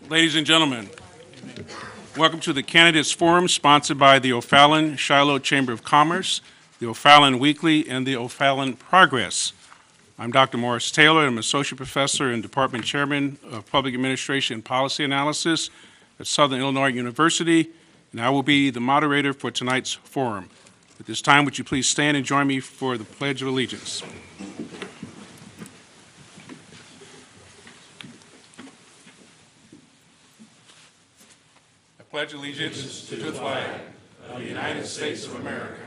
Ladies and gentlemen, welcome to the Candidates Forum sponsored by the O'Fallon-Shiloh Chamber of Commerce, the O'Fallon Weekly, and the O'Fallon Progress. I'm Dr. Morris Taylor. I'm Associate Professor and Department Chairman of Public Administration and Policy Analysis at Southern Illinois University, and I will be the moderator for tonight's forum. At this time, would you please stand and join me for the Pledge of Allegiance? I pledge allegiance to the flag of the United States of America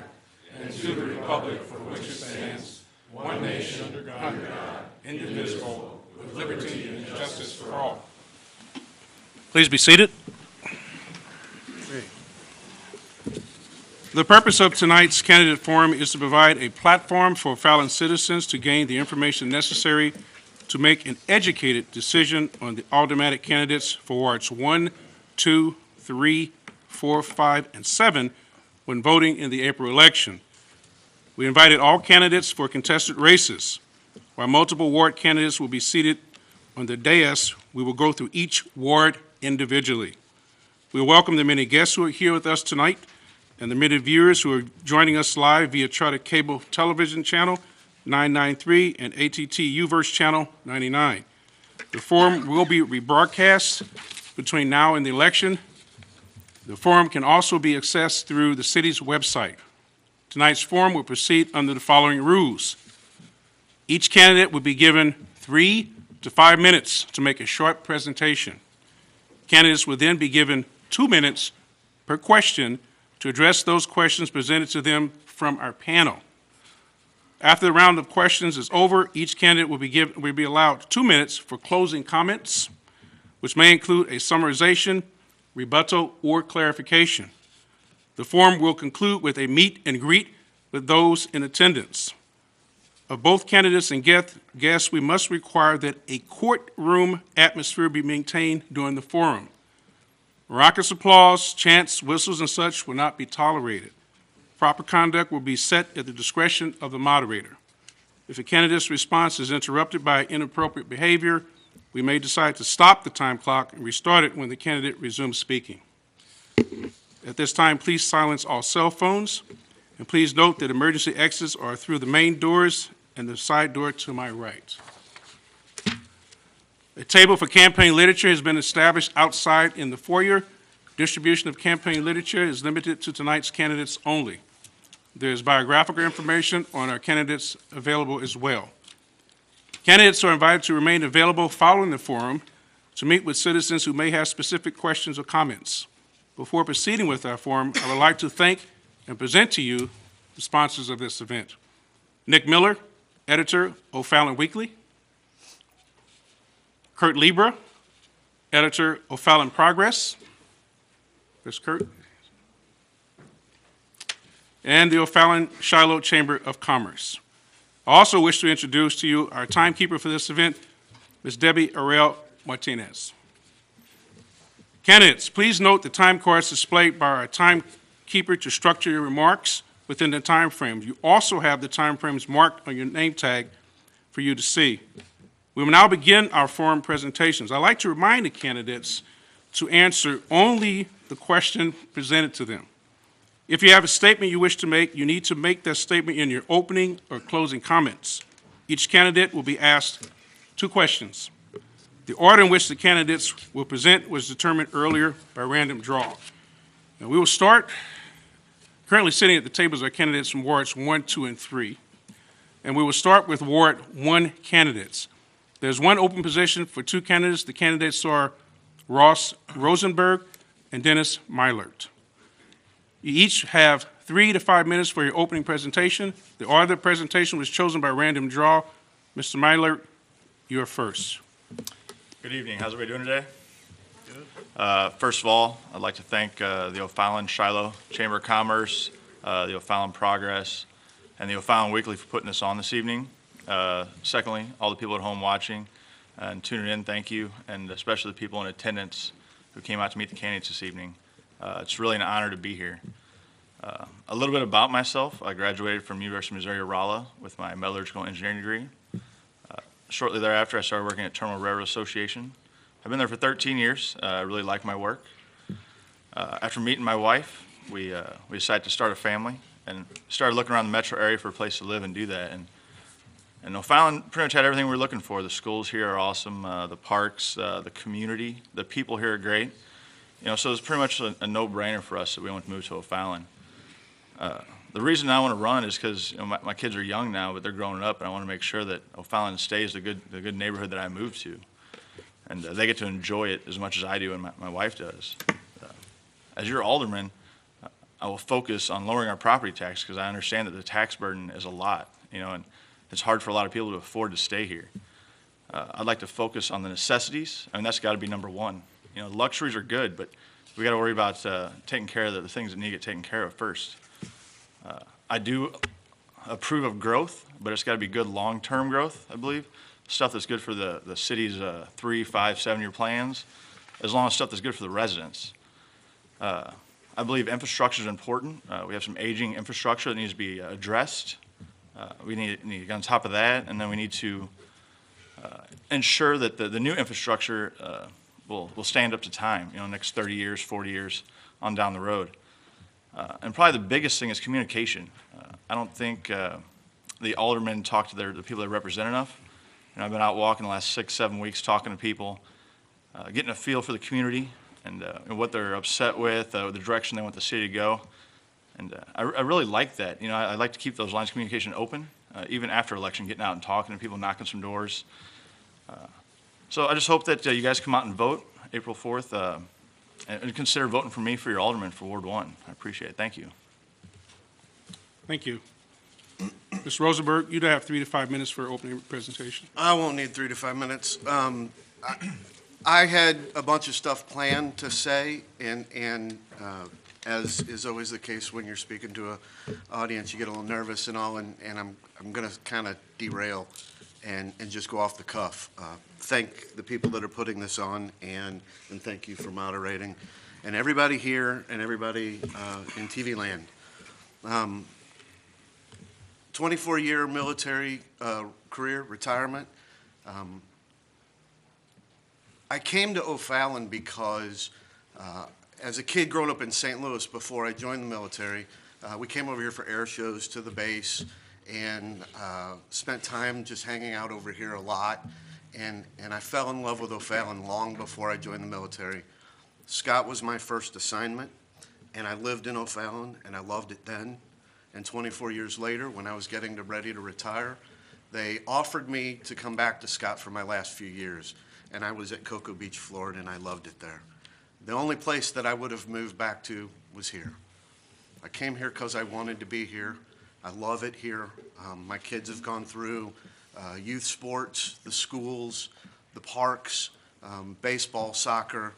and to the republic for which it stands, one nation, under God, indivisible, with liberty and justice for all. Please be seated. The purpose of tonight's candidate forum is to provide a platform for O'Fallon citizens to gain the information necessary to make an educated decision on the aldermanic candidates for wards 1, 2, 3, 4, 5, and 7 when voting in the April election. We invited all candidates for contested races. While multiple ward candidates will be seated on the dais, we will go through each ward individually. We welcome the many guests who are here with us tonight and the many viewers who are joining us live via Charter Cable Television Channel 993 and ATT UVerse Channel 99. The forum will be rebroadcast between now and the election. The forum can also be accessed through the city's website. Tonight's forum will proceed under the following rules. Each candidate will be given 3 to 5 minutes to make a short presentation. Candidates will then be given 2 minutes per question to address those questions presented to them from our panel. After the round of questions is over, each candidate will be allowed 2 minutes for closing comments, which may include a summarization, rebuttal, or clarification. The forum will conclude with a meet and greet with those in attendance. Of both candidates and guests, we must require that a courtroom atmosphere be maintained during the forum. Raucous applause, chants, whistles, and such will not be tolerated. Proper conduct will be set at the discretion of the moderator. If a candidate's response is interrupted by inappropriate behavior, we may decide to stop the time clock and restart it when the candidate resumes speaking. At this time, please silence all cell phones, and please note that emergency exits are through the main doors and the side door to my right. A table for campaign literature has been established outside in the foyer. Distribution of campaign literature is limited to tonight's candidates only. There is biographical information on our candidates available as well. Candidates are invited to remain available following the forum to meet with citizens who may have specific questions or comments. Before proceeding with our forum, I would like to thank and present to you the sponsors of this event. Nick Miller, editor, O'Fallon Weekly. Kurt Libra, editor, O'Fallon Progress. There's Kurt. And the O'Fallon-Shiloh Chamber of Commerce. I also wish to introduce to you our timekeeper for this event, Ms. Debbie Arell Martinez. Candidates, please note the time cards displayed by our timekeeper to structure your remarks within the time frame. You also have the time frames marked on your name tag for you to see. We will now begin our forum presentations. I'd like to remind the candidates to answer only the question presented to them. If you have a statement you wish to make, you need to make that statement in your opening or closing comments. Each candidate will be asked 2 questions. The order in which the candidates will present was determined earlier by random draw. Now we will start, currently sitting at the tables are candidates from wards 1, 2, and 3. And we will start with Ward 1 candidates. There's one open position for 2 candidates. The candidates are Ross Rosenberg and Dennis Mylert. You each have 3 to 5 minutes for your opening presentation. The order of the presentation was chosen by random draw. Mr. Mylert, you're first. Good evening. How's everybody doing today? Good. First of all, I'd like to thank the O'Fallon-Shiloh Chamber of Commerce, the O'Fallon Progress, and the O'Fallon Weekly for putting this on this evening. Secondly, all the people at home watching and tuning in, thank you, and especially the people in attendance who came out to meet the candidates this evening. It's really an honor to be here. A little bit about myself. I graduated from University of Missouri-Rolla with my metallurgical engineering degree. Shortly thereafter, I started working at Terminal Railroad Association, I've been there for 13 years. I really like my work. After meeting my wife, we decided to start a family and started looking around the metro area for a place to live and do that. And O'Fallon pretty much had everything we were looking for. The schools here are awesome, the parks, the community, the people here are great. So it's pretty much a no-brainer for us that we want to move to O'Fallon. The reason I want to run is because my kids are young now, but they're growing up, and I want to make sure that O'Fallon stays the good neighborhood that I moved to, and they get to enjoy it as much as I do and my wife does. As your alderman, I will focus on lowering our property tax because I understand that the tax burden is a lot, and it's hard for a lot of people to afford to stay here. I'd like to focus on the necessities. I mean, that's got to be number one. Luxuries are good, but we got to worry about taking care of the things that need to get taken care of first. I do approve of growth, but it's got to be good long-term growth, I believe. Stuff that's good for the city's 3, 5, 7-year plans, as long as stuff that's good for the residents. I believe infrastructure is important. We have some aging infrastructure that needs to be addressed. We need to get on top of that, and then we need to ensure that the new infrastructure will stand up to time, next 30 years, 40 years on down the road. And probably the biggest thing is communication. I don't think the aldermen talk to the people they represent enough. I've been out walking the last 6, 7 weeks talking to people, getting a feel for the community and what they're upset with, the direction they want the city to go. And I really like that. I like to keep those lines of communication open, even after election, getting out and talking to people, knocking some doors. So I just hope that you guys come out and vote April 4th. And consider voting for me for your alderman for Ward 1. I appreciate it. Thank you. Thank you. Mr. Rosenberg, you have 3 to 5 minutes for opening presentation. I won't need 3 to 5 minutes. I had a bunch of stuff planned to say, and as is always the case when you're speaking to an audience, you get a little nervous and all, and I'm going to kind of derail and just go off the cuff. Thank the people that are putting this on, and thank you for moderating, and everybody here and everybody in TV land. 24-year military career, retirement. I came to O'Fallon because as a kid growing up in St. Louis before I joined the military, we came over here for air shows to the base and spent time just hanging out over here a lot. And I fell in love with O'Fallon long before I joined the military. Scott was my first assignment, and I lived in O'Fallon, and I loved it then. And 24 years later, when I was getting ready to retire, they offered me to come back to Scott for my last few years. And I was at Cocoa Beach, Florida, and I loved it there. The only place that I would have moved back to was here. I came here because I wanted to be here. I love it here. My kids have gone through youth sports, the schools, the parks, baseball, soccer.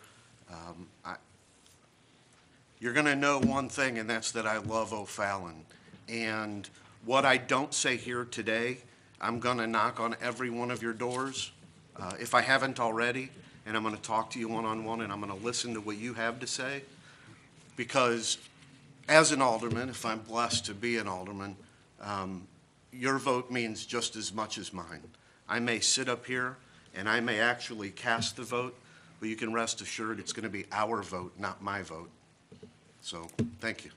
You're going to know one thing, and that's that I love O'Fallon. And what I don't say here today, I'm going to knock on every one of your doors, if I haven't already, and I'm going to talk to you one-on-one, and I'm going to listen to what you have to say. Because as an alderman, if I'm blessed to be an alderman, your vote means just as much as mine. I may sit up here and I may actually cast the vote, but you can rest assured it's going to be our vote, not my vote. So, thank you.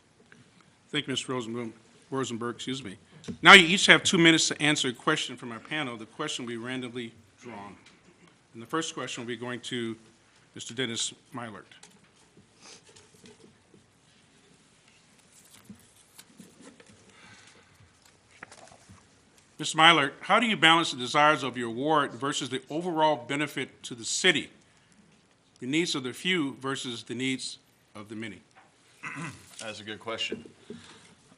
Thank you, Mr. Rosenberg. Now you each have 2 minutes to answer a question from our panel. The question will be randomly drawn. And the first question will be going to Mr. Dennis Mylert. Mr. Mylert, how do you balance the desires of your ward versus the overall benefit to the city? The needs of the few versus the needs of the many? That's a good question.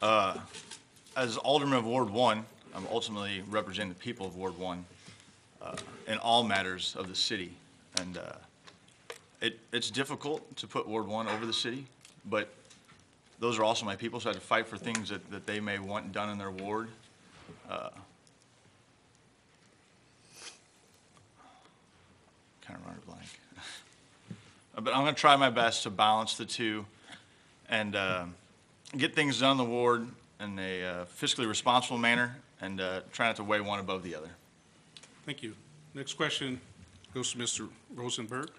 As alderman of Ward 1, I'm ultimately representing the people of Ward 1 in all matters of the city. And it's difficult to put Ward 1 over the city, but those are also my people, so I have to fight for things that they may want done in their ward. Kind of running a blank. But I'm going to try my best to balance the two and get things done in the ward in a fiscally responsible manner and try not to weigh one above the other. Thank you. Next question Goes to Mr. Rosenberg.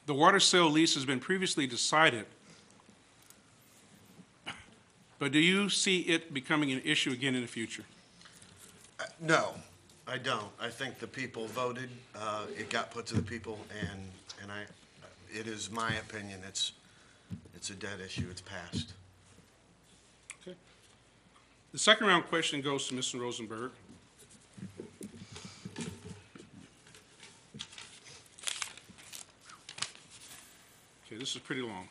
The water sale lease has been previously decided, but do you see it becoming an issue again in the future? No, I don't. I think the people voted, it got put to the people, and it is my opinion, it's a dead issue, it's passed. Okay. The second round question goes to Mr. Rosenberg. Okay, this is pretty long.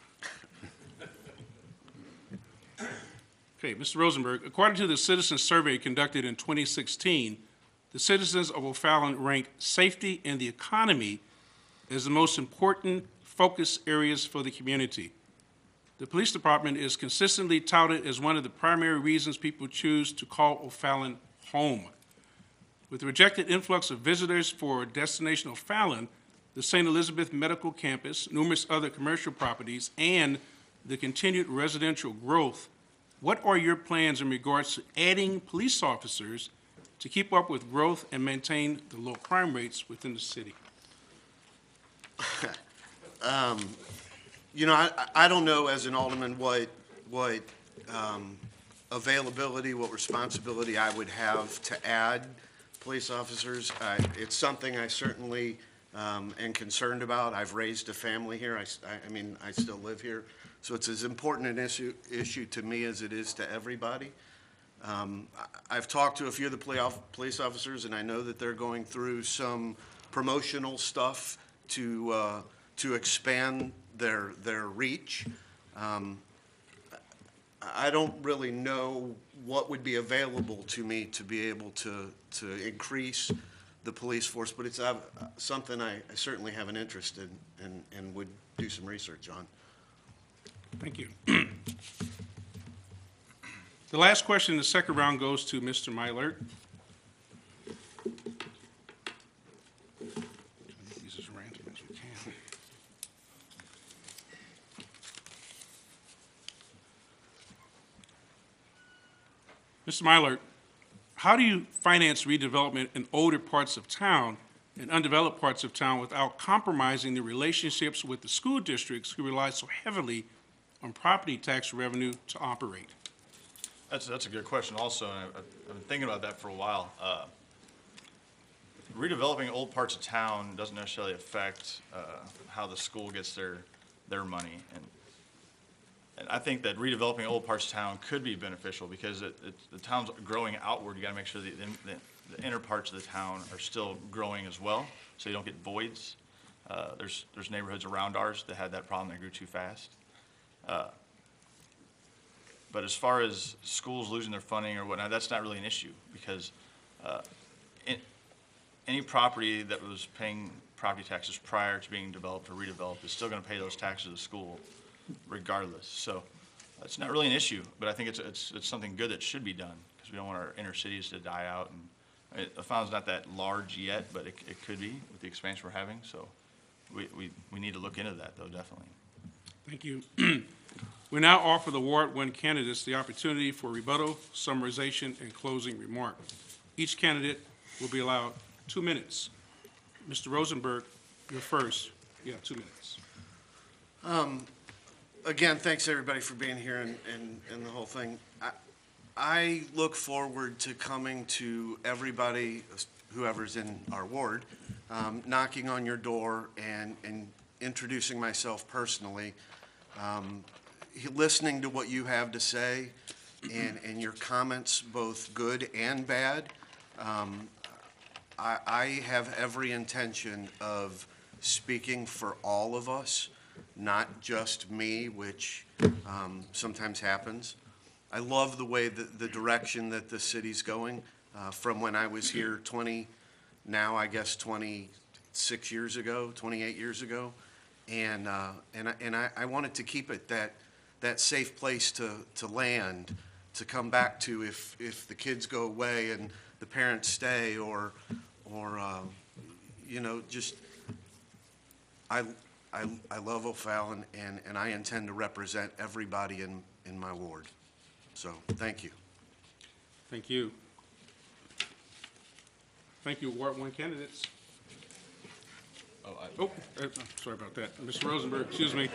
Okay, Mr. Rosenberg, according to the citizen survey conducted in 2016, the citizens of O'Fallon rank safety and the economy as the most important focus areas for the community. The police department is consistently touted as one of the primary reasons people choose to call O'Fallon home. With the projected influx of visitors for Destination O'Fallon, the St. Elizabeth Medical Campus, numerous other commercial properties, and the continued residential growth, what are your plans in regards to adding police officers to keep up with growth and maintain the low crime rates within the city? You know, I don't know as an alderman what availability, what responsibility I would have to add police officers. It's something I certainly am concerned about. I've raised a family here. I mean, I still live here. So it's as important an issue to me as it is to everybody. I've talked to a few of the police officers, and I know that they're going through some promotional stuff to expand their reach. I don't really know what would be available to me to be able to increase the police force, but it's something I certainly have an interest in and would do some research on. Thank you. The last question in the second round goes to Mr. Mylert. These as random as we can. Mr. Mylert, how do you finance redevelopment in older parts of town and undeveloped parts of town without compromising the relationships with the school districts who rely so heavily on property tax revenue to operate? That's a good question also, and I've been thinking about that for a while. Redeveloping old parts of town doesn't necessarily affect how the school gets their money. And I think that redeveloping old parts of town could be beneficial because the town's growing outward. You gotta make sure the inner parts of the town are still growing as well, so you don't get voids. There's neighborhoods around ours that had that problem, they grew too fast. But as far as schools losing their funding or whatnot, that's not really an issue because any property that was paying property taxes prior to being developed or redeveloped is still going to pay those taxes to the school regardless. So it's not really an issue, but I think it's something good that should be done because we don't want our inner cities to die out. And O'Fallon's not that large yet, but it could be with the expansion we're having. So we need to look into that, though, definitely. Thank you. We now offer the Ward 1 candidates the opportunity for rebuttal, summarization, and closing remark. Each candidate will be allowed 2 minutes. Mr. Rosenberg, you're first. You have 2 minutes. Again, thanks everybody for being here and the whole thing. I look forward to coming to everybody, whoever's in our ward, knocking on your door and introducing myself personally, listening to what you have to say and your comments, both good and bad. I have every intention of speaking for all of us, not just me, which sometimes happens. I love the way the direction that the city's going from when I was here 26 years ago, 28 years ago. And I wanted to keep it that safe place to land, to come back to if the kids go away and the parents stay or just I love O'Fallon and I intend to represent everybody in my ward. So thank you. Thank you. Thank you, Ward 1 candidates. Sorry about that. Mr. Rosenberg, excuse me.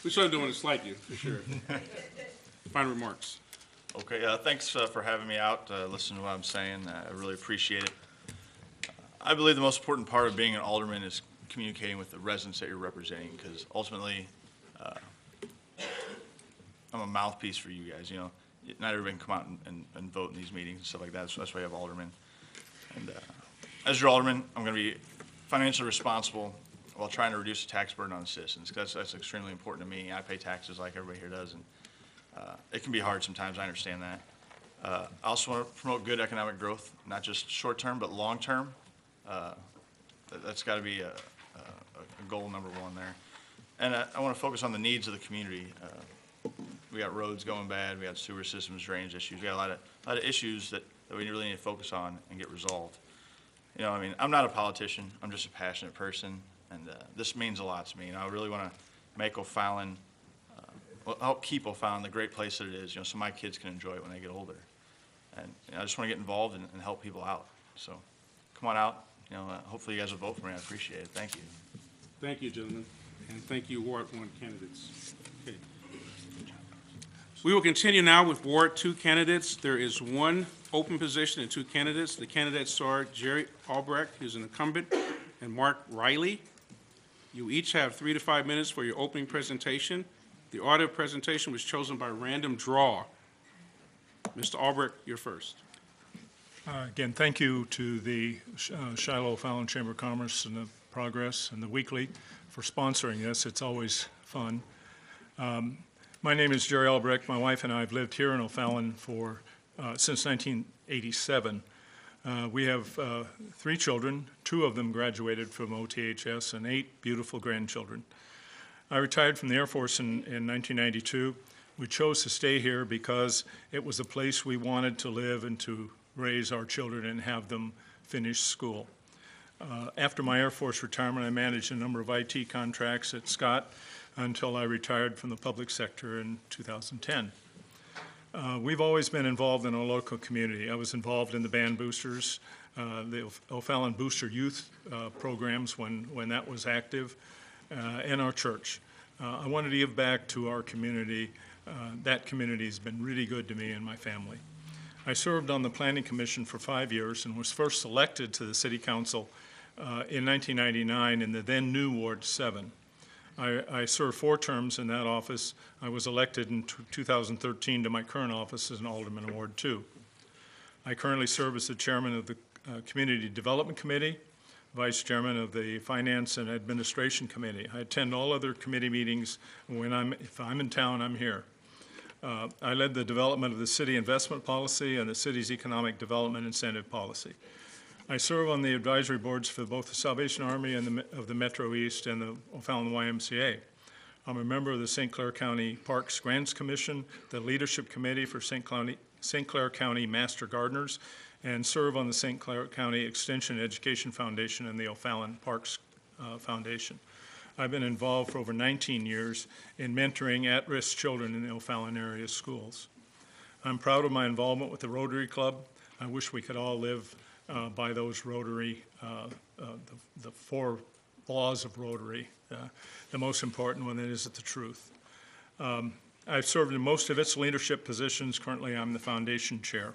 We started doing this like you, for sure. Final remarks. Okay, thanks for having me out, listening to what I'm saying. I really appreciate it. I believe the most important part of being an alderman is communicating with the residents that you're representing, because ultimately, I'm a mouthpiece for you guys, you know. Not everybody can come out and vote in these meetings and stuff like that, so that's why you have aldermen. And as your alderman, I'm going to be financially responsible while trying to reduce the tax burden on the citizens, because that's extremely important to me. I pay taxes like everybody here does, and it can be hard sometimes, I understand that. I also want to promote good economic growth, not just short-term, but long-term. That's got to be a goal number one there. And I want to focus on the needs of the community. We got roads going bad, we got sewer systems, drainage issues, we got a lot of issues that we really need to focus on and get resolved. You know, I mean, I'm not a politician, I'm just a passionate person, and this means a lot to me. And I really want to make O'Fallon, help keep O'Fallon the great place that it is, you know, so my kids can enjoy it when they get older. And you know, I just want to get involved and help people out. So come on out, you know, hopefully you guys will vote for me, I appreciate it, thank you. Thank you, gentlemen, and thank you, Ward 1 candidates. Okay. We will continue now with Ward 2 candidates. There is one open position and 2 candidates. The candidates are Jerry Albrecht, who's an incumbent, and Mark Riley. You each have 3 to 5 minutes for your opening presentation. The order of presentation was chosen by random draw. Mr. Albrecht, you're first. Again, thank you to the Shiloh O'Fallon Chamber of Commerce and the Progress and the Weekly for sponsoring this. It's always fun. My name is Jerry Albrecht. My wife and I have lived here in O'Fallon for since 1987. We have 3 children. 2 of them graduated from OTHS and 8 beautiful grandchildren. I retired from the Air Force in 1992. We chose to stay here because it was a place we wanted to live and to raise our children and have them finish school. After my Air Force retirement, I managed a number of IT contracts at Scott until I retired from the public sector in 2010. We've always been involved in our local community. I was involved in the band boosters, the O'Fallon Booster Youth programs when that was active, and our church. I wanted to give back to our community. That community has been really good to me and my family. I served on the Planning Commission for 5 years and was first elected to the City Council in 1999 in the then new Ward 7. I served 4 terms in that office. I was elected in 2013 to my current office as an Alderman in Ward 2. I currently serve as the chairman of the Community Development Committee, vice chairman of the Finance and Administration Committee. I attend all other committee meetings. If I'm in town, I'm here. I led the development of the city investment policy and the city's economic development incentive policy. I serve on the advisory boards for both the Salvation Army and of the Metro East and the O'Fallon YMCA. I'm a member of the St. Clair County Parks Grants Commission, the Leadership Committee for St. Clair County Master Gardeners, and serve on the St. Clair County Extension Education Foundation and the O'Fallon Parks Foundation. I've been involved for over 19 years in mentoring at-risk children in the O'Fallon area schools. I'm proud of my involvement with the Rotary Club. I wish we could all live by those Rotary, the 4 laws of Rotary. The most important one is the truth. I've served in most of its leadership positions. Currently, I'm the foundation chair.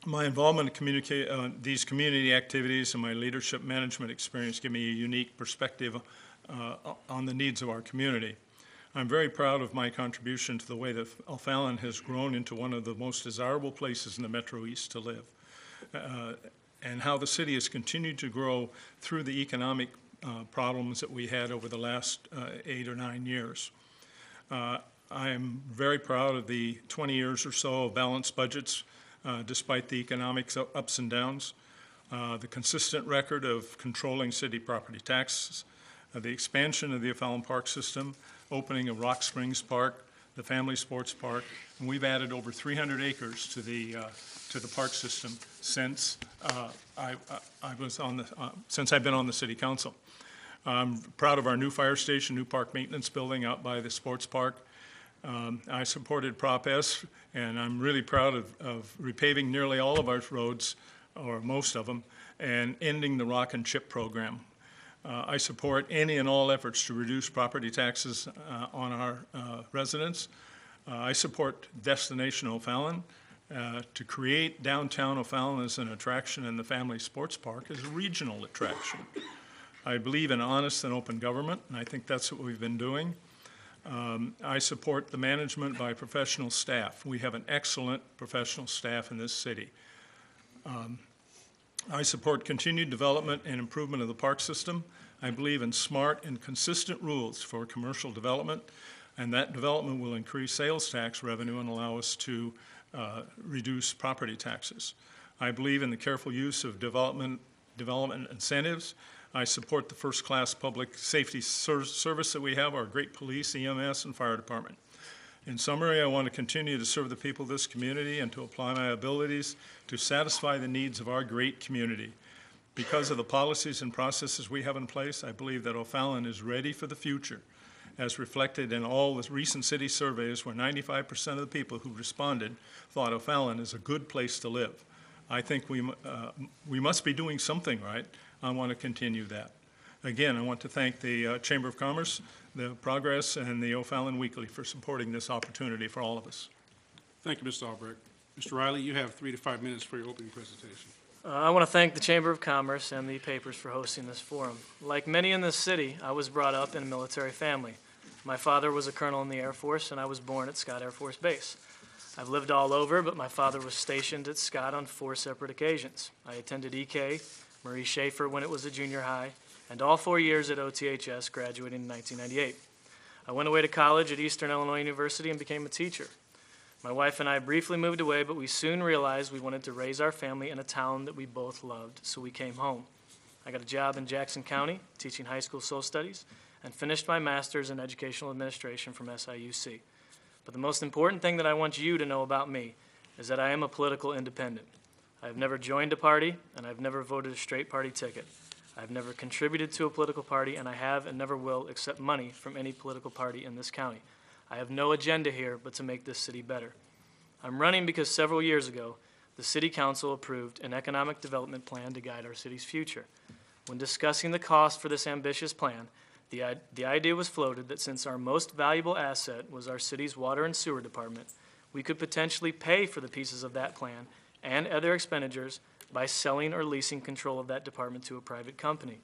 My involvement in these community activities and my leadership management experience give me a unique perspective on the needs of our community. I'm very proud of my contribution to the way that O'Fallon has grown into one of the most desirable places in the Metro East to live, and how the city has continued to grow through the economic problems that we had over the last 8 or 9 years. I am very proud of the 20 years or so of balanced budgets despite the economic ups and downs, the consistent record of controlling city property taxes, the expansion of the O'Fallon Park system, opening of Rock Springs Park, the Family Sports Park, and we've added over 300 acres to the park system since since I've been on the City Council. I'm proud of our new fire station, new park maintenance building out by the sports park. I supported Prop S, and I'm really proud of repaving nearly all of our roads, or most of them, and ending the rock and chip program. I support any and all efforts to reduce property taxes on our residents. I support Destination O'Fallon. To create downtown O'Fallon as an attraction and the family sports park as a regional attraction. I believe in honest and open government, and I think that's what we've been doing. I support the management by professional staff. We have an excellent professional staff in this city. I support continued development and improvement of the park system. I believe in smart and consistent rules for commercial development, and that development will increase sales tax revenue and allow us to reduce property taxes. I believe in the careful use of development incentives. I support the first-class public safety service that we have, our great police, EMS, and fire department. In summary, I want to continue to serve the people of this community and to apply my abilities to satisfy the needs of our great community. Because of the policies and processes we have in place, I believe that O'Fallon is ready for the future, as reflected in all the recent city surveys where 95% of the people who responded thought O'Fallon is a good place to live. I think we must be doing something right. I want to continue that. Again, I want to thank the Chamber of Commerce, the Progress, and the O'Fallon Weekly for supporting this opportunity for all of us. Thank you, Mr. Albrecht. Mr. Riley, you have 3 to 5 minutes for your opening presentation. I want to thank the Chamber of Commerce and the papers for hosting this forum. Like many in this city, I was brought up in a military family. My father was a colonel in the Air Force, and I was born at Scott Air Force Base. I've lived all over, but my father was stationed at Scott on 4 separate occasions. I attended EK, Marie Schaefer when it was a junior high, and all 4 years at OTHS, graduating in 1998. I went away to college at Eastern Illinois University and became a teacher. My wife and I briefly moved away, but we soon realized we wanted to raise our family in a town that we both loved, so we came home. I got a job in Jackson County, teaching high school social studies, and finished my master's in educational administration from SIUC. But the most important thing that I want you to know about me is that I am a political independent. I have never joined a party, and I've never voted a straight party ticket. I've never contributed to a political party, and I have and never will accept money from any political party in this county. I have no agenda here but to make this city better. I'm running because several years ago, the City Council approved an economic development plan to guide our city's future. When discussing the cost for this ambitious plan, the idea was floated that since our most valuable asset was our city's water and sewer department, we could potentially pay for the pieces of that plan and other expenditures by selling or leasing control of that department to a private company.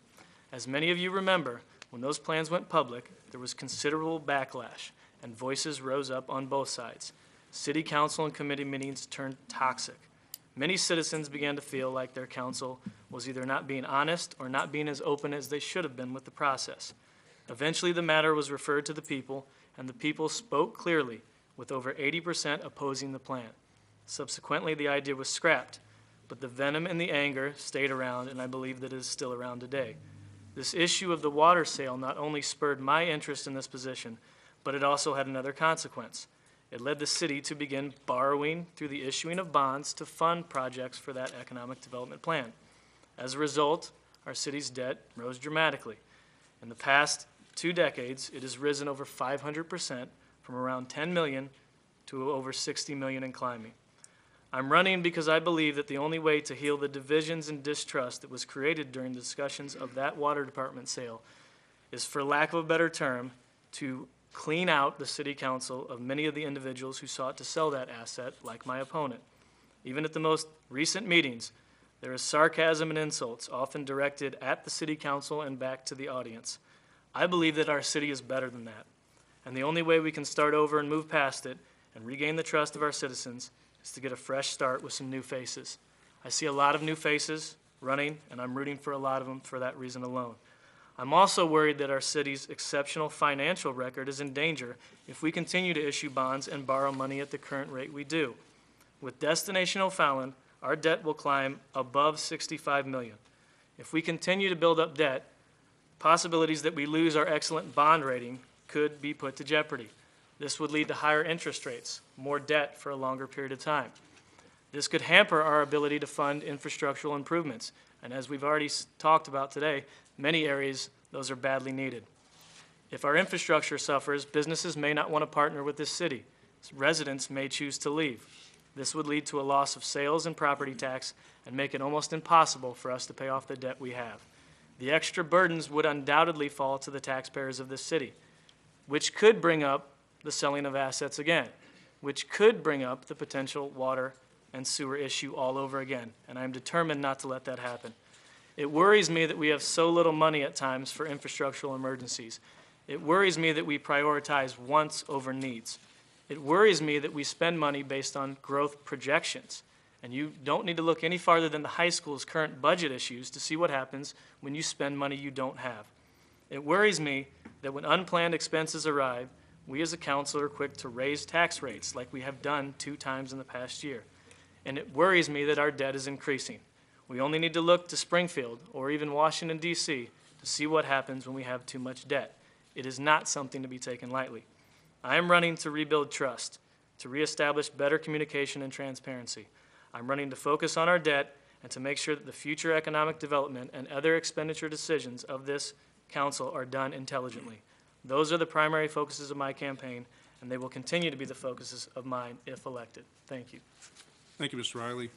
As many of you remember, when those plans went public, there was considerable backlash, and voices rose up on both sides. City council and committee meetings turned toxic. Many citizens began to feel like their council was either not being honest or not being as open as they should have been with the process. Eventually, the matter was referred to the people, and the people spoke clearly, with over 80% opposing the plan. Subsequently, the idea was scrapped, but the venom and the anger stayed around, and I believe that it is still around today. This issue of the water sale not only spurred my interest in this position, but it also had another consequence. It led the city to begin borrowing through the issuing of bonds to fund projects for that economic development plan. As a result, our city's debt rose dramatically. In the past 2 decades, it has risen over 500%, from around 10 million to over 60 million and climbing. I'm running because I believe that the only way to heal the divisions and distrust that was created during the discussions of that water department sale is, for lack of a better term, to clean out the city council of many of the individuals who sought to sell that asset, like my opponent. Even at the most recent meetings, there is sarcasm and insults, often directed at the city council and back to the audience. I believe that our city is better than that, and the only way we can start over and move past it and regain the trust of our citizens is to get a fresh start with some new faces. I see a lot of new faces running, and I'm rooting for a lot of them for that reason alone. I'm also worried that our city's exceptional financial record is in danger if we continue to issue bonds and borrow money at the current rate we do. With Destination O'Fallon, our debt will climb above $65 million. If we continue to build up debt, possibilities that we lose our excellent bond rating could be put to jeopardy. This would lead to higher interest rates, more debt for a longer period of time. This could hamper our ability to fund infrastructural improvements, and as we've already talked about today, many areas those are badly needed. If our infrastructure suffers, businesses may not want to partner with this city. Residents may choose to leave. This would lead to a loss of sales and property tax and make it almost impossible for us to pay off the debt we have. The extra burdens would undoubtedly fall to the taxpayers of this city, which could bring up the selling of assets again, which could bring up the potential water and sewer issue all over again, and I'm determined not to let that happen. It worries me that we have so little money at times for infrastructural emergencies. It worries me that we prioritize wants over needs. It worries me that we spend money based on growth projections. And you don't need to look any farther than the high school's current budget issues to see what happens when you spend money you don't have. It worries me that when unplanned expenses arrive, we as a council are quick to raise tax rates like we have done 2 times in the past year. And it worries me that our debt is increasing. We only need to look to Springfield or even Washington, D.C. to see what happens when we have too much debt. It is not something to be taken lightly. I am running to rebuild trust, to reestablish better communication and transparency. I'm running to focus on our debt and to make sure that the future economic development and other expenditure decisions of this council are done intelligently. Those are the primary focuses of my campaign, and they will continue to be the focuses of mine if elected. Thank you. Thank you, Mr. Riley.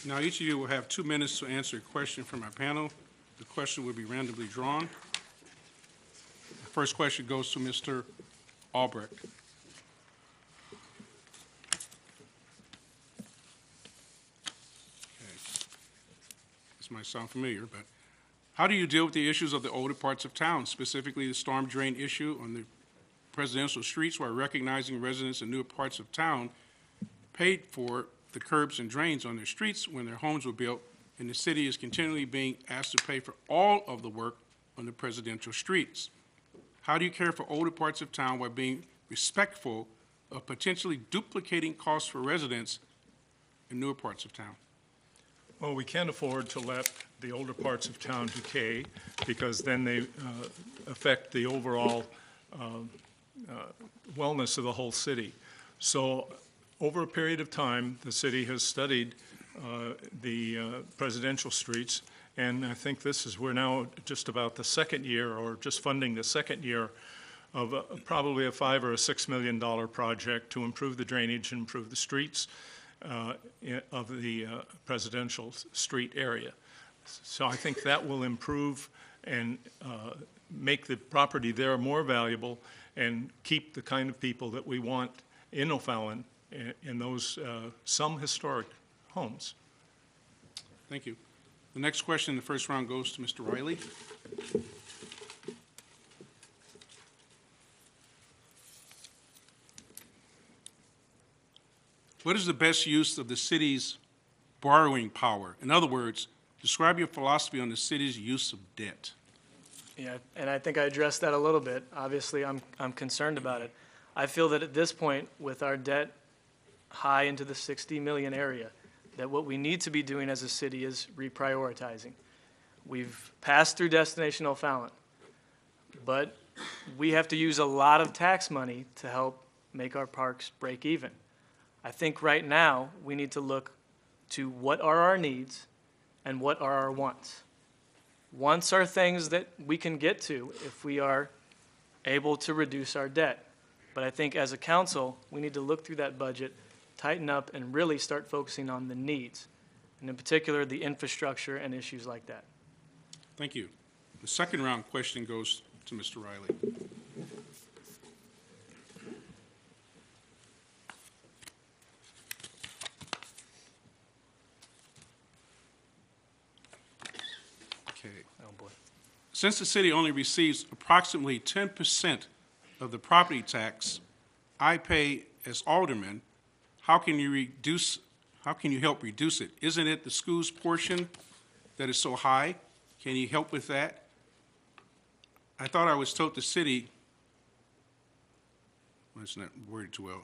Now, each of you will have 2 minutes to answer a question from our panel. The question will be randomly drawn. The first question goes to Mr. Albrecht. This might sound familiar, but how do you deal with the issues of the older parts of town, specifically the storm drain issue on the presidential streets, while recognizing residents in newer parts of town paid for the curbs and drains on their streets when their homes were built, and the city is continually being asked to pay for all of the work on the presidential streets? How do you care for older parts of town while being respectful of potentially duplicating costs for residents in newer parts of town? Well, we can't afford to let the older parts of town decay, because then they affect the overall wellness of the whole city. So over a period of time, the city has studied the presidential streets, and I think we're now just about the second year, or just funding the second year of probably a $5 or $6 million project to improve the drainage and improve the streets of the presidential street area. So I think that will improve and make the property there more valuable and keep the kind of people that we want in O'Fallon in those some historic homes. Thank you. The next question in the first round goes to Mr. Riley. What is the best use of the city's borrowing power? In other words, describe your philosophy on the city's use of debt. Yeah, and I think I addressed that a little bit. Obviously, I'm concerned about it. I feel that at this point, with our debt high into the 60 million area, that what we need to be doing as a city is reprioritizing. We've passed through Destination O'Fallon, but we have to use a lot of tax money to help make our parks break even. I think right now we need to look to what are our needs and what are our wants. Wants are things that we can get to if we are able to reduce our debt. But I think as a council, we need to look through that budget, tighten up, and really start focusing on the needs, and in particular, the infrastructure and issues like that. Thank you. The second round question goes to Mr. Riley. Okay. Oh, boy. Since the city only receives approximately 10% of the property tax I pay as alderman, how can you help reduce it? Isn't it the school's portion that is so high? Can you help with that? I thought I was told the city, well, it's not worded too well.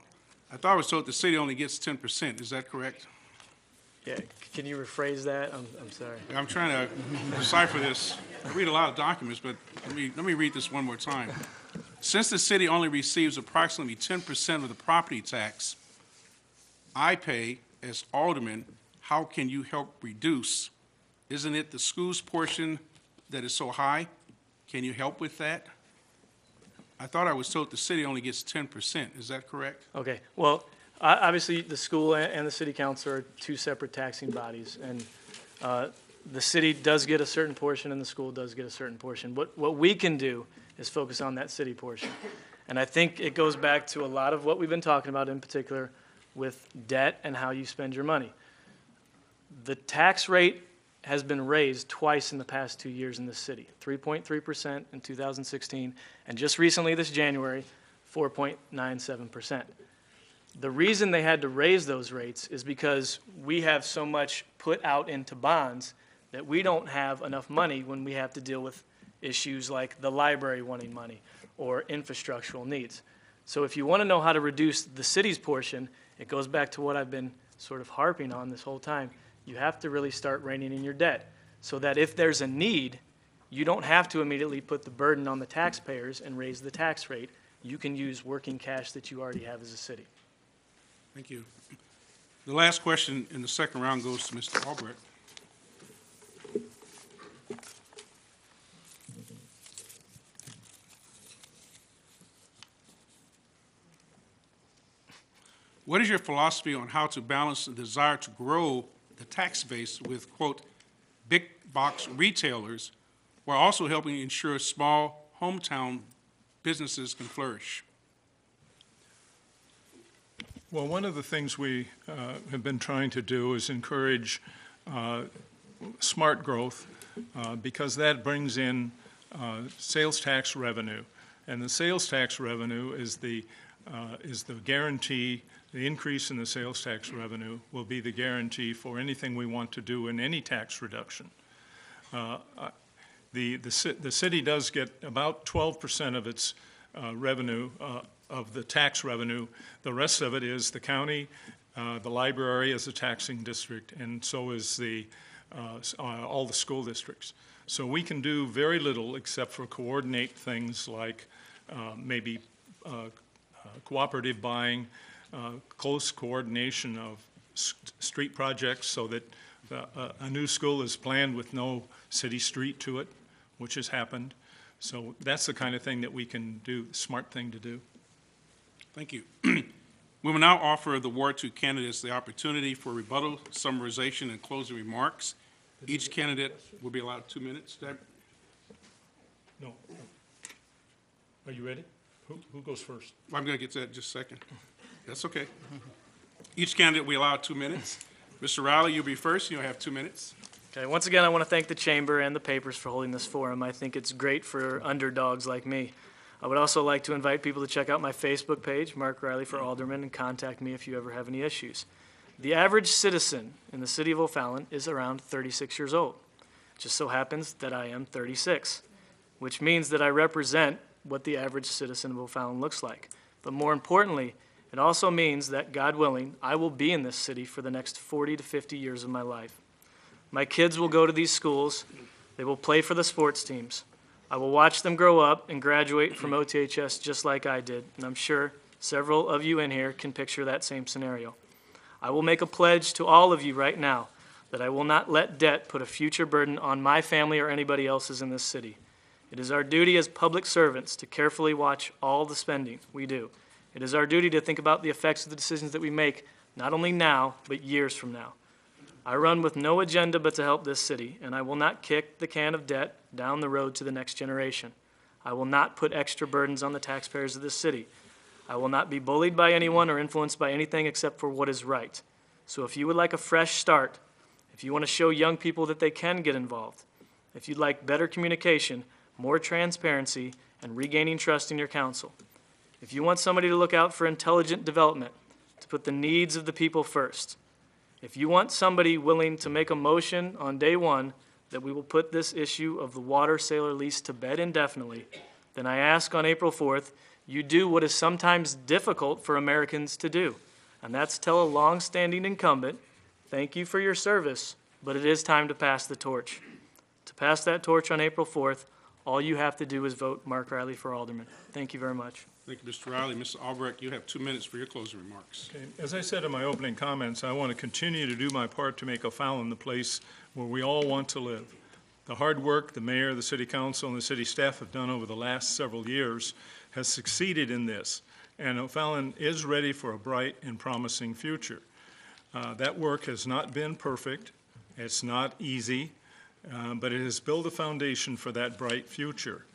I thought I was told the city only gets 10%. Is that correct? Yeah, can you rephrase that? I'm sorry. I'm trying to decipher this. I read a lot of documents, but let me read this one more time. Since the city only receives approximately 10% of the property tax I pay as alderman, how can you help reduce? Isn't it the school's portion that is so high? Can you help with that? I thought I was told the city only gets 10%. Is that correct? Okay, well, obviously, the school and the city council are two separate taxing bodies, and the city does get a certain portion and the school does get a certain portion. What we can do is focus on that city portion. And I think it goes back to a lot of what we've been talking about, in particular with debt and how you spend your money. The tax rate has been raised twice in the past 2 years in this city, 3.3% in 2016, and just recently this January, 4.97%. The reason they had to raise those rates is because we have so much put out into bonds that we don't have enough money when we have to deal with issues like the library wanting money or infrastructural needs. So if you want to know how to reduce the city's portion, it goes back to what I've been sort of harping on this whole time. You have to really start reining in your debt so that if there's a need, you don't have to immediately put the burden on the taxpayers and raise the tax rate. You can use working cash that you already have as a city. Thank you. The last question in the second round goes to Mr. Albrecht. What is your philosophy on how to balance the desire to grow the tax base with, quote, big box retailers while also helping ensure small hometown businesses can flourish? Well, one of the things we have been trying to do is encourage smart growth because that brings in sales tax revenue. And the sales tax revenue is the guarantee. The increase in the sales tax revenue will be the guarantee for anything we want to do in any tax reduction. The city does get about 12% of its revenue, of the tax revenue. The rest of it is the county, the library as a taxing district, and so is all the school districts. So we can do very little except for coordinate things like maybe cooperative buying, close coordination of street projects so that a new school is planned with no city street to it, which has happened. So that's the kind of thing that we can do, the smart thing to do. Thank you. We will now offer the ward to candidates the opportunity for rebuttal, summarization, and closing remarks. Each candidate will be allowed 2 minutes. No. Are you ready? Who goes first? I'm going to get to that in just a second. That's okay. Each candidate we allow 2 minutes. Mr. Riley, you'll be first. You'll have 2 minutes. Okay, once again, I want to thank the Chamber and the papers for holding this forum. I think it's great for underdogs like me. I would also like to invite people to check out my Facebook page, Mark Riley for Alderman, and contact me if you ever have any issues. The average citizen in the city of O'Fallon is around 36 years old. It just so happens that I am 36, which means that I represent what the average citizen of O'Fallon looks like. But more importantly, it also means that, God willing, I will be in this city for the next 40 to 50 years of my life. My kids will go to these schools. They will play for the sports teams. I will watch them grow up and graduate from OTHS just like I did, and I'm sure several of you in here can picture that same scenario. I will make a pledge to all of you right now that I will not let debt put a future burden on my family or anybody else's in this city. It is our duty as public servants to carefully watch all the spending we do. It is our duty to think about the effects of the decisions that we make, not only now, but years from now. I run with no agenda but to help this city, and I will not kick the can of debt down the road to the next generation. I will not put extra burdens on the taxpayers of this city. I will not be bullied by anyone or influenced by anything except for what is right. So if you would like a fresh start, if you want to show young people that they can get involved, if you'd like better communication, more transparency, and regaining trust in your council, if you want somebody to look out for intelligent development, to put the needs of the people first, if you want somebody willing to make a motion on day one that we will put this issue of the water sailor lease to bed indefinitely, then I ask on April 4th, you do what is sometimes difficult for Americans to do, and that's tell a long-standing incumbent, thank you for your service, but it is time to pass the torch. To pass that torch on April 4th, all you have to do is vote Mark Riley for Alderman. Thank you very much. Thank you, Mr. Riley. Mr. Albrecht, you have 2 minutes for your closing remarks. Okay. As I said in my opening comments, I want to continue to do my part to make O'Fallon the place where we all want to live. The hard work the mayor, the city council, and the city staff have done over the last several years has succeeded in this, and O'Fallon is ready for a bright and promising future. That work has not been perfect. It's not easy, but it has built a foundation for that bright future.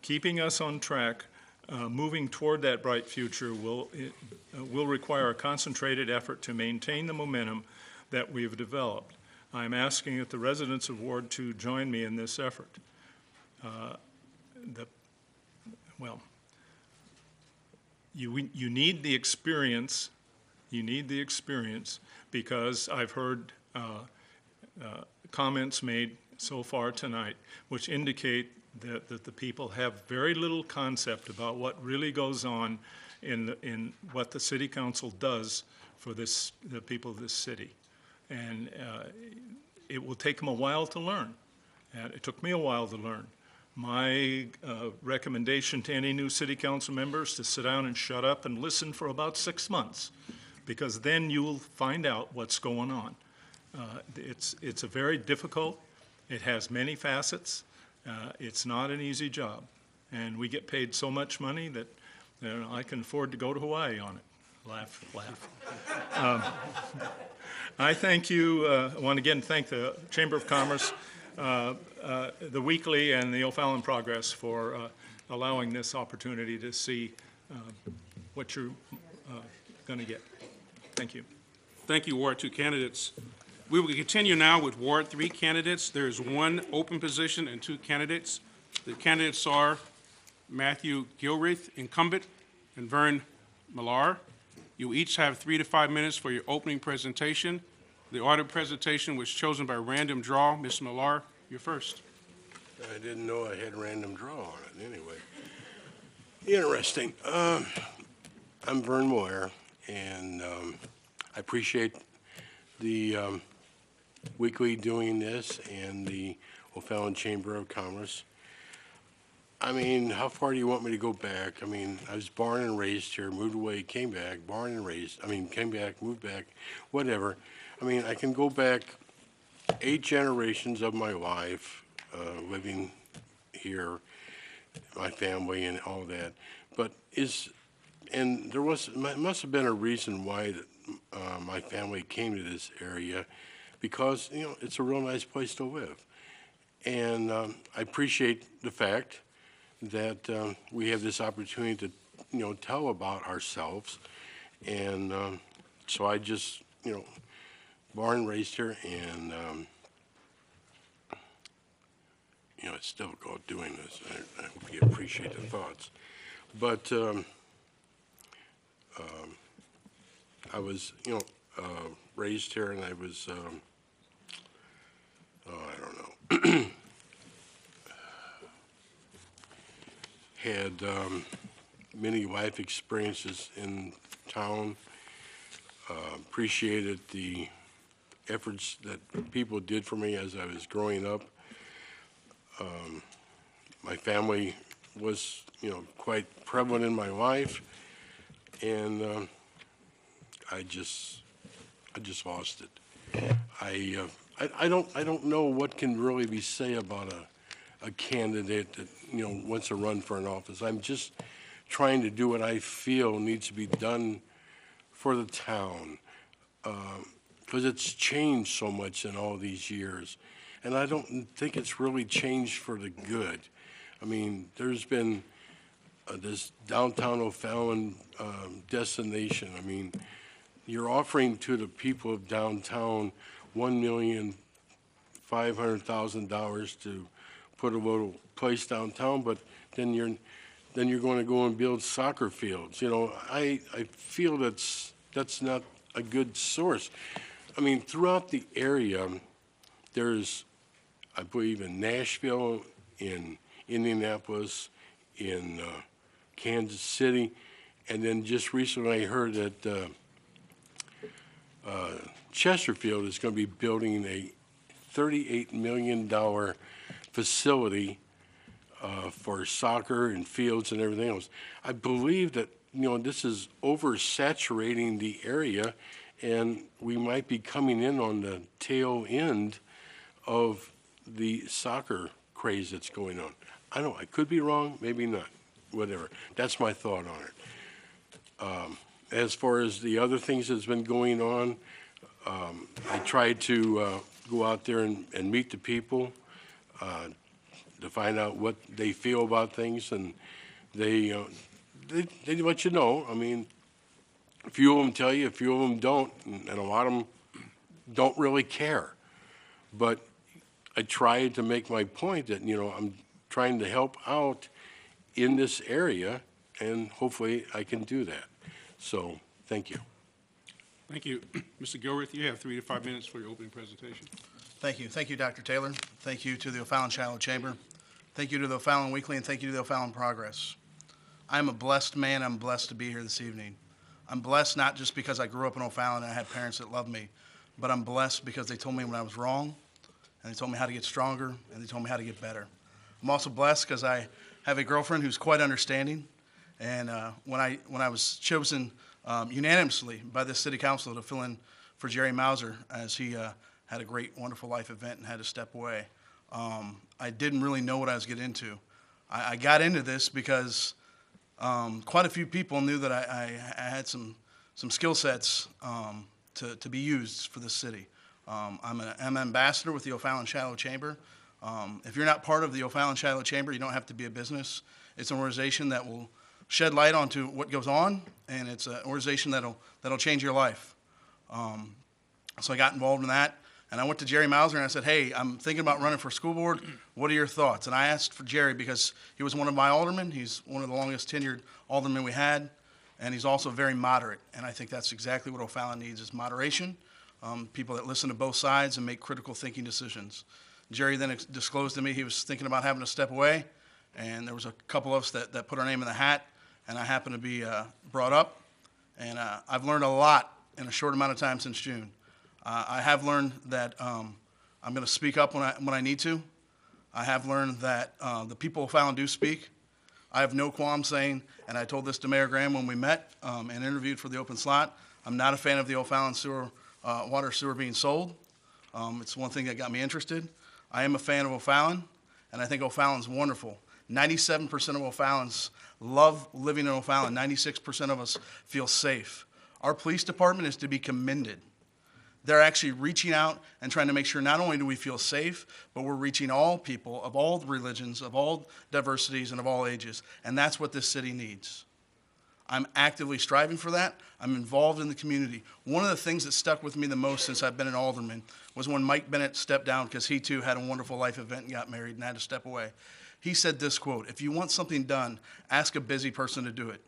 Keeping us on track, moving toward that bright future will require a concentrated effort to maintain the momentum that we've developed. I'm asking that the residents of Ward 2 join me in this effort. You need the experience. You need the experience because I've heard comments made so far tonight which indicate that the people have very little concept about what really goes on in what the city council does for the people of this city. And it will take them a while to learn. And it took me a while to learn. My recommendation to any new city council members to sit down and shut up and listen for about 6 months, because then you'll find out what's going on. It's a very difficult, it has many facets. It's not an easy job. And we get paid so much money that I can afford to go to Hawaii on it. Laugh, laugh. I thank you, I want to again thank the Chamber of Commerce, the Weekly, and the O'Fallon Progress for allowing this opportunity to see what you're going to get. Thank you. Thank you, Ward 2 candidates. We will continue now with Ward 3 candidates. There is one open position and 2 candidates. The candidates are Matthew Gilreath, incumbent, and Vern Millar. You each have 3 to 5 minutes for your opening presentation. The order of presentation was chosen by random draw. Ms. Millar, you're first. I didn't know I had random draw on it anyway. Interesting. I'm Vern Moyer, and I appreciate the Weekly doing this and the O'Fallon Chamber of Commerce. I mean, how far do you want me to go back? I mean, I was born and raised here, moved away, came back, born and raised, came back, moved back, whatever. I mean, I can go back 8 generations of my life living here, my family and all that. But there must have been a reason why my family came to this area, because, it's a real nice place to live. And I appreciate the fact that we have this opportunity to, tell about ourselves. And so I just, born and raised here, and, it's difficult doing this. I hope you appreciate the thoughts. But I was, raised here, and I was, I don't know, had many life experiences in town, appreciated the efforts that people did for me as I was growing up. My family was, quite prevalent in my life, and I just lost it. I don't know what can really be said about a candidate that, wants to run for an office. I'm just trying to do what I feel needs to be done for the town, because it's changed so much in all these years. And I don't think it's really changed for the good. I mean, there's been this downtown O'Fallon destination. I mean, you're offering to the people of downtown $1,500,000 to put a little place downtown, but then you're going to go and build soccer fields. I feel that's not a good source. I mean, throughout the area, there's, I believe, in Nashville, in Indianapolis, in Kansas City, and then just recently I heard that Chesterfield is going to be building a $38 million facility for soccer and fields and everything else. I believe that, this is oversaturating the area, and we might be coming in on the tail end of the soccer craze that's going on. I don't know, I could be wrong, maybe not. whatever. That's my thought on it. As far as the other things that's been going on, I tried to go out there and meet the people to find out what they feel about things, and they let you know. I mean, a few of them tell you, a few of them don't, and a lot of them don't really care. But I tried to make my point that, I'm trying to help out in this area, and hopefully I can do that. So, thank you. Thank you. Mr. Gilreath, you have 3 to 5 minutes for your opening presentation. Thank you. Thank you, Dr. Taylor. Thank you to the O'Fallon-Shiloh Chamber. Thank you to the O'Fallon Weekly, and thank you to the O'Fallon Progress. I'm a blessed man. I'm blessed to be here this evening. I'm blessed not just because I grew up in O'Fallon and I had parents that loved me, but I'm blessed because they told me when I was wrong, and they told me how to get stronger, and they told me how to get better. I'm also blessed because I have a girlfriend who's quite understanding, and when I was chosen unanimously by the city council to fill in for Jerry Mauser as he had a great, wonderful life event and had to step away, I didn't really know what I was getting into. I got into this because quite a few people knew that I had some skill sets to be used for this city. I'm an ambassador with the O'Fallon-Shiloh Chamber. If you're not part of the O'Fallon-Shiloh Chamber, you don't have to be a business. It's an organization that will shed light onto what goes on, and it's an organization that'll change your life. So I got involved in that, and I went to Jerry Mauser and I said, hey, I'm thinking about running for school board. What are your thoughts? And I asked for Jerry because he was one of my aldermen. He's one of the longest tenured aldermen we had, and he's also very moderate. And I think that's exactly what O'Fallon needs is moderation, people that listen to both sides and make critical thinking decisions. Jerry then disclosed to me he was thinking about having to step away, and there was a couple of us that put our name in the hat, and I happened to be brought up. And I've learned a lot in a short amount of time since June. I have learned that I'm going to speak up when I need to. I have learned that the people of O'Fallon do speak. I have no qualm saying, and I told this to Mayor Graham when we met and interviewed for the open slot, I'm not a fan of the O'Fallon water sewer being sold. It's one thing that got me interested. I am a fan of O'Fallon, and I think O'Fallon's wonderful. 97% of O'Fallons love living in O'Fallon. 96% of us feel safe. Our police department is to be commended. They're actually reaching out and trying to make sure not only do we feel safe, but we're reaching all people of all religions, of all diversities, and of all ages. And that's what this city needs. I'm actively striving for that. I'm involved in the community. One of the things that stuck with me the most since I've been an alderman was when Mike Bennett stepped down because he too had a wonderful life event and got married and had to step away. He said this quote, if you want something done, ask a busy person to do it.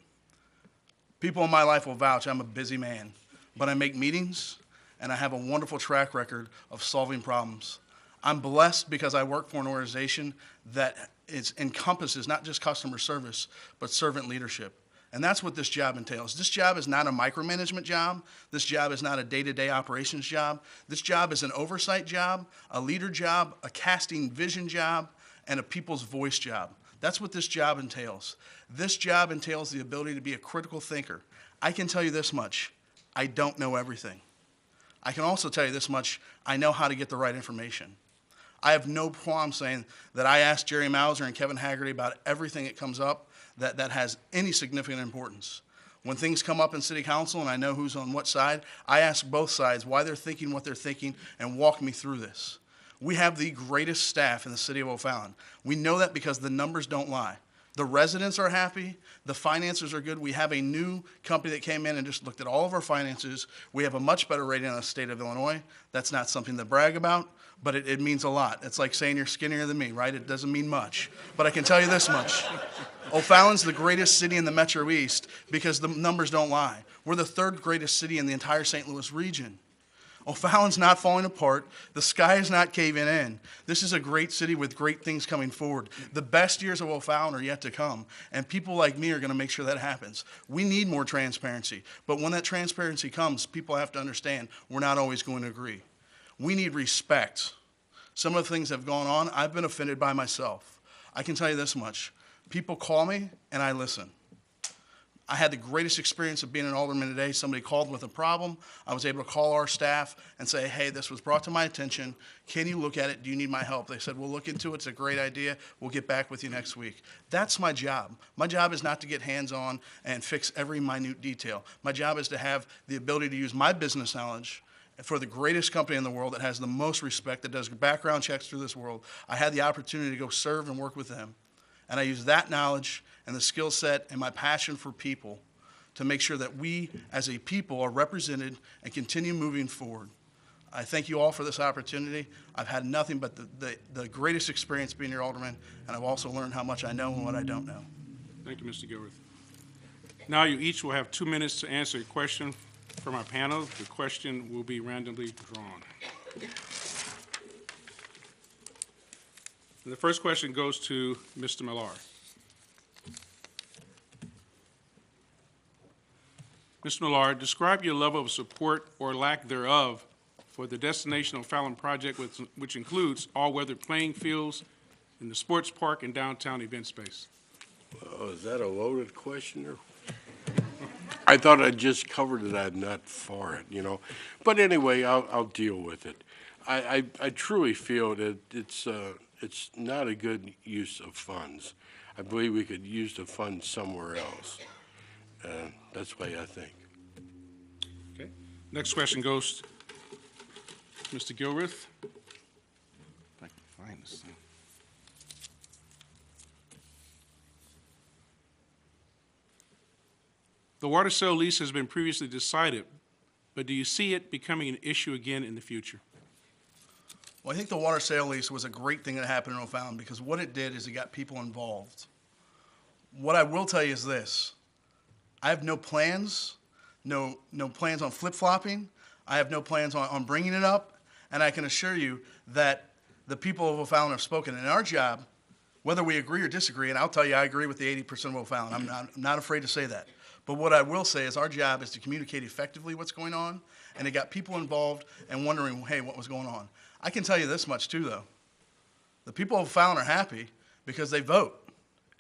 People in my life will vouch I'm a busy man, but I make meetings, and I have a wonderful track record of solving problems. I'm blessed because I work for an organization that encompasses not just customer service, but servant leadership. And that's what this job entails. This job is not a micromanagement job. This job is not a day-to-day operations job. This job is an oversight job, a leader job, a casting vision job, and a people's voice job. That's what this job entails. This job entails the ability to be a critical thinker. I can tell you this much, I don't know everything. I can also tell you this much, I know how to get the right information. I have no problem saying that I asked Jerry Mauser and Kevin Haggerty about everything that comes up that has any significant importance. When things come up in city council and I know who's on what side, I ask both sides why they're thinking what they're thinking and walk me through this. We have the greatest staff in the city of O'Fallon. We know that because the numbers don't lie. The residents are happy. The finances are good. We have a new company that came in and just looked at all of our finances. We have a much better rating in the state of Illinois. That's not something to brag about, but it means a lot. It's like saying you're skinnier than me, right? It doesn't mean much. But I can tell you this much. O'Fallon's the greatest city in the Metro East because the numbers don't lie. We're the third greatest city in the entire St. Louis region. O'Fallon's not falling apart. The sky is not caving in. This is a great city with great things coming forward. The best years of O'Fallon are yet to come, and people like me are going to make sure that happens. We need more transparency, but when that transparency comes, people have to understand we're not always going to agree. We need respect. Some of the things that have gone on, I've been offended by myself. I can tell you this much. People call me, and I listen. I had the greatest experience of being an alderman today. Somebody called with a problem. I was able to call our staff and say, hey, this was brought to my attention. Can you look at it? Do you need my help? They said, we'll look into it. It's a great idea. We'll get back with you next week. That's my job. My job is not to get hands-on and fix every minute detail. My job is to have the ability to use my business knowledge for the greatest company in the world that has the most respect, that does background checks through this world. I had the opportunity to go serve and work with them. And I use that knowledge and the skill set and my passion for people to make sure that we as a people are represented and continue moving forward. I thank you all for this opportunity. I've had nothing but the greatest experience being your alderman, and I've also learned how much I know and what I don't know. Thank you, Mr. Gilruth. Now you each will have 2 minutes to answer a question from our panel. The question will be randomly drawn. And the first question goes to Mr. Millar. Mr. Millar, describe your level of support or lack thereof for the Destination O'Fallon project, which includes all-weather playing fields in the sports park and downtown event space. Oh, is that a loaded question? Or? I thought I just covered it. I'm not for it, you know. But anyway, I'll deal with it. I truly feel that it's not a good use of funds. I believe we could use the funds somewhere else. That's the way I think. Okay. Next question goes to Mr. Gilruth. If I can find this thing. The water sale lease has been previously decided, but do you see it becoming an issue again in the future? Well, I think the water sale lease was a great thing that happened in O'Fallon because what it did is it got people involved. What I will tell you is this. I have no plans, no plans on flip-flopping. I have no plans on bringing it up. And I can assure you that the people of O'Fallon have spoken. And our job, whether we agree or disagree, and I'll tell you I agree with the 80% of O'Fallon. I'm not afraid to say that. But what I will say is our job is to communicate effectively what's going on. And it got people involved and wondering, hey, what was going on? I can tell you this much too, though. The people of O'Fallon are happy because they vote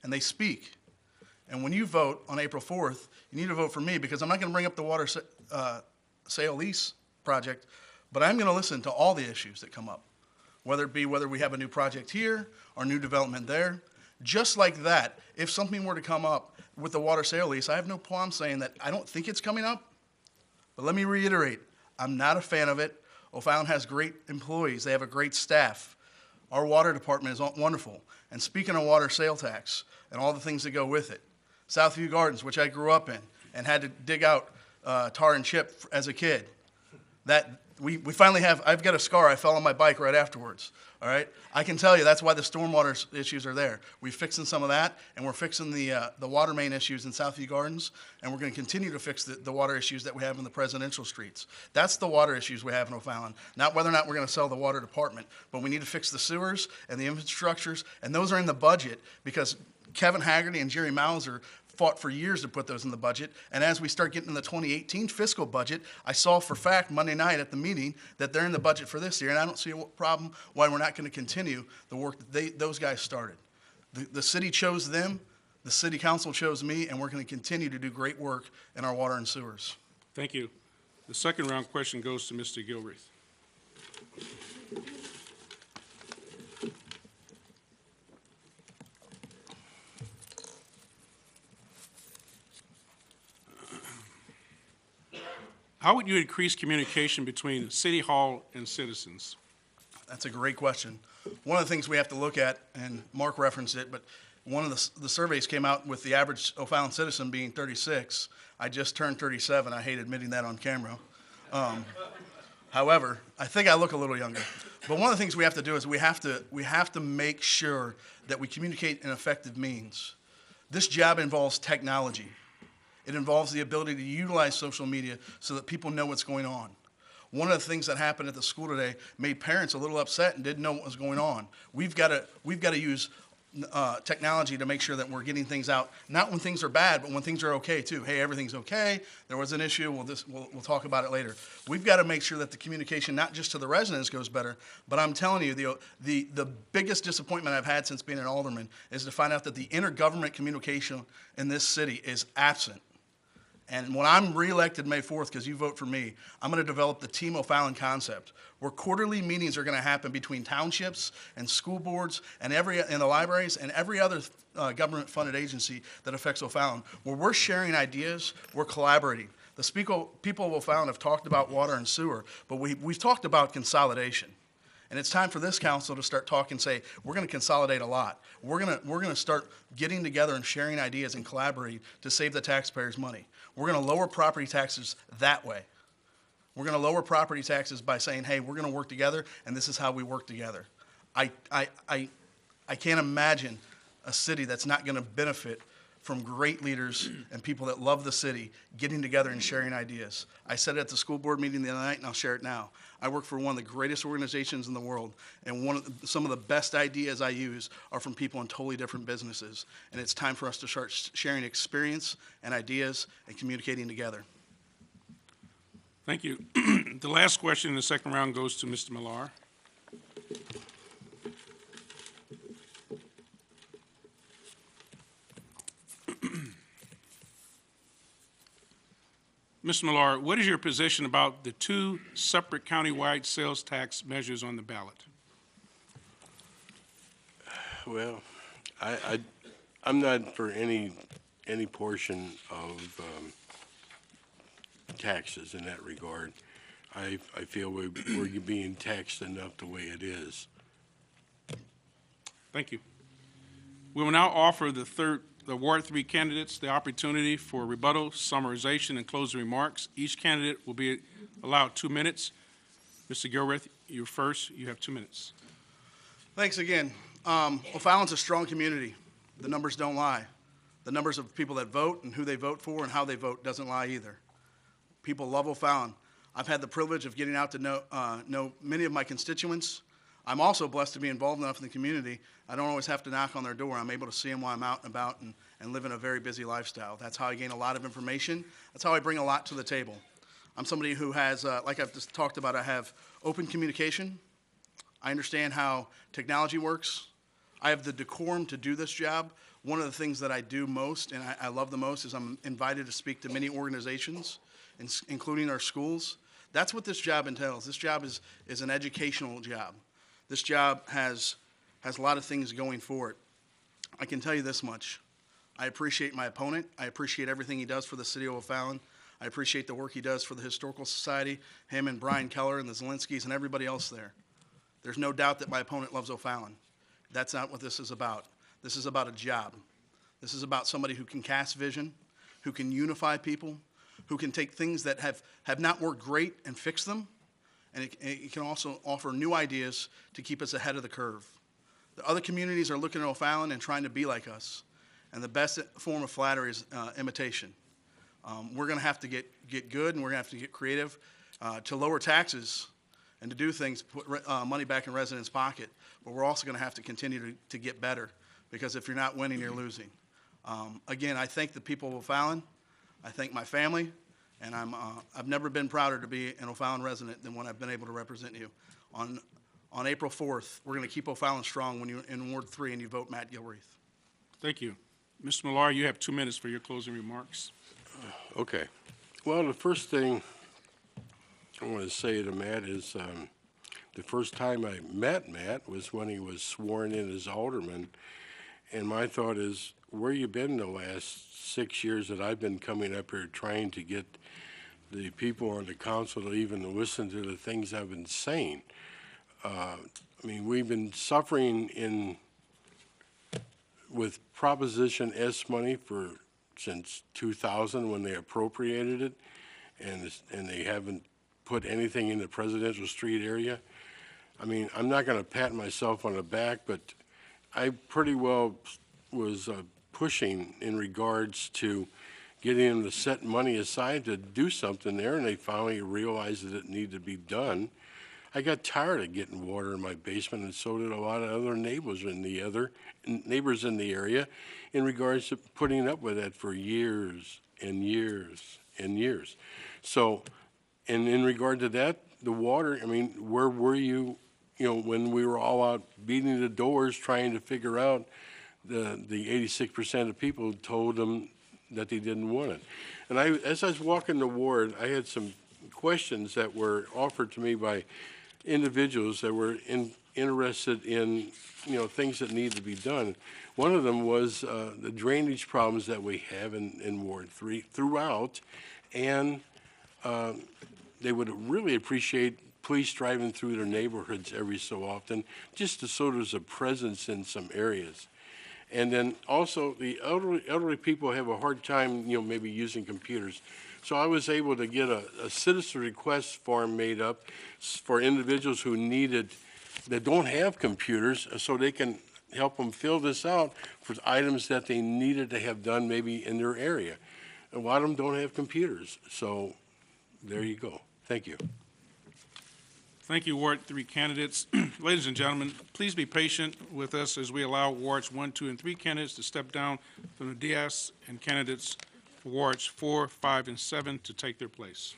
and they speak. And when you vote on April 4th, you need to vote for me because I'm not going to bring up the water sale lease project, but I'm going to listen to all the issues that come up, whether we have a new project here or new development there. Just like that, if something were to come up with the water sale lease, I have no problem saying that I don't think it's coming up. But let me reiterate, I'm not a fan of it. O'Fallon has great employees. They have a great staff. Our water department is wonderful. And speaking of water sale tax and all the things that go with it, Southview Gardens, which I grew up in and had to dig out tar and chip as a kid. That we finally have, I've got a scar. I fell on my bike right afterwards, all right? I can tell you that's why the stormwater issues are there. We're fixing some of that, and we're fixing the water main issues in Southview Gardens, and we're going to continue to fix the water issues that we have in the presidential streets. That's the water issues we have in O'Fallon, not whether or not we're going to sell the water department, but we need to fix the sewers and the infrastructures, and those are in the budget because Kevin Haggerty and Jerry Mauser fought for years to put those in the budget. And as we start getting in the 2018 fiscal budget, I saw for fact Monday night at the meeting that they're in the budget for this year. And I don't see a problem why we're not going to continue the work that those guys started. The city chose them, the city council chose me, and we're going to continue to do great work in our water and sewers. Thank you. The second round question goes to Mr. Gilruth. How would you increase communication between City Hall and citizens? That's a great question. One of the things we have to look at, and Mark referenced it, but one of the surveys came out with the average O'Fallon citizen being 36. I just turned 37. I hate admitting that on camera. However, I think I look a little younger. But one of the things we have to do is we have to make sure that we communicate in effective means. This job involves technology. It involves the ability to utilize social media so that people know what's going on. One of the things that happened at the school today made parents a little upset and didn't know what was going on. We've got to use technology to make sure that we're getting things out, not when things are bad, but when things are okay too. Hey, everything's okay. There was an issue. We'll talk about it later. We've got to make sure that the communication, not just to the residents, goes better. But I'm telling you, the biggest disappointment I've had since being an alderman is to find out that the intergovernment communication in this city is absent. And when I'm reelected May 4th, because you vote for me, I'm going to develop the Team O'Fallon concept, where quarterly meetings are going to happen between townships and school boards and the libraries and every other government-funded agency that affects O'Fallon, where we're sharing ideas, we're collaborating. The people of O'Fallon have talked about water and sewer, but we've talked about consolidation. And it's time for this council to start talking, say, we're going to consolidate a lot. We're going to start getting together and sharing ideas and collaborating to save the taxpayers money. We're going to lower property taxes that way. We're going to lower property taxes by saying, hey, we're going to work together, and this is how we work together. I can't imagine a city that's not going to benefit from great leaders and people that love the city getting together and sharing ideas. I said it at the school board meeting the other night, and I'll share it now. I work for one of the greatest organizations in the world, and some of the best ideas I use are from people in totally different businesses. And it's time for us to start sharing experience and ideas and communicating together. Thank you. The last question in the second round goes to Mr. Millar. Mr. Millar, what is your position about the two separate countywide sales tax measures on the ballot? Well, I'm not for any portion of taxes in that regard. I feel we're being taxed enough the way it is. Thank you. We will now offer the Ward 3 candidates the opportunity for rebuttal, summarization, and closing remarks. Each candidate will be allowed 2 minutes. Mr. Gilreath, you're first. You have 2 minutes. Thanks again. O'Fallon's a strong community. The numbers don't lie. The numbers of people that vote and who they vote for and how they vote doesn't lie either. People love O'Fallon. I've had the privilege of getting out to know many of my constituents. I'm also blessed to be involved enough in the community. I don't always have to knock on their door. I'm able to see them while I'm out and about and live in a very busy lifestyle. That's how I gain a lot of information. That's how I bring a lot to the table. I'm somebody who has, like I've just talked about, I have open communication. I understand how technology works. I have the decorum to do this job. One of the things that I do most, and I love the most, is I'm invited to speak to many organizations, including our schools. That's what this job entails. This job is an educational job. This job has a lot of things going for it. I can tell you this much. I appreciate my opponent. I appreciate everything he does for the city of O'Fallon. I appreciate the work he does for the Historical Society, him and Brian Keller and the Zelinskis and everybody else there. There's no doubt that my opponent loves O'Fallon. That's not what this is about. This is about a job. This is about somebody who can cast vision, who can unify people, who can take things that have not worked great and fix them, and it can also offer new ideas to keep us ahead of the curve. The other communities are looking at O'Fallon and trying to be like us, and the best form of flattery is imitation. We're going to have to get good, and we're going to have to get creative to lower taxes and to do things, put money back in residents' pocket. But we're also going to have to continue to get better, because if you're not winning, you're losing. Again, I thank the people of O'Fallon. I thank my family, and I've never been prouder to be an O'Fallon resident than when I've been able to represent you. On April 4th, we're going to keep O'Fallon strong when you're in Ward 3 and you vote Matt Gilreath. Thank you. Mr. Millar, you have 2 minutes for your closing remarks. Okay. Well, the first thing I want to say to Matt is the first time I met Matt was when he was sworn in as Alderman. And my thought is, where you been the last 6 years that I've been coming up here trying to get the people on the council to even listen to the things I've been saying? I mean, we've been suffering with Proposition S money since 2000 when they appropriated it, and they haven't put anything in the presidential street area. I mean, I'm not going to pat myself on the back, but I pretty well was pushing in regards to getting them to set money aside to do something there, and they finally realized that it needed to be done. I got tired of getting water in my basement, and so did a lot of other neighbors in the area, in regards to putting up with that for years and years and years. So, and in regard to that, the water, I mean, where were you, when we were all out beating the doors trying to figure out the 86% of people told them that they didn't want it. And as I was walking the ward, I had some questions that were offered to me by individuals that were interested in, things that need to be done. One of them was the drainage problems that we have in Ward 3 throughout, and they would really appreciate police driving through their neighborhoods every so often, just to so there's a presence in some areas. And then also, the elderly people have a hard time, maybe using computers. So I was able to get a citizen request form made up for individuals that don't have computers, so they can help them fill this out for items that they needed to have done maybe in their area. A lot of them don't have computers, so there you go. Thank you. Thank you, Ward 3 candidates. Ladies and gentlemen, please be patient with us as we allow Wards 1, 2, and 3 candidates to step down from the dais and candidates for Wards 4, 5, and 7 to take their place.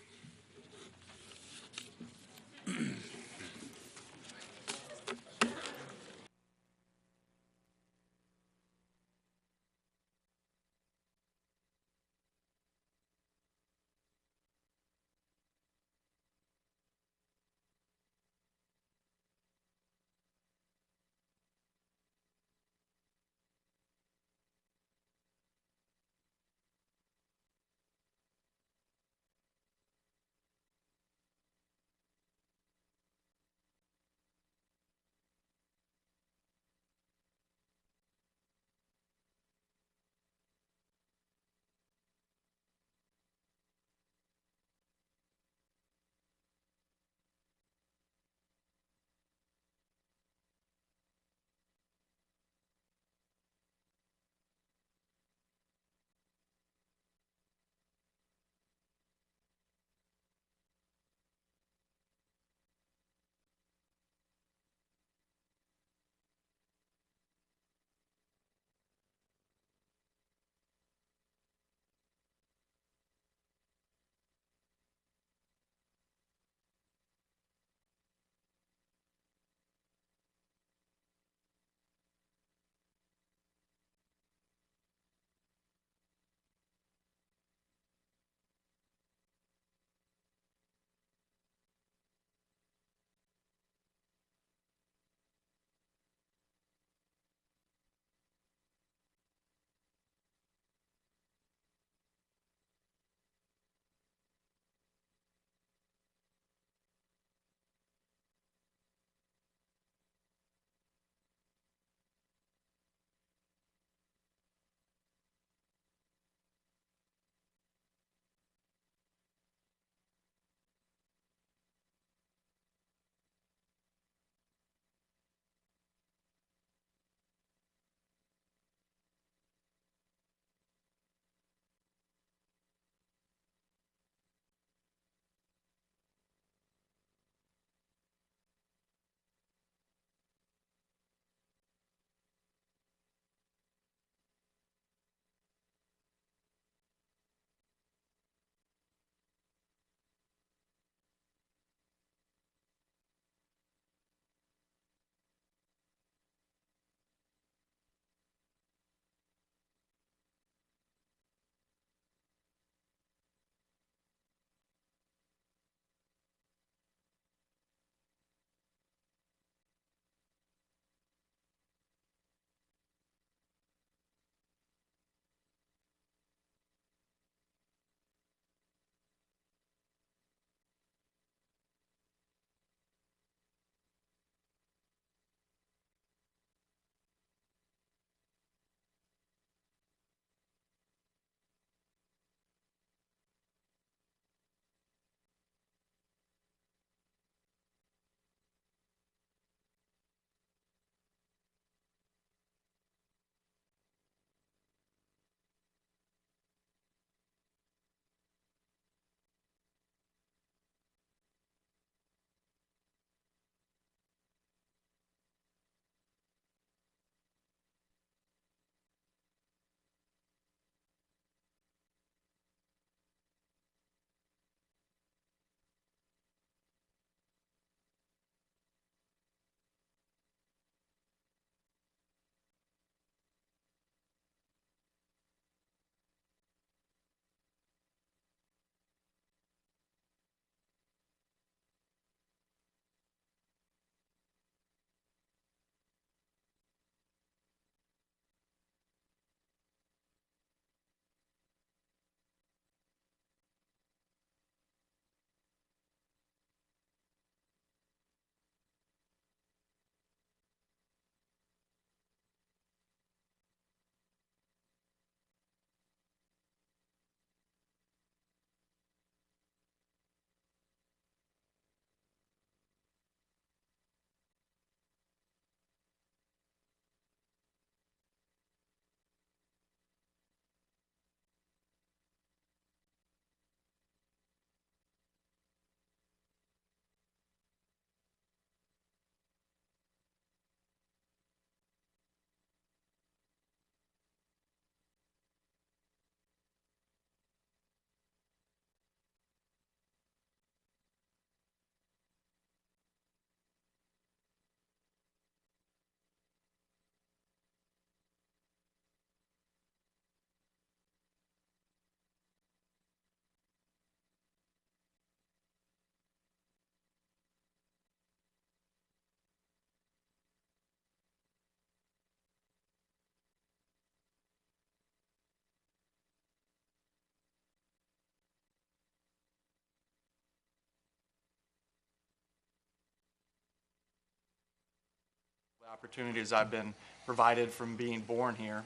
opportunities I've been provided from being born here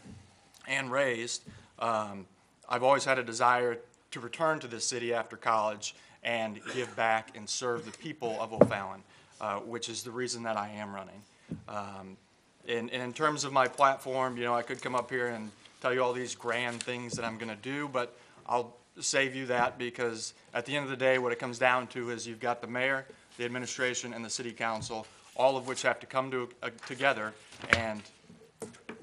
and raised, I've always had a desire to return to this city after college and give back and serve the people of O'Fallon, which is the reason that I am running. And in terms of my platform, you know, I could come up here and tell you all these grand things that I'm going to do, but I'll save you that, because at the end of the day, what it comes down to is you've got the mayor, the administration, and the city council, all of which have to come together and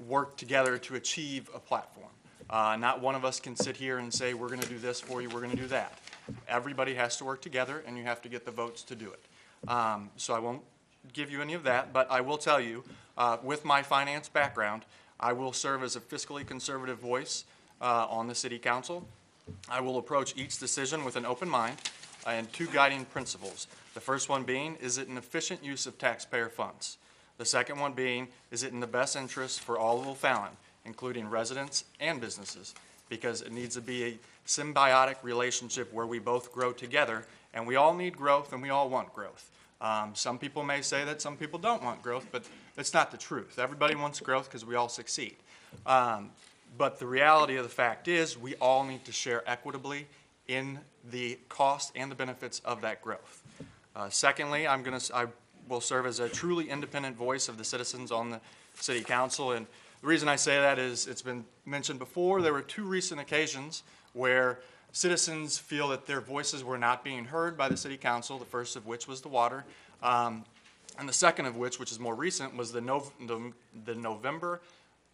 work together to achieve a platform. Not one of us can sit here and say, we're going to do this for you, we're going to do that. Everybody has to work together, and you have to get the votes to do it. So I won't give you any of that, but I will tell you, with my finance background, I will serve as a fiscally conservative voice on the city council. I will approach each decision with an open mind and two guiding principles. The first one being, is it an efficient use of taxpayer funds? The second one being, is it in the best interest for all of O'Fallon, including residents and businesses? Because it needs to be a symbiotic relationship where we both grow together, and we all need growth and we all want growth. Some people may say that some people don't want growth, but that's not the truth. Everybody wants growth because we all succeed. But the reality of the fact is we all need to share equitably in the cost and the benefits of that growth. Secondly, I will serve as a truly independent voice of the citizens on the city council. And the reason I say that is it's been mentioned before. There were two recent occasions where citizens feel that their voices were not being heard by the city council, the first of which was the water, and the second of which is more recent, was the November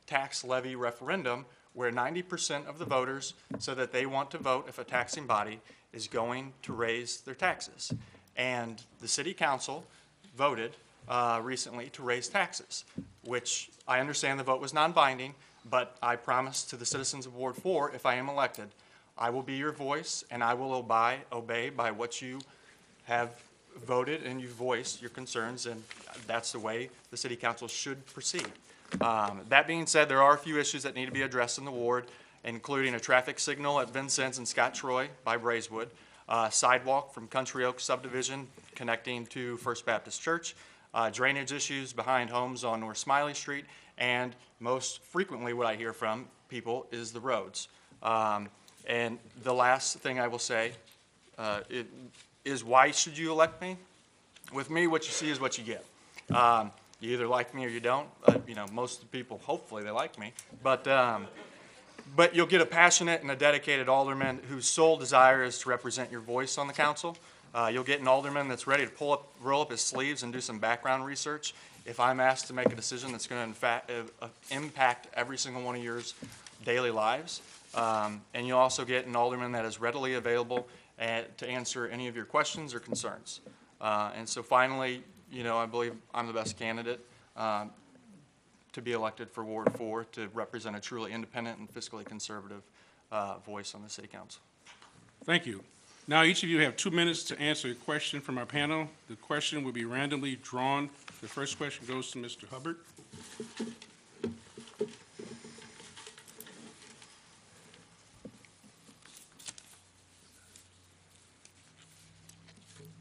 tax levy referendum, where 90% of the voters said that they want to vote if a taxing body is going to raise their taxes. And the city council voted recently to raise taxes, which I understand the vote was non-binding, but I promise to the citizens of Ward 4, if I am elected, I will be your voice, and I will obey by what you have voted, and you voiced your concerns, and that's the way the city council should proceed. That being said, there are a few issues that need to be addressed in the ward, including a traffic signal at Vincennes and Scott Troy by Braeswood, sidewalk from Country Oak subdivision connecting to First Baptist Church, drainage issues behind homes on North Smiley Street, and most frequently what I hear from people is the roads. And the last thing I will say is why should you elect me? With me, what you see is what you get. You either like me or you don't. You know, most of the people, hopefully they like me. But you'll get a passionate and a dedicated alderman whose sole desire is to represent your voice on the council. You'll get an alderman that's ready to roll up his sleeves and do some background research. If I'm asked to make a decision that's going to impact every single one of your daily lives. And you'll also get an alderman that is readily available to answer any of your questions or concerns. And so finally, you know, I believe I'm the best candidate to be elected for Ward 4 to represent a truly independent and fiscally conservative voice on the city council. Thank you. Now each of you have 2 minutes to answer a question from our panel. The question will be randomly drawn. The first question goes to Mr. Hubbard.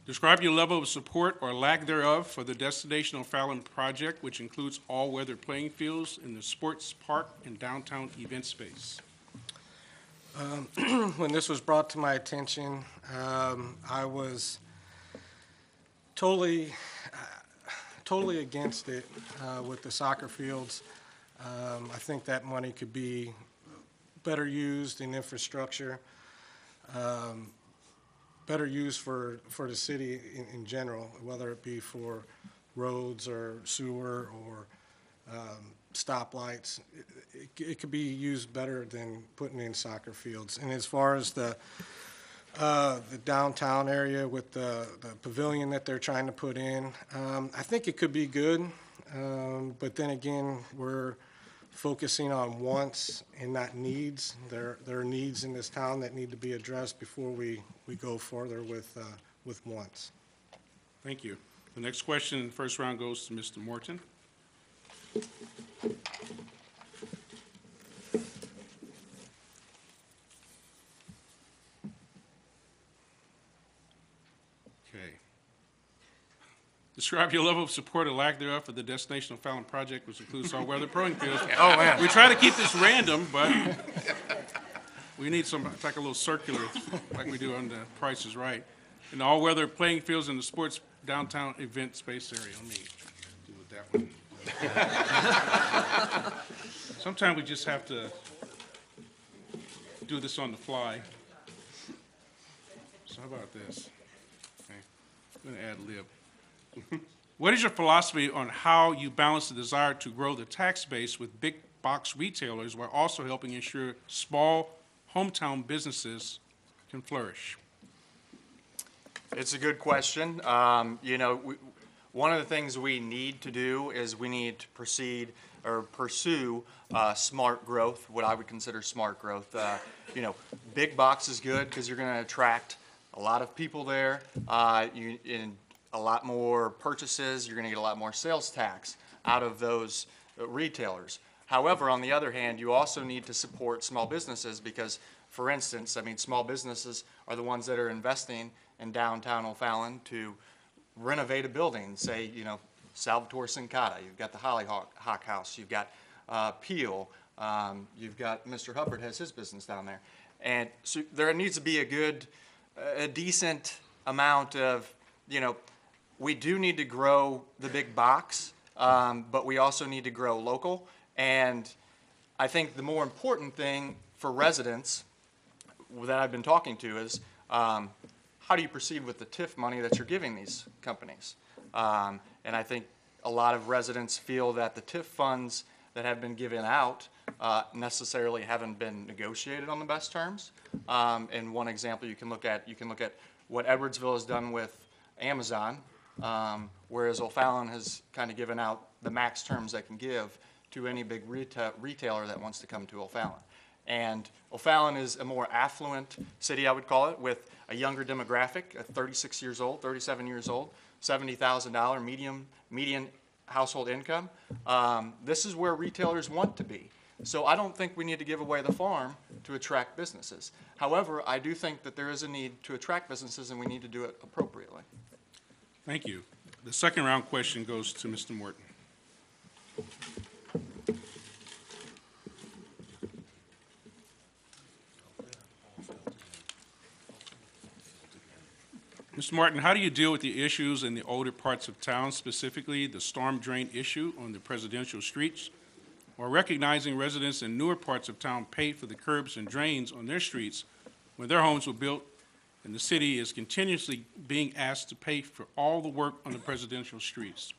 Describe your level of support or lack thereof for the Destination O'Fallon project, which includes all-weather playing fields in the sports park and downtown event space. When this was brought to my attention, I was totally against it with the soccer fields. I think that money could be better used in infrastructure, better used for the city in general, whether it be for roads or sewer or stoplights. It could be used better than putting in soccer fields. And as far as the downtown area with the pavilion that they're trying to put in, I think it could be good. But then again, we're focusing on wants and not needs. There are needs in this town that need to be addressed before we go further with wants. Thank you. The next question in the first round goes to Mr. Morton. Okay. The Describe your level of support or lack thereof for the Destination O'Fallon project, which includes all-weather throwing fields. Oh, man. We try to keep this random, but we need some, it's like a little circular, like we do on the Price is Right. And all-weather playing fields in the sports downtown event space area. Let me do with that one. Sometimes we just have to do this on the fly. So how about this? Okay. I'm going to add lib. What is your philosophy on how you balance the desire to grow the tax base with big box retailers while also helping ensure small hometown businesses can flourish? It's a good question. One of the things we need to do is we need to proceed or pursue smart growth, what I would consider smart growth. Big box is good because you're going to attract a lot of people there. In a lot more purchases, you're going to get a lot more sales tax out of those retailers. However, on the other hand, you also need to support small businesses because, for instance, small businesses are the ones that are investing in downtown O'Fallon to renovate a building. Say, Salvatore Sincata, you've got the Hollyhock House, you've got Peel, you've got Mr. Hubbard has his business down there. And so there needs to be a decent amount of, we do need to grow the big box, but we also need to grow local. And I think the more important thing for residents that I've been talking to is how do you proceed with the TIF money that you're giving these companies? And I think a lot of residents feel that the TIF funds that have been given out necessarily haven't been negotiated on the best terms. And one example you can look at what Edwardsville has done with Amazon, whereas O'Fallon has kind of given out the max terms they can give to any big retailer that wants to come to O'Fallon. And O'Fallon is a more affluent city, I would call it, with a younger demographic, 36 years old, 37 years old, $70,000 median household income. This is where retailers want to be. So I don't think we need to give away the farm to attract businesses. However, I do think that there is a need to attract businesses and we need to do it appropriately. Thank you. The second round question goes to Mr. Morton. Mr. Martin, how do you deal with the issues in the older parts of town, specifically the storm drain issue on the presidential streets, while recognizing residents in newer parts of town pay for the curbs and drains on their streets when their homes were built and the city is continuously being asked to pay for all the work on the presidential streets?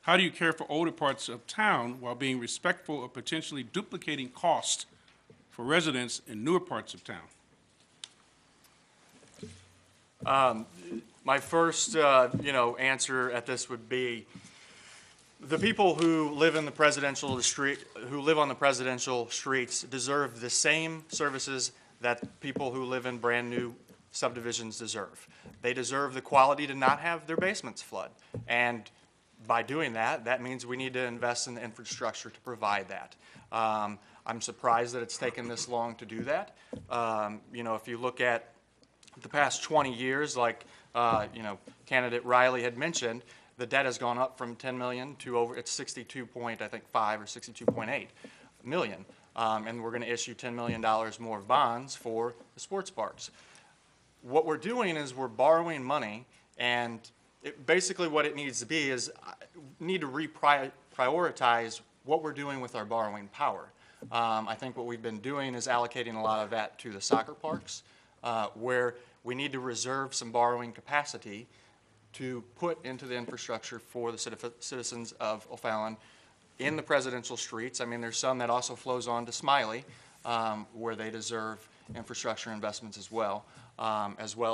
How do you care for older parts of town while being respectful of potentially duplicating costs for residents in newer parts of town? My first, answer at this would be the people who live in the on the presidential streets deserve the same services that people who live in brand new subdivisions deserve. They deserve the quality to not have their basements flood. And by doing that, that means we need to invest in the infrastructure to provide that. I'm surprised that it's taken this long to do that. If you look at the past 20 years, like candidate Riley had mentioned, the debt has gone up from 10 million to over, it's 62.5 or 62.8 million. And we're going to issue $10 million more of bonds for the sports parks. What we're doing is we're borrowing money, and basically what it needs to be is need to reprioritize what we're doing with our borrowing power. I think what we've been doing is allocating a lot of that to the soccer parks, where we need to reserve some borrowing capacity to put into the infrastructure for the citizens of O'Fallon in the presidential streets. I mean, there's some that also flows on to Smiley, where they deserve infrastructure investments as well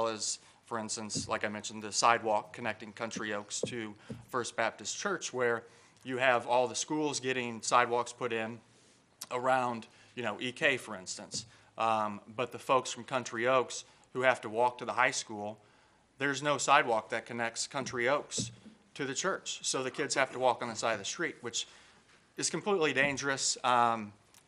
as, for instance, like I mentioned, the sidewalk connecting Country Oaks to First Baptist Church, where you have all the schools getting sidewalks put in around, EK, for instance. But the folks from Country Oaks who have to walk to the high school, there's no sidewalk that connects Country Oaks to the church. So the kids have to walk on the side of the street, which is completely dangerous.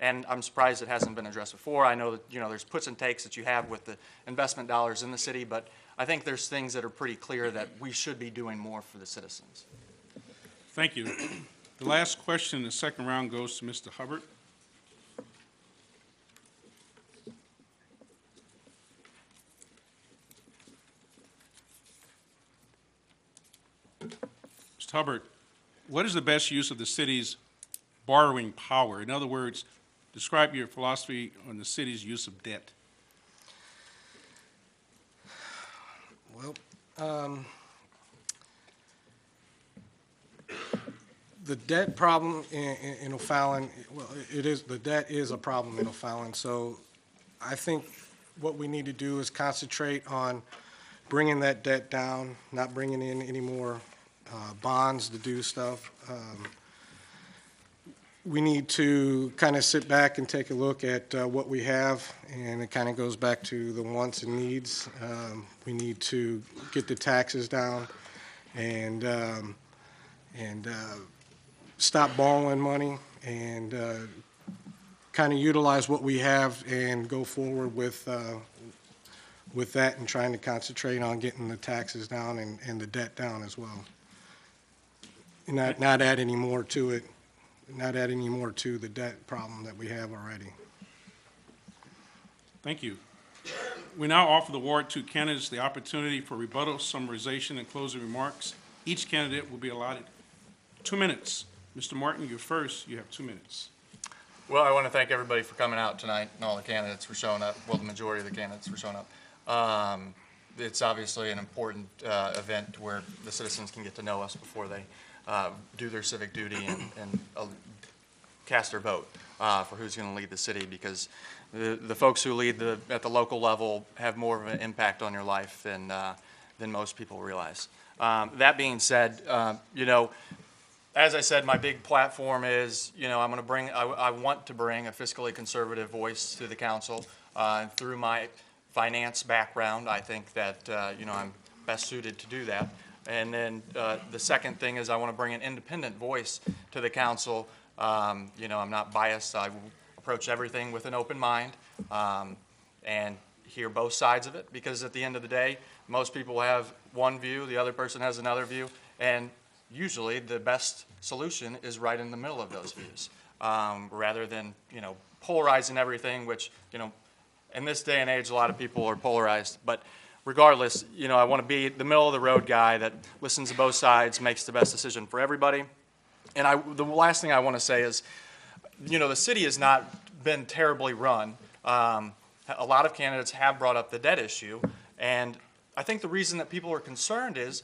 And I'm surprised it hasn't been addressed before. I know that, there's puts and takes that you have with the investment dollars in the city, but I think there's things that are pretty clear that we should be doing more for the citizens. Thank you. The last question in the second round goes to Mr. Hubbard. Mr. Hubbard, what is the best use of the city's borrowing power? In other words, describe your philosophy on the city's use of debt. Well, the debt problem in O'Fallon, well, the debt is a problem in O'Fallon. So I think what we need to do is concentrate on bringing that debt down, not bringing in any more bonds to do stuff. We need to kind of sit back and take a look at what we have, and it kind of goes back to the wants and needs. We need to get the taxes down and stop borrowing money and kind of utilize what we have and go forward with that and trying to concentrate on getting the taxes down and the debt down as well. And not add any more to it, not add any more to the debt problem that we have already. Thank you. We now offer the Ward 2 candidates the opportunity for rebuttal, summarization, and closing remarks. Each candidate will be allotted 2 minutes. Mr. Martin, you're first. You have 2 minutes. Well, I want to thank everybody for coming out tonight and all the candidates for showing up. Well, the majority of the candidates for showing up. It's obviously an important event where the citizens can get to know us before they do their civic duty and cast their vote for who's going to lead the city, because the folks who lead at the local level have more of an impact on your life than most people realize. That being said, you know, as I said, my big platform is, you know, I want to bring a fiscally conservative voice to the council. Through my finance background, I think that, you know, I'm best suited to do that. And then the second thing is I want to bring an independent voice to the council. You know, I'm not biased. I will approach everything with an open mind and hear both sides of it, because at the end of the day, most people have one view, the other person has another view, and usually the best solution is right in the middle of those views, rather than, you know, polarizing everything, which, you know, in this day and age, a lot of people are polarized. But regardless, you know, I want to be the middle of the road guy that listens to both sides, makes the best decision for everybody. And the last thing I want to say is, you know, the city has not been terribly run. A lot of candidates have brought up the debt issue, and I think the reason that people are concerned is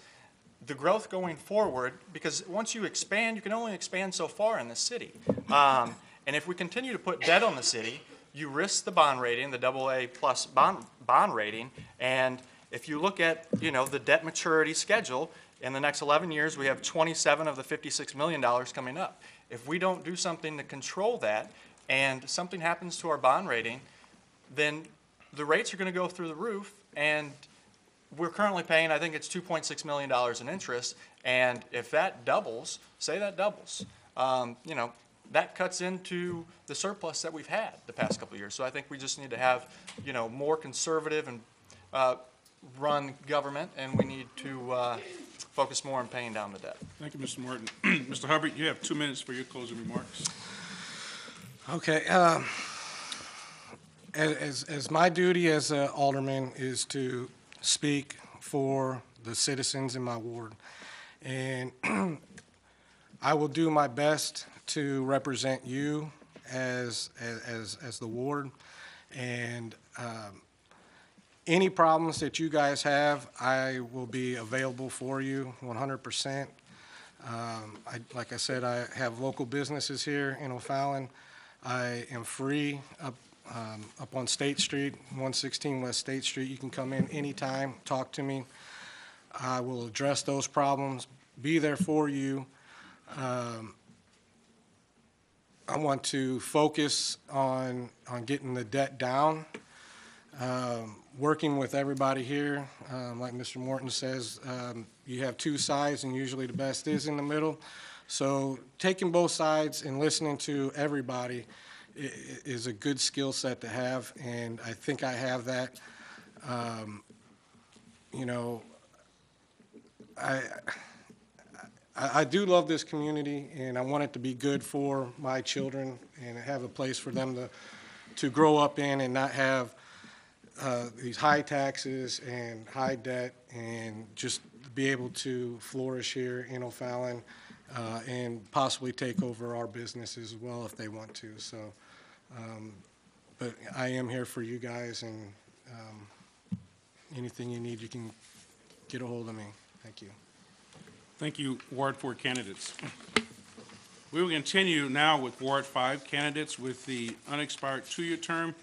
the growth going forward, because once you expand, you can only expand so far in the city. And if we continue to put debt on the city, you risk the bond rating, the AA plus bond rating, and if you look at, you know, the debt maturity schedule, in the next 11 years, we have 27 of the $56 million coming up. If we don't do something to control that and something happens to our bond rating, then the rates are going to go through the roof, and we're currently paying, I think it's $2.6 million in interest, and if that doubles, say that doubles, you know, that cuts into the surplus that we've had the past couple of years. So I think we just need to have, you know, more conservative and run government, and we need to focus more on paying down the debt. Thank you, Mr. Martin. Mr. Hubbard, you have 2 minutes for your closing remarks. Okay. As my duty as an alderman is to speak for the citizens in my ward, and I will do my best to represent you as the ward, and any problems that you guys have, I will be available for you 100%. Like I said, I have local businesses here in O'Fallon. I am free up on State Street, 116 West State Street. You can come in anytime, talk to me. I will address those problems, be there for you. I want to focus on getting the debt down, working with everybody here. Like Mr. Morton says, you have two sides, and usually the best is in the middle. So taking both sides and listening to everybody is a good skill set to have, and I think I have that. you know, I do love this community, and I want it to be good for my children and have a place for them to grow up in and not have these high taxes and high debt, and just be able to flourish here in O'Fallon and possibly take over our business as well if they want to. So, but I am here for you guys, and anything you need, you can get a hold of me. Thank you. Thank you, Ward 4 candidates. We will continue now with Ward 5 candidates with the unexpired two-year term.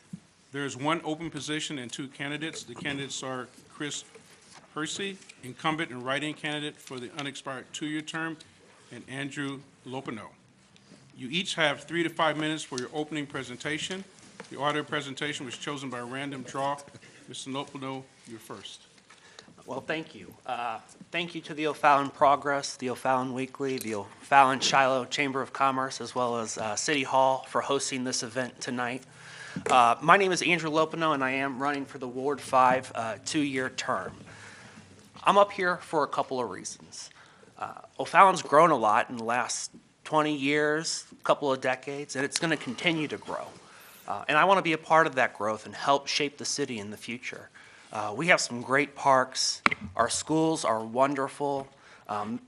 There is one open position and two candidates. The candidates are Chris Hersey, incumbent and write-in candidate for the unexpired two-year term, and Andrew Lopino. You each have 3 to 5 minutes for your opening presentation. The order of presentation was chosen by random draw. Mr. Lopino, you're first. Well, thank you. Thank you to the O'Fallon Progress, the O'Fallon Weekly, the O'Fallon Shiloh Chamber of Commerce, as well as City Hall for hosting this event tonight. My name is Andrew Lopino, and I am running for the Ward 5 two-year term. I'm up here for a couple of reasons. O'Fallon's grown a lot in the last 20 years, a couple of decades, and it's going to continue to grow. And I want to be a part of that growth and help shape the city in the future. We have some great parks. Our schools are wonderful.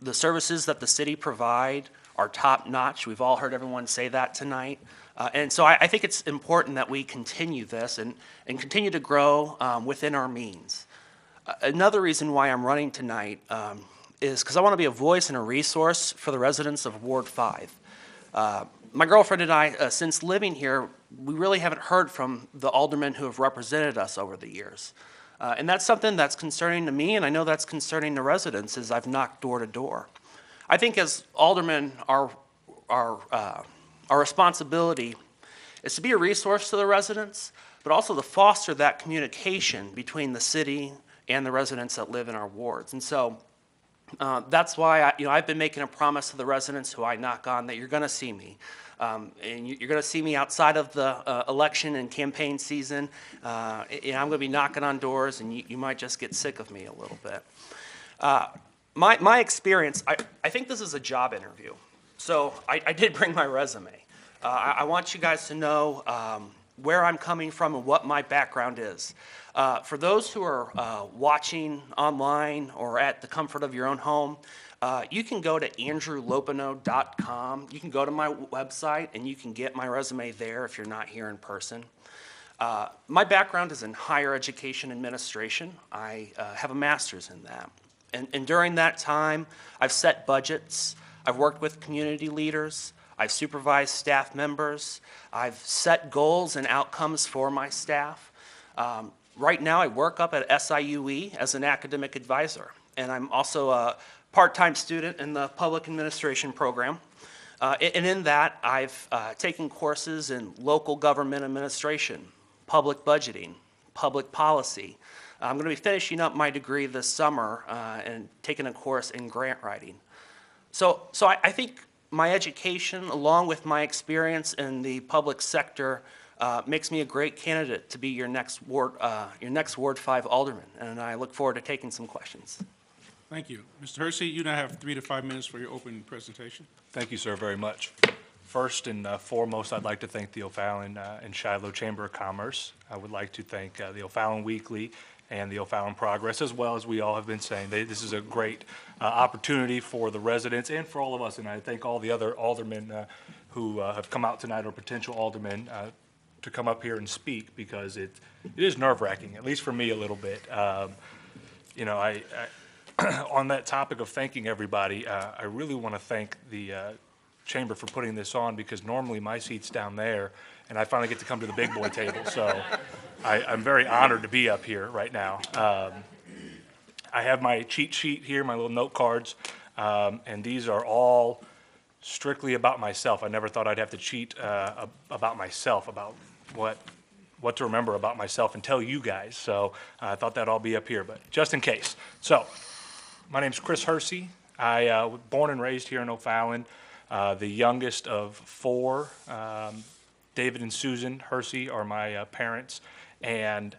The services that the city provide are top-notch. We've all heard everyone say that tonight. And so I think it's important that we continue this and continue to grow within our means. Another reason why I'm running tonight is because I want to be a voice and a resource for the residents of Ward 5. My girlfriend and I, since living here, we really haven't heard from the aldermen who have represented us over the years. And that's something that's concerning to me, and I know that's concerning the residents as I've knocked door to door. I think as aldermen, our responsibility is to be a resource to the residents, but also to foster that communication between the city and the residents that live in our wards. And so that's why I've been making a promise to the residents who I knock on that you're going to see me. And you're going to see me outside of the election and campaign season. I'm going to be knocking on doors, and you might just get sick of me a little bit. My experience, I think this is a job interview. So I did bring my resume. I want you guys to know where I'm coming from and what my background is. For those who are watching online or at the comfort of your own home, you can go to andrewlopino.com. You can go to my website, and you can get my resume there if you're not here in person. My background is in higher education administration. I have a master's in that. And during that time, I've set budgets. I've worked with community leaders. I've supervised staff members. I've set goals and outcomes for my staff. Right now, I work up at SIUE as an academic advisor, and I'm also a part-time student in the public administration program. And in that, I've taken courses in local government administration, public budgeting, public policy. I'm going to be finishing up my degree this summer and taking a course in grant writing. So I think my education, along with my experience in the public sector, makes me a great candidate to be your next Ward 5 alderman, and I look forward to taking some questions. Thank you. Mr. Hersey, you now have 3 to 5 minutes for your opening presentation. Thank you, sir, very much. First and foremost, I'd like to thank the O'Fallon and Shiloh Chamber of Commerce. I would like to thank the O'Fallon Weekly and the O'Fallon Progress, as well as we all have been saying. This is a great opportunity for the residents and for all of us, and I thank all the other aldermen who have come out tonight, or potential aldermen, to come up here and speak, because it is nerve-wracking, at least for me a little bit. On that topic of thanking everybody, I really want to thank the chamber for putting this on, because normally my seat's down there, and I finally get to come to the big boy table. So I'm very honored to be up here right now. I have my cheat sheet here, my little note cards, and these are all strictly about myself. I never thought I'd have to cheat about myself, about what to remember about myself and tell you guys. So I thought that'd all be up here, but just in case. So my name's Chris Hersey. I was born and raised here in O'Fallon, the youngest of 4. David and Susan Hersey are my parents, and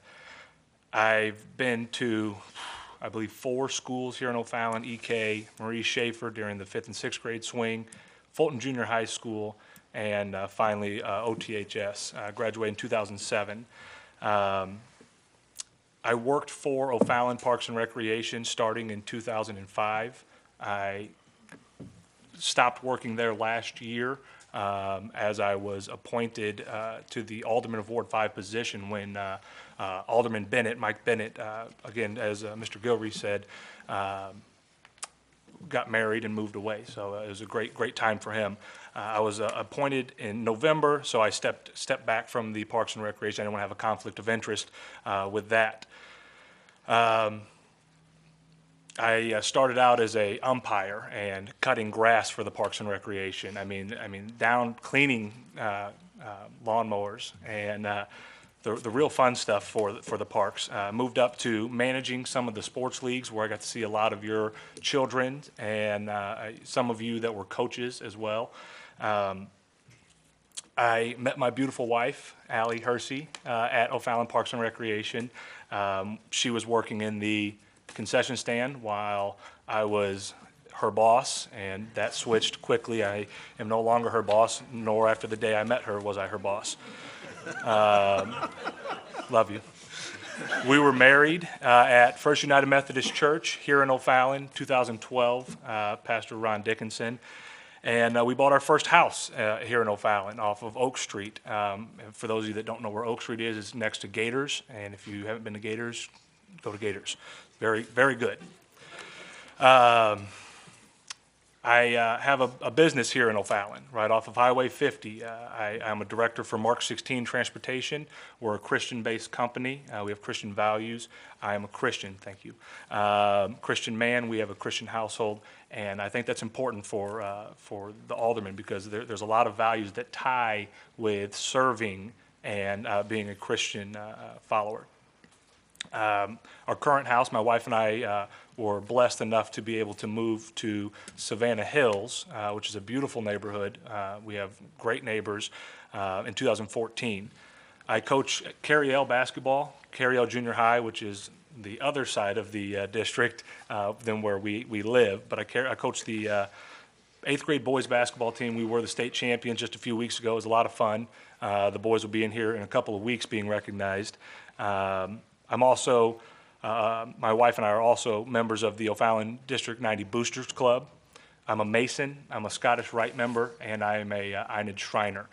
I've been to, I believe, 4 schools here in O'Fallon: EK, Marie Schaefer during the 5th and 6th grade swing, Fulton Junior High School, and finally OTHS. Graduated in 2007. I worked for O'Fallon Parks and Recreation starting in 2005. I stopped working there last year as I was appointed to the Alderman of Ward 5 position when Alderman Bennett, Mike Bennett, again, as Mr. Gilreath said, got married and moved away. So it was a great time for him. I was appointed in November, so I stepped back from the Parks and Recreation. I didn't want to have a conflict of interest with that. I started out as a umpire and cutting grass for the Parks and Recreation. I mean, down cleaning lawnmowers and the real fun stuff for the parks. Moved up to managing some of the sports leagues where I got to see a lot of your children and some of you that were coaches as well. I met my beautiful wife, Allie Hersey, at O'Fallon Parks and Recreation. She was working in the concession stand while I was her boss, and that switched quickly. I am no longer her boss, nor after the day I met her was I her boss. Love you. We were married at First United Methodist Church here in O'Fallon, 2012, Pastor Ron Dickinson. And we bought our first house here in O'Fallon off of Oak Street. And for those of you that don't know where Oak Street is, it's next to Gators. And if you haven't been to Gators, go to Gators. Very, very good. I have a business here in O'Fallon, right off of Highway 50. I'm a director for Mark 16 Transportation. We're a Christian-based company. We have Christian values. I am a Christian, thank you. Christian man, we have a Christian household, and I think that's important for the alderman because there's a lot of values that tie with serving and being a Christian follower. Our current house, my wife and I were blessed enough to be able to move to Savannah Hills, which is a beautiful neighborhood. We have great neighbors in 2014. I coach Cary-L basketball, Cary-L Junior High, which is the other side of the district than where we live. But I coach the 8th grade boys basketball team. We were the state champions just a few weeks ago. It was a lot of fun. The boys will be in here in a couple of weeks being recognized. I'm also, my wife and I are also members of the O'Fallon District 90 Boosters Club. I'm a Mason, I'm a Scottish Rite member, and I am a Einid Shriner.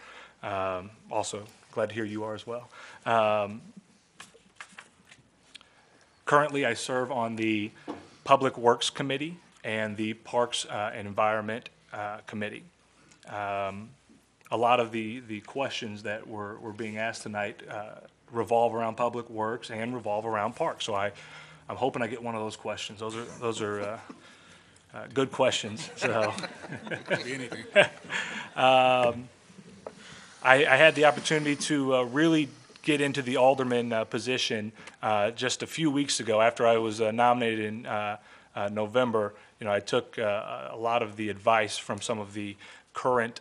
Also, glad to hear you are as well. Currently, I serve on the Public Works Committee and the Parks and Environment Committee. A lot of the questions that were being asked tonight revolve around Public Works and revolve around Parks. So I'm hoping I get one of those questions. Those are good questions. So Could be anything. I had the opportunity to really get into the alderman position just a few weeks ago after I was nominated in November. You know, I took a lot of the advice from some of the current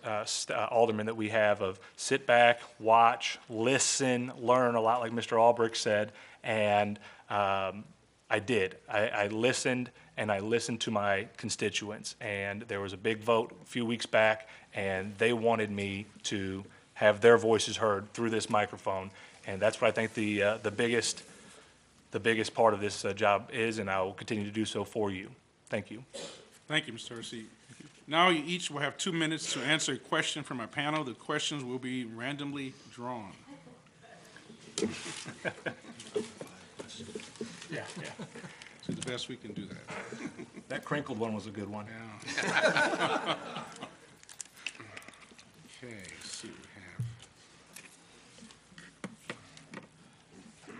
aldermen that we have of sit back, watch, listen, learn, a lot like Mr. Albrecht said, and I did. I listened, and I listened to my constituents, and there was a big vote a few weeks back, and they wanted me to have their voices heard through this microphone, and that's what I think the biggest part of this job is, and I will continue to do so for you. Thank you. Thank you, Mr. Hersey. Now you each will have 2 minutes to answer a question from our panel. The questions will be randomly drawn. Yeah. Do the best we can do that. That crinkled one was a good one. Yeah. Okay, let's see what we have.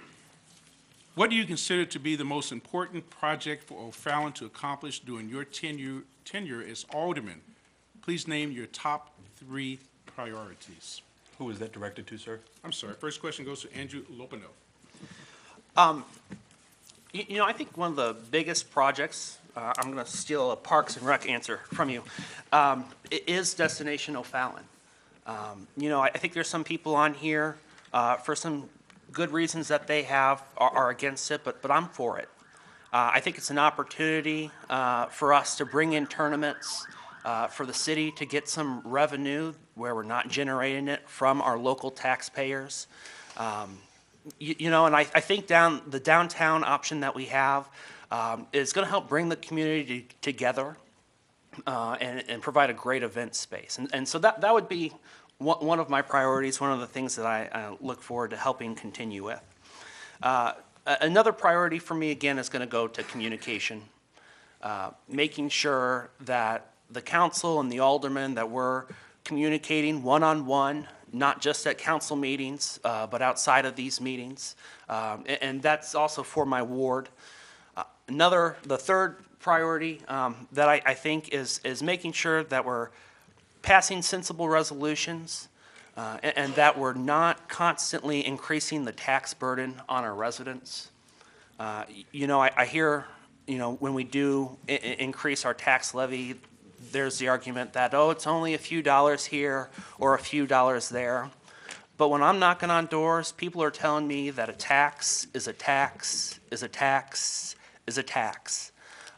What do you consider to be the most important project for O'Fallon to accomplish during your tenure as alderman? Please name your top 3 priorities. Who is that directed to, sir? I'm sorry, first question goes to Andrew Lopino. You know, I think one of the biggest projects, I'm going to steal a Parks and Rec answer from you, it is Destination O'Fallon. You know, I think there's some people on here for some good reasons that they have are against it, but I'm for it. I think it's an opportunity for us to bring in tournaments, for the city to get some revenue where we're not generating it from our local taxpayers. And I think the downtown option that we have is going to help bring the community together and provide a great event space. And so that would be one of my priorities, one of the things that I look forward to helping continue with. Another priority for me, again, is going to go to communication, making sure that the council and the aldermen, that we're communicating one-on-one, not just at council meetings, but outside of these meetings. And that's also for my ward. The third priority that I think is making sure that we're passing sensible resolutions and that we're not constantly increasing the tax burden on our residents. I hear, when we do increase our tax levy, there's the argument that, oh, it's only a few dollars here or a few dollars there. But when I'm knocking on doors, people are telling me that a tax is a tax is a tax is a tax.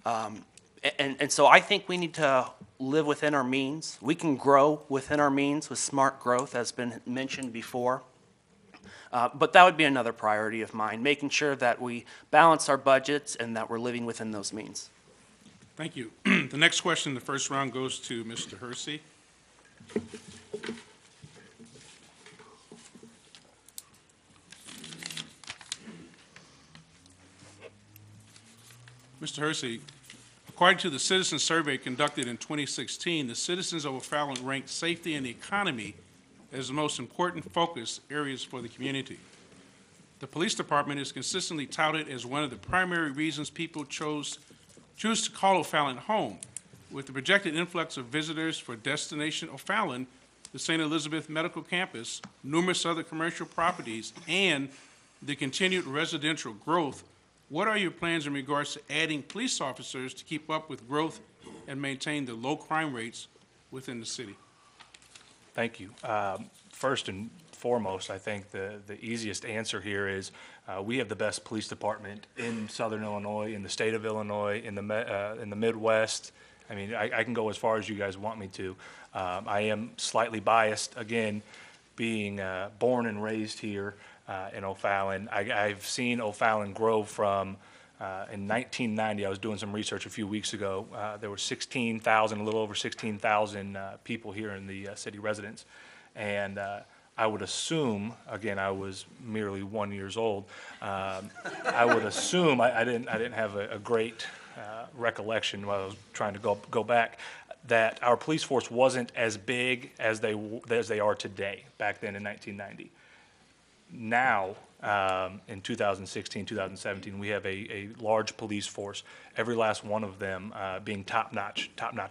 And so I think we need to live within our means. We can grow within our means with smart growth, as been mentioned before. But that would be another priority of mine, making sure that we balance our budgets and that we're living within those means. Thank you. The next question in the first round goes to Mr. Hersey. Mr. Hersey, according to the citizen survey conducted in 2016, the citizens of O'Fallon ranked safety and the economy as the most important focus areas for the community. The police department is consistently touted as one of the primary reasons people choose to call O'Fallon home. With the projected influx of visitors for Destination O'Fallon, the St. Elizabeth Medical Campus, numerous other commercial properties, and the continued residential growth, what are your plans in regards to adding police officers to keep up with growth and maintain the low crime rates within the city? Thank you. First and foremost, I think the easiest answer here is we have the best police department in Southern Illinois, in the state of Illinois, in the Midwest. I mean, I can go as far as you guys want me to. I am slightly biased, again, being born and raised here in O'Fallon. I've seen O'Fallon grow from, in 1990, I was doing some research a few weeks ago, there were 16,000, a little over 16,000 people here in the city residents. And I would assume, again, I was merely 1 year old, I would assume, I didn't have a great recollection while I was trying to go back, that our police force wasn't as big as they are today, back then in 1990. Now, in 2016, 2017, we have a large police force, every last one of them being top-notch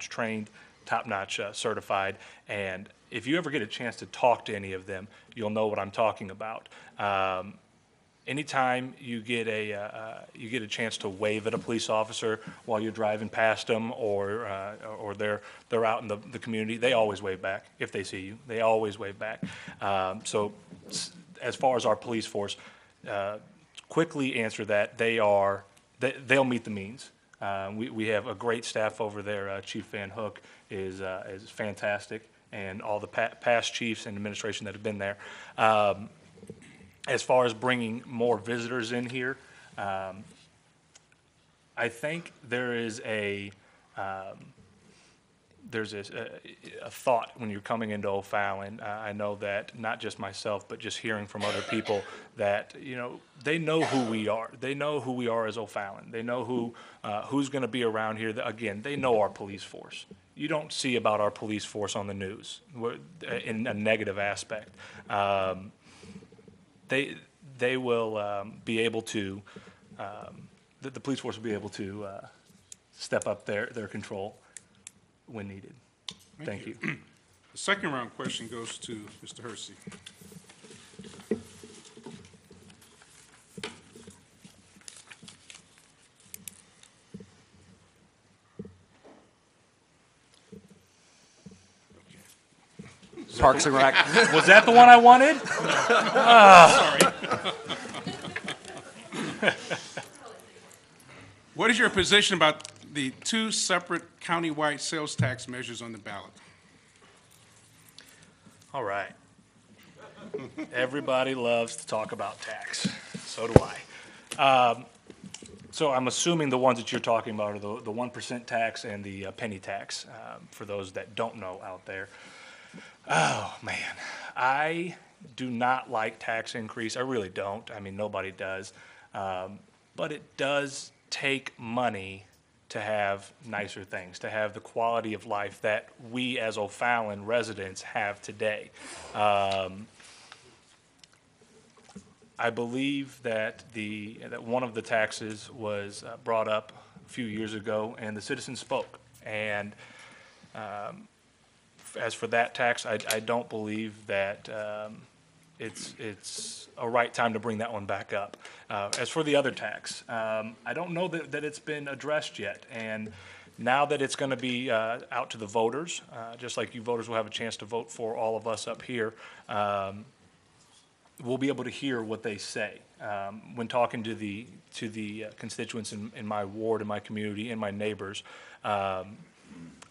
trained, top-notch certified, and if you ever get a chance to talk to any of them, you'll know what I'm talking about. Anytime you get a chance to wave at a police officer while you're driving past them, or they're out in the community, they always wave back. If they see you, they always wave back. So as far as our police force, quickly answer that, they'll meet the means. We have a great staff over there. Chief Van Hook is fantastic, and all the past chiefs and administration that have been there. As far as bringing more visitors in here, I think there's a thought when you're coming into O'Fallon. I know that not just myself, but just hearing from other people that, they know who we are. They know who we are as O'Fallon. They know who's going to be around here. Again, they know our police force. You don't see about our police force on the news in a negative aspect. They will be able to, the police force will be able to step up their control when needed. Thank you. The second round question goes to Mr. Hersey. Parks and Rec. Was that the one I wanted? Sorry. What is your position about the two separate countywide sales tax measures on the ballot? All right. Everybody loves to talk about tax. So do I. So I'm assuming the ones that you're talking about are the 1% tax and the penny tax, for those that don't know out there. Oh, man. I do not like tax increase. I really don't. I mean, nobody does. But it does take money to have nicer things, to have the quality of life that we as O'Fallon residents have today. I believe that that one of the taxes was brought up a few years ago, and the citizens spoke. And as for that tax, I don't believe that it's a right time to bring that one back up. As for the other tax, I don't know that it's been addressed yet. And now that it's going to be out to the voters, just like you voters will have a chance to vote for all of us up here, we'll be able to hear what they say. When talking to the constituents in my ward, in my community, and my neighbors, a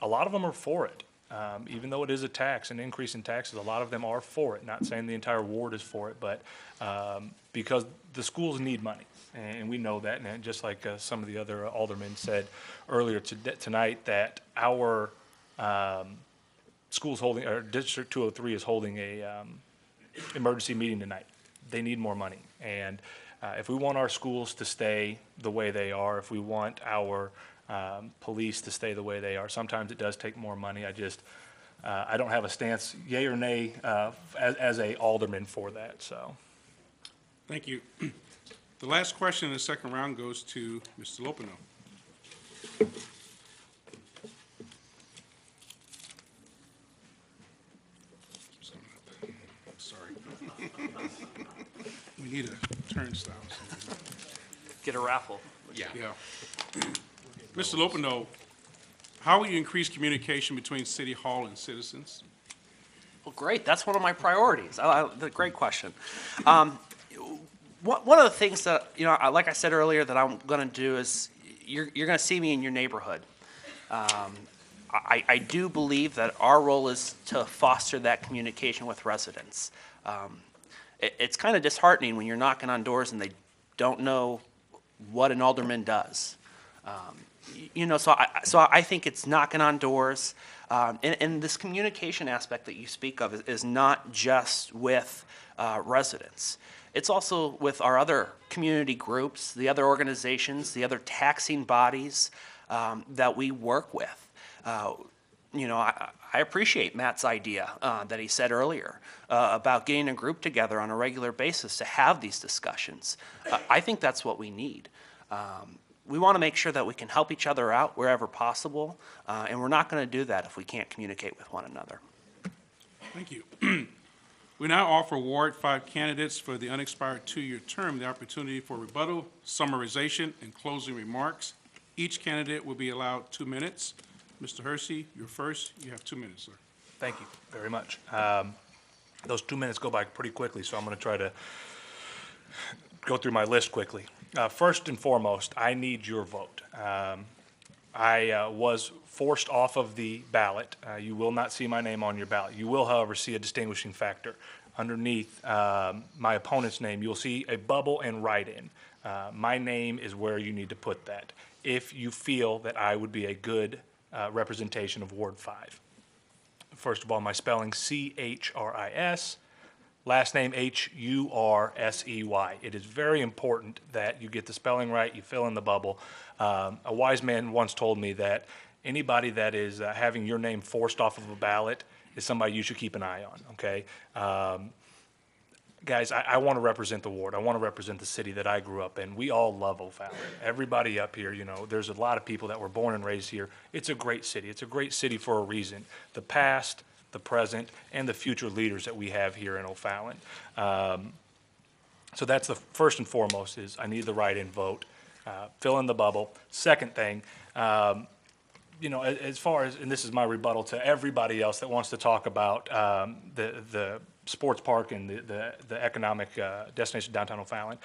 lot of them are for it. Even though it is a tax, an increase in taxes, a lot of them are for it. Not saying the entire ward is for it, but because the schools need money, and we know that. And just like some of the other aldermen said earlier tonight, that our schools holding, or District 203 is holding a emergency meeting tonight. They need more money, and if we want our schools to stay the way they are, if we want our police to stay the way they are, sometimes it does take more money. I don't have a stance, yay or nay, as a alderman for that. So, Thank you. The last question in the second round goes to Mr. Lopino. Sorry. We need a turnstile. Get a raffle. Yeah. Mr. Lopino, how will you increase communication between City Hall and citizens? Well, great. That's one of my priorities. Great question. One of the things that, like I said earlier, that I'm going to do is you're going to see me in your neighborhood. I do believe that our role is to foster that communication with residents. It's kind of disheartening when you're knocking on doors and they don't know what an alderman does. So I think it's knocking on doors. And this communication aspect that you speak of is not just with residents. It's also with our other community groups, the other organizations, the other taxing bodies that we work with. I appreciate Matt's idea that he said earlier about getting a group together on a regular basis to have these discussions. I think that's what we need. We want to make sure that we can help each other out wherever possible, and we're not going to do that if we can't communicate with one another. Thank you. We now offer Ward 5 candidates for the unexpired two-year term the opportunity for rebuttal, summarization, and closing remarks. Each candidate will be allowed 2 minutes. Mr. Hersey, you're first. You have 2 minutes, sir. Thank you very much. Those 2 minutes go by pretty quickly, so I'm going to try to go through my list quickly. First and foremost, I need your vote. I was forced off of the ballot. You will not see my name on your ballot. You will, however, see a distinguishing factor. Underneath my opponent's name, you'll see a bubble and write-in. My name is where you need to put that if you feel that I would be a good representation of Ward 5. First of all, my spelling, C-H-R-I-S. Last name, H-U-R-S-E-Y. It is very important that you get the spelling right, you fill in the bubble. A wise man once told me that anybody that is having your name forced off of a ballot is somebody you should keep an eye on, okay? Guys, I want to represent the ward. I want to represent the city that I grew up in. We all love O'Fallon. Everybody up here, there's a lot of people that were born and raised here. It's a great city. It's a great city for a reason. The past, the present, and the future leaders that we have here in O'Fallon. So that's the first and foremost is I need the write-in vote. Fill in the bubble. Second thing, as far as, and this is my rebuttal to everybody else that wants to talk about the sports park and the economic destination downtown O'Fallon,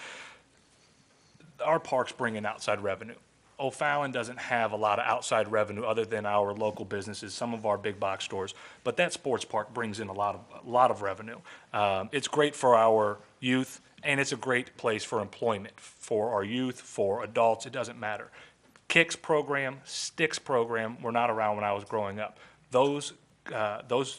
our parks bring in outside revenue. O'Fallon doesn't have a lot of outside revenue other than our local businesses, some of our big box stores, but that sports park brings in a lot of revenue. It's great for our youth, and it's a great place for employment for our youth, for adults. It doesn't matter. Kicks program, Sticks program were not around when I was growing up. Those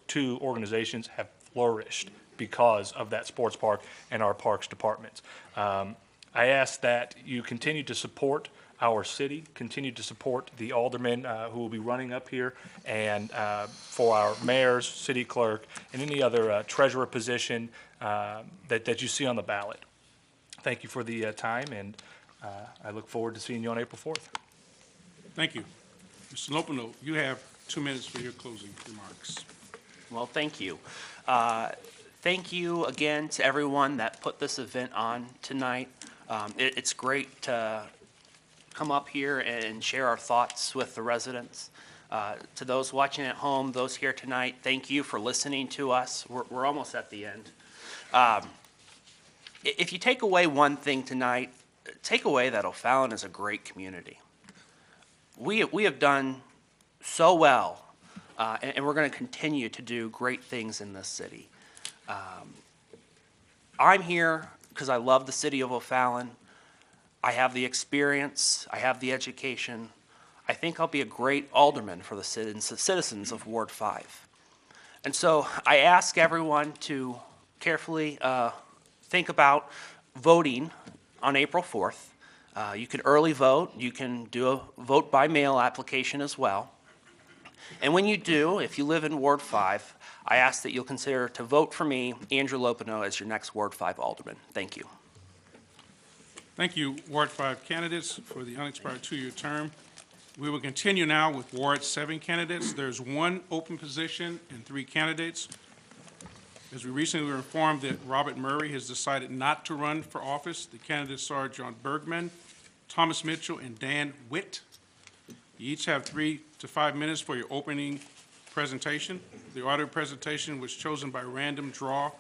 two organizations have flourished because of that sports park and our parks departments. I ask that you continue to support our city, continue to support the aldermen who will be running up here, and for our mayors, city clerk, and any other treasurer position that you see on the ballot. Thank you for the time, and I look forward to seeing you on April 4th. Thank you. Mr. Lopino, you have 2 minutes for your closing remarks. Well, thank you. Thank you again to everyone that put this event on tonight. It's great to come up here and share our thoughts with the residents. To those watching at home, those here tonight, thank you for listening to us. We're almost at the end. If you take away one thing tonight, take away that O'Fallon is a great community. We have done so well, and we're going to continue to do great things in this city. I'm here because I love the city of O'Fallon. I have the experience, I have the education. I think I'll be a great alderman for the citizens of Ward 5. And so I ask everyone to carefully think about voting on April 4th. You can early vote, you can do a vote by mail application as well. And when you do, if you live in Ward 5, I ask that you'll consider to vote for me, Andrew Lopino, as your next Ward 5 alderman. Thank you. Thank you, Ward 5 candidates, for the unexpired 2-year term. We will continue now with Ward 7 candidates. There's 1 open position and 3 candidates. As we recently were informed that Robert Murray has decided not to run for office, the candidates are John Bergman, Thomas Mitchell, and Dan Witt. You each have 3 to 5 minutes for your opening presentation. The order of presentation was chosen by random draw.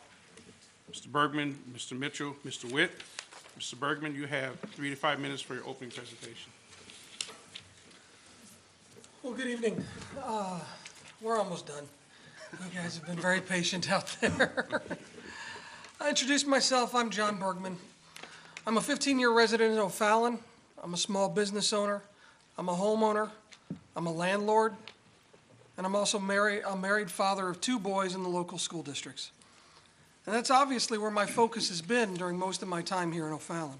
Mr. Bergman, Mr. Mitchell, Mr. Witt. Mr. Bergman, you have 3 to 5 minutes for your opening presentation. Well, good evening. We're almost done. You guys have been very patient out there. I introduced myself. I'm John Bergman. I'm a 15-year resident in O'Fallon. I'm a small business owner. I'm a homeowner. I'm a landlord. And I'm also a married father of 2 boys in the local school districts. And that's obviously where my focus has been during most of my time here in O'Fallon.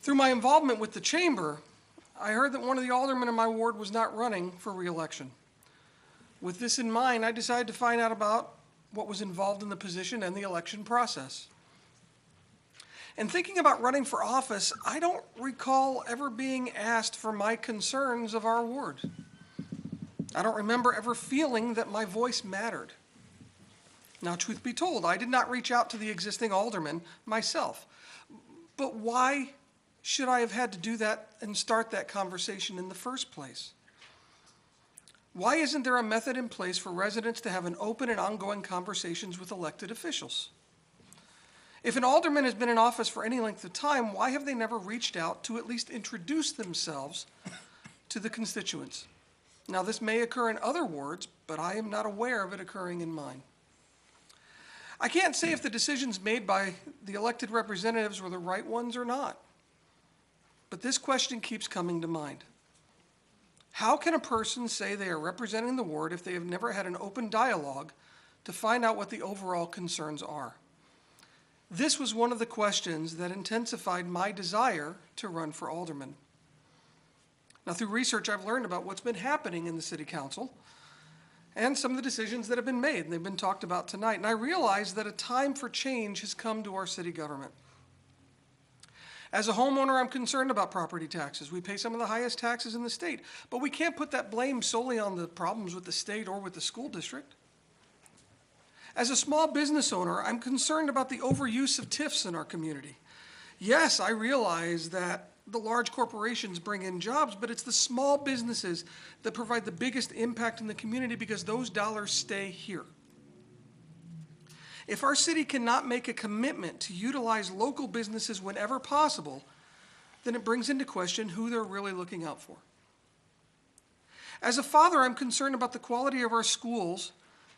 Through my involvement with the chamber, I heard that one of the aldermen in my ward was not running for re-election. With this in mind, I decided to find out about what was involved in the position and the election process. And thinking about running for office, I don't recall ever being asked for my concerns of our ward. I don't remember ever feeling that my voice mattered. Now, truth be told, I did not reach out to the existing alderman myself. But why should I have had to do that and start that conversation in the first place? Why isn't there a method in place for residents to have an open and ongoing conversations with elected officials? If an alderman has been in office for any length of time, why have they never reached out to at least introduce themselves to the constituents? Now, this may occur in other wards, but I am not aware of it occurring in mine. I can't say if the decisions made by the elected representatives were the right ones or not, but this question keeps coming to mind. How can a person say they are representing the ward if they have never had an open dialogue to find out what the overall concerns are? This was one of the questions that intensified my desire to run for alderman. Now, through research, I've learned about what's been happening in the city council and some of the decisions that have been made, and they've been talked about tonight. And I realize that a time for change has come to our city government. As a homeowner, I'm concerned about property taxes. We pay some of the highest taxes in the state, but we can't put that blame solely on the problems with the state or with the school district. As a small business owner, I'm concerned about the overuse of TIFs in our community. Yes, I realize that the large corporations bring in jobs, but it's the small businesses that provide the biggest impact in the community because those dollars stay here. If our city cannot make a commitment to utilize local businesses whenever possible, then it brings into question who they're really looking out for. As a father, I'm concerned about the quality of our schools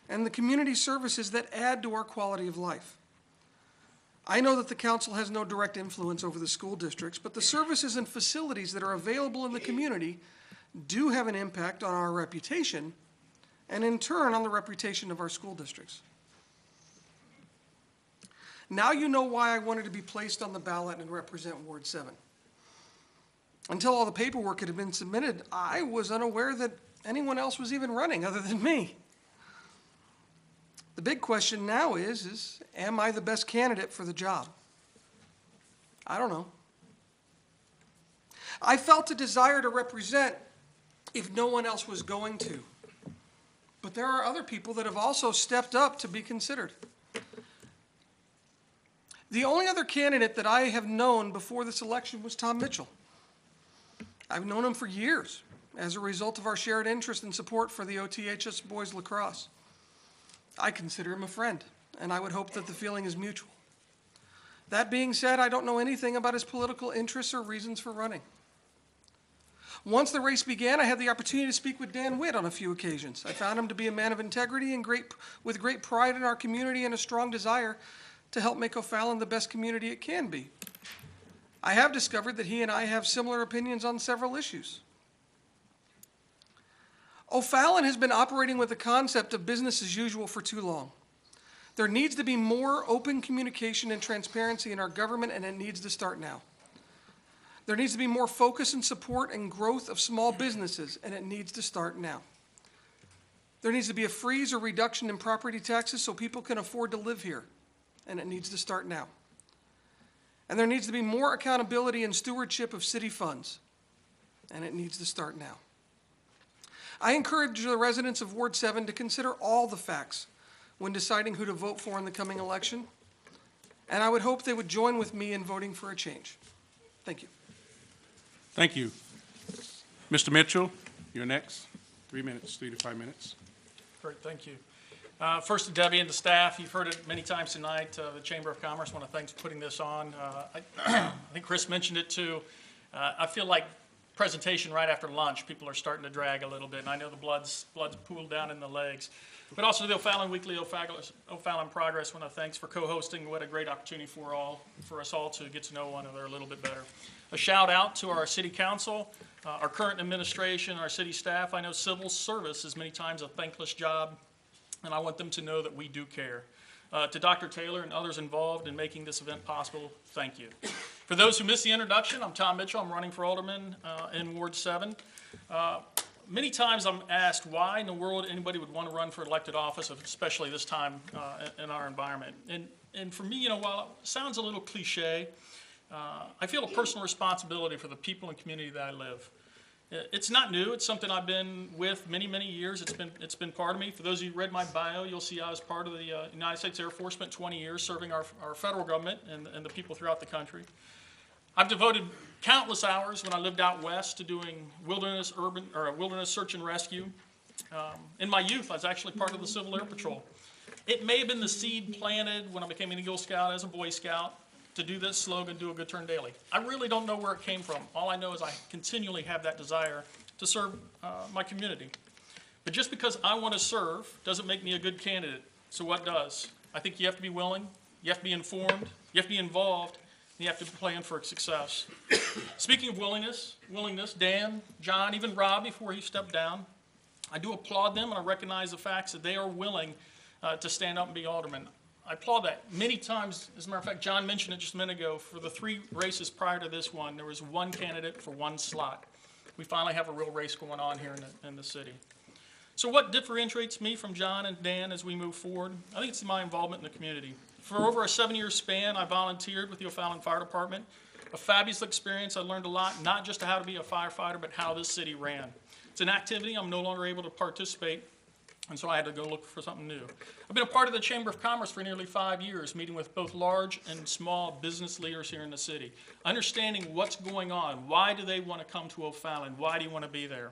and the community services that add to our quality of life. I know that the council has no direct influence over the school districts, but the services and facilities that are available in the community do have an impact on our reputation and in turn on the reputation of our school districts. Now you know why I wanted to be placed on the ballot and represent Ward 7. Until all the paperwork had been submitted, I was unaware that anyone else was even running other than me. The big question now is am I the best candidate for the job? I don't know. I felt a desire to represent if no one else was going to. But there are other people that have also stepped up to be considered. The only other candidate that I have known before this election was Tom Mitchell. I've known him for years as a result of our shared interest and support for the OTHS boys lacrosse. I consider him a friend, and I would hope that the feeling is mutual. That being said, I don't know anything about his political interests or reasons for running. Once the race began, I had the opportunity to speak with Dan Witt on a few occasions. I found him to be a man of integrity and with great pride in our community and a strong desire to help make O'Fallon the best community it can be. I have discovered that he and I have similar opinions on several issues. O'Fallon has been operating with the concept of business as usual for too long. There needs to be more open communication and transparency in our government, and it needs to start now. There needs to be more focus and support and growth of small businesses, and it needs to start now. There needs to be a freeze or reduction in property taxes so people can afford to live here, and it needs to start now. And there needs to be more accountability and stewardship of city funds, and it needs to start now. I encourage the residents of Ward 7 to consider all the facts when deciding who to vote for in the coming election, and I would hope they would join with me in voting for a change. Thank you. Thank you. Mr. Mitchell, you're next. 3 minutes, 3 to 5 minutes. Great, thank you. First to Debbie and the staff, you've heard it many times tonight, the Chamber of Commerce, want to thank for putting this on. I think Chris mentioned it too. I feel like presentation right after lunch, people are starting to drag a little bit, and I know the blood's pooled down in the legs. But also the O'Fallon Weekly, O'Fallon Progress, want to thanks for co-hosting. What a great opportunity for us all to get to know one another a little bit better. A shout out to our city council, our current administration, our city staff. I know civil service is many times a thankless job, and I want them to know that we do care. To Dr. Taylor and others involved in making this event possible, thank you. For those who missed the introduction, I'm Tom Mitchell. I'm running for Alderman in Ward 7. Many times I'm asked why in the world anybody would want to run for elected office, especially this time in our environment. And for me, while it sounds a little cliche, I feel a personal responsibility for the people and community that I live. It's not new. It's something I've been with many, many years. It's been part of me. For those of you who read my bio, you'll see I was part of the United States Air Force, spent 20 years serving our federal government and the people throughout the country. I've devoted countless hours when I lived out west to doing wilderness search and rescue. In my youth, I was actually part of the Civil Air Patrol. It may have been the seed planted when I became an Eagle Scout as a Boy Scout to do this slogan, do a good turn daily. I really don't know where it came from. All I know is I continually have that desire to serve my community. But just because I want to serve doesn't make me a good candidate. So what does? I think you have to be willing, you have to be informed, you have to be involved, and you have to plan for success. Speaking of willingness, Dan, John, even Rob before he stepped down, I do applaud them and I recognize the facts that they are willing to stand up and be aldermen. I applaud that. Many times, as a matter of fact, John mentioned it just a minute ago, for the 3 races prior to this one, there was 1 candidate for 1 slot. We finally have a real race going on here in the city. So what differentiates me from John and Dan as we move forward? I think it's my involvement in the community. For over a 7-year span, I volunteered with the O'Fallon Fire Department. A fabulous experience. I learned a lot, not just how to be a firefighter, but how this city ran. It's an activity I'm no longer able to participate, and so I had to go look for something new. I've been a part of the Chamber of Commerce for nearly 5 years, meeting with both large and small business leaders here in the city, understanding what's going on. Why do they want to come to O'Fallon? Why do you want to be there?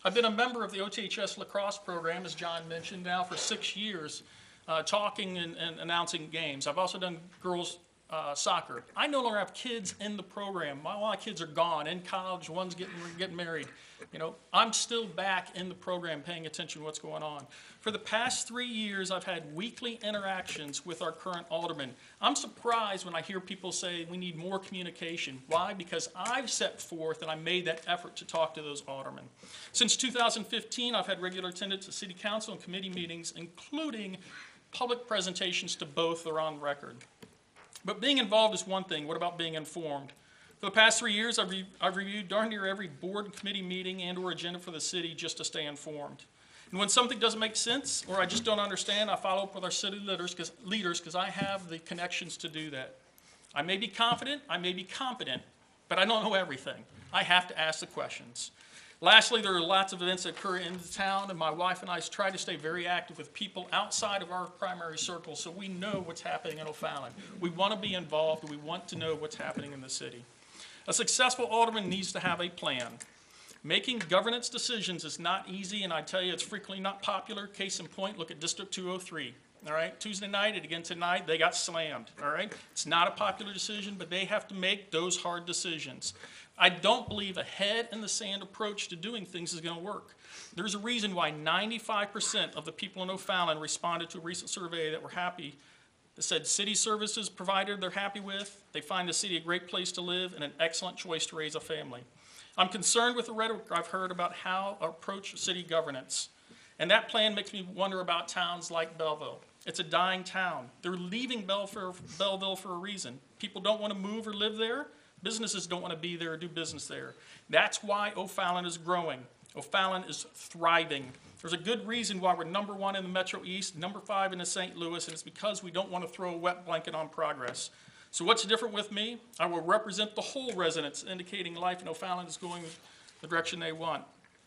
I've been a member of the OTHS lacrosse program, as John mentioned, now for 6 years, talking and announcing games. I've also done girls soccer. I no longer have kids in the program. All my kids are gone, in college, one's getting married. You know, I'm still back in the program paying attention to what's going on. For the past 3 years, I've had weekly interactions with our current alderman. I'm surprised when I hear people say we need more communication. Why? Because I've set forth and I made that effort to talk to those aldermen. Since 2015, I've had regular attendance at city council and committee meetings, including public presentations to both that are on record. But being involved is one thing. What about being informed? For the past 3 years, I've reviewed darn near every board and committee meeting and or agenda for the city just to stay informed. And when something doesn't make sense or I just don't understand, I follow up with our city leaders because I have the connections to do that. I may be confident, I may be competent, but I don't know everything. I have to ask the questions. Lastly, there are lots of events that occur in the town, and my wife and I try to stay very active with people outside of our primary circle so we know what's happening in O'Fallon. We want to be involved, and we want to know what's happening in the city. A successful alderman needs to have a plan. Making governance decisions is not easy, and I tell you, it's frequently not popular. Case in point, look at District 203. All right, Tuesday night and again tonight, they got slammed. All right, it's not a popular decision, but they have to make those hard decisions. I don't believe a head-in-the-sand approach to doing things is going to work. There's a reason why 95% of the people in O'Fallon responded to a recent survey that were happy. That said city services provided they're happy with, they find the city a great place to live and an excellent choice to raise a family. I'm concerned with the rhetoric I've heard about how to approach city governance. And that plan makes me wonder about towns like Belleville. It's a dying town. They're leaving Belleville for a reason. People don't want to move or live there. Businesses don't want to be there or do business there. That's why O'Fallon is growing. O'Fallon is thriving. There's a good reason why we're #1 in the Metro East, #5 in the St. Louis, and it's because we don't want to throw a wet blanket on progress. So what's different with me? I will represent the whole residents, indicating life in O'Fallon is going the direction they want.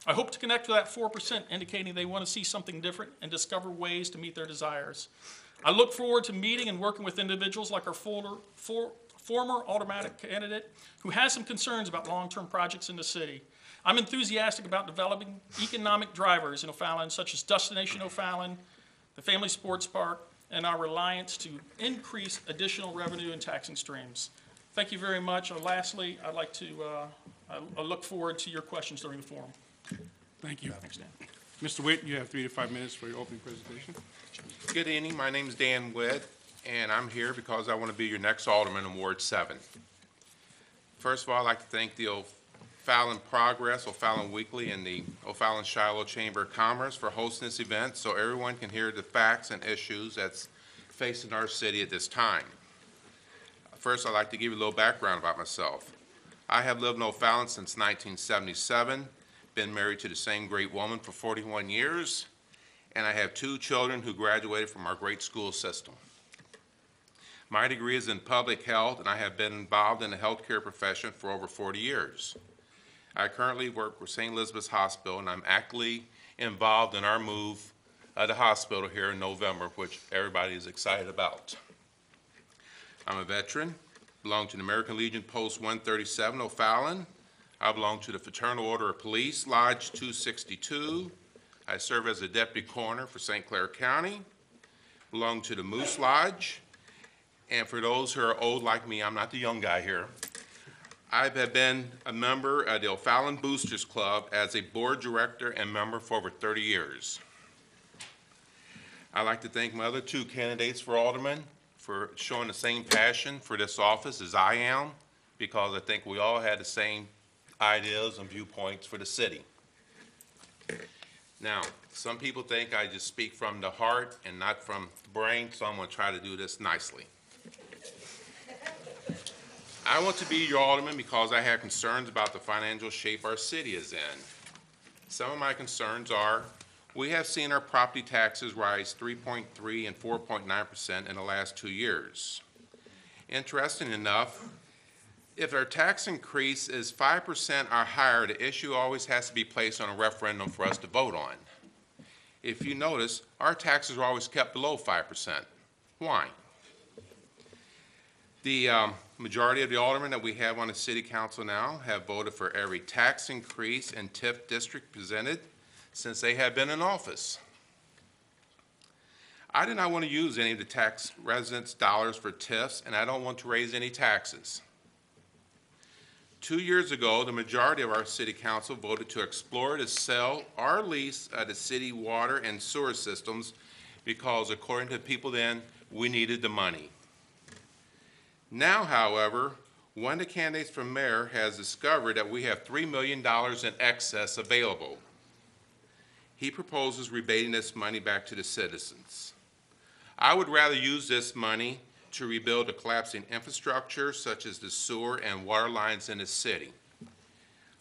I hope to connect with that 4%, indicating they want to see something different and discover ways to meet their desires. I look forward to meeting and working with individuals like our former automatic candidate who has some concerns about long-term projects in the city. I'm enthusiastic about developing economic drivers in O'Fallon, such as Destination O'Fallon, the Family Sports Park, and our reliance to increase additional revenue and taxing streams. Thank you very much. Lastly, I'd like to, I look forward to your questions during the forum. Thank you. Thanks, Dan. Mr. Witt, you have 3 to 5 minutes for your opening presentation. Good evening. My name is Dan Witt, and I'm here because I want to be your next alderman in Ward 7. First of all, I'd like to thank the O'Fallon Progress, O'Fallon Weekly, and the O'Fallon Shiloh Chamber of Commerce for hosting this event so everyone can hear the facts and issues that's facing our city at this time. First, I'd like to give you a little background about myself. I have lived in O'Fallon since 1977, been married to the same great woman for 41 years, and I have 2 children who graduated from our great school system. My degree is in public health, and I have been involved in the healthcare profession for over 40 years. I currently work with St. Elizabeth's Hospital, and I'm actively involved in our move of the hospital here in November, which everybody is excited about. I'm a veteran, belong to the American Legion Post 137, O'Fallon. I belong to the Fraternal Order of Police, Lodge 262. I serve as a deputy coroner for St. Clair County, belong to the Moose Lodge. And for those who are old like me, I'm not the young guy here, I have been a member of the O'Fallon Boosters Club as a board director and member for over 30 years. I'd like to thank my other 2 candidates for alderman for showing the same passion for this office as I am, because I think we all had the same ideas and viewpoints for the city. Now, some people think I just speak from the heart and not from the brain, so I'm going to try to do this nicely. I want to be your alderman because I have concerns about the financial shape our city is in. Some of my concerns are we have seen our property taxes rise 3.3% and 4.9% in the last 2 years. Interesting enough, if our tax increase is 5% or higher, the issue always has to be placed on a referendum for us to vote on. If you notice, our taxes are always kept below 5%. Why? The majority of the aldermen that we have on the city council now have voted for every tax increase in TIF district presented since they have been in office. I do not want to use any of the tax residents' dollars for TIFs, and I don't want to raise any taxes. 2 years ago, the majority of our city council voted to explore to sell or lease the city water and sewer systems because, according to people then, we needed the money. Now, however, one of the candidates for mayor has discovered that we have $3 million in excess available. He proposes rebating this money back to the citizens. I would rather use this money to rebuild the collapsing infrastructure such as the sewer and water lines in the city.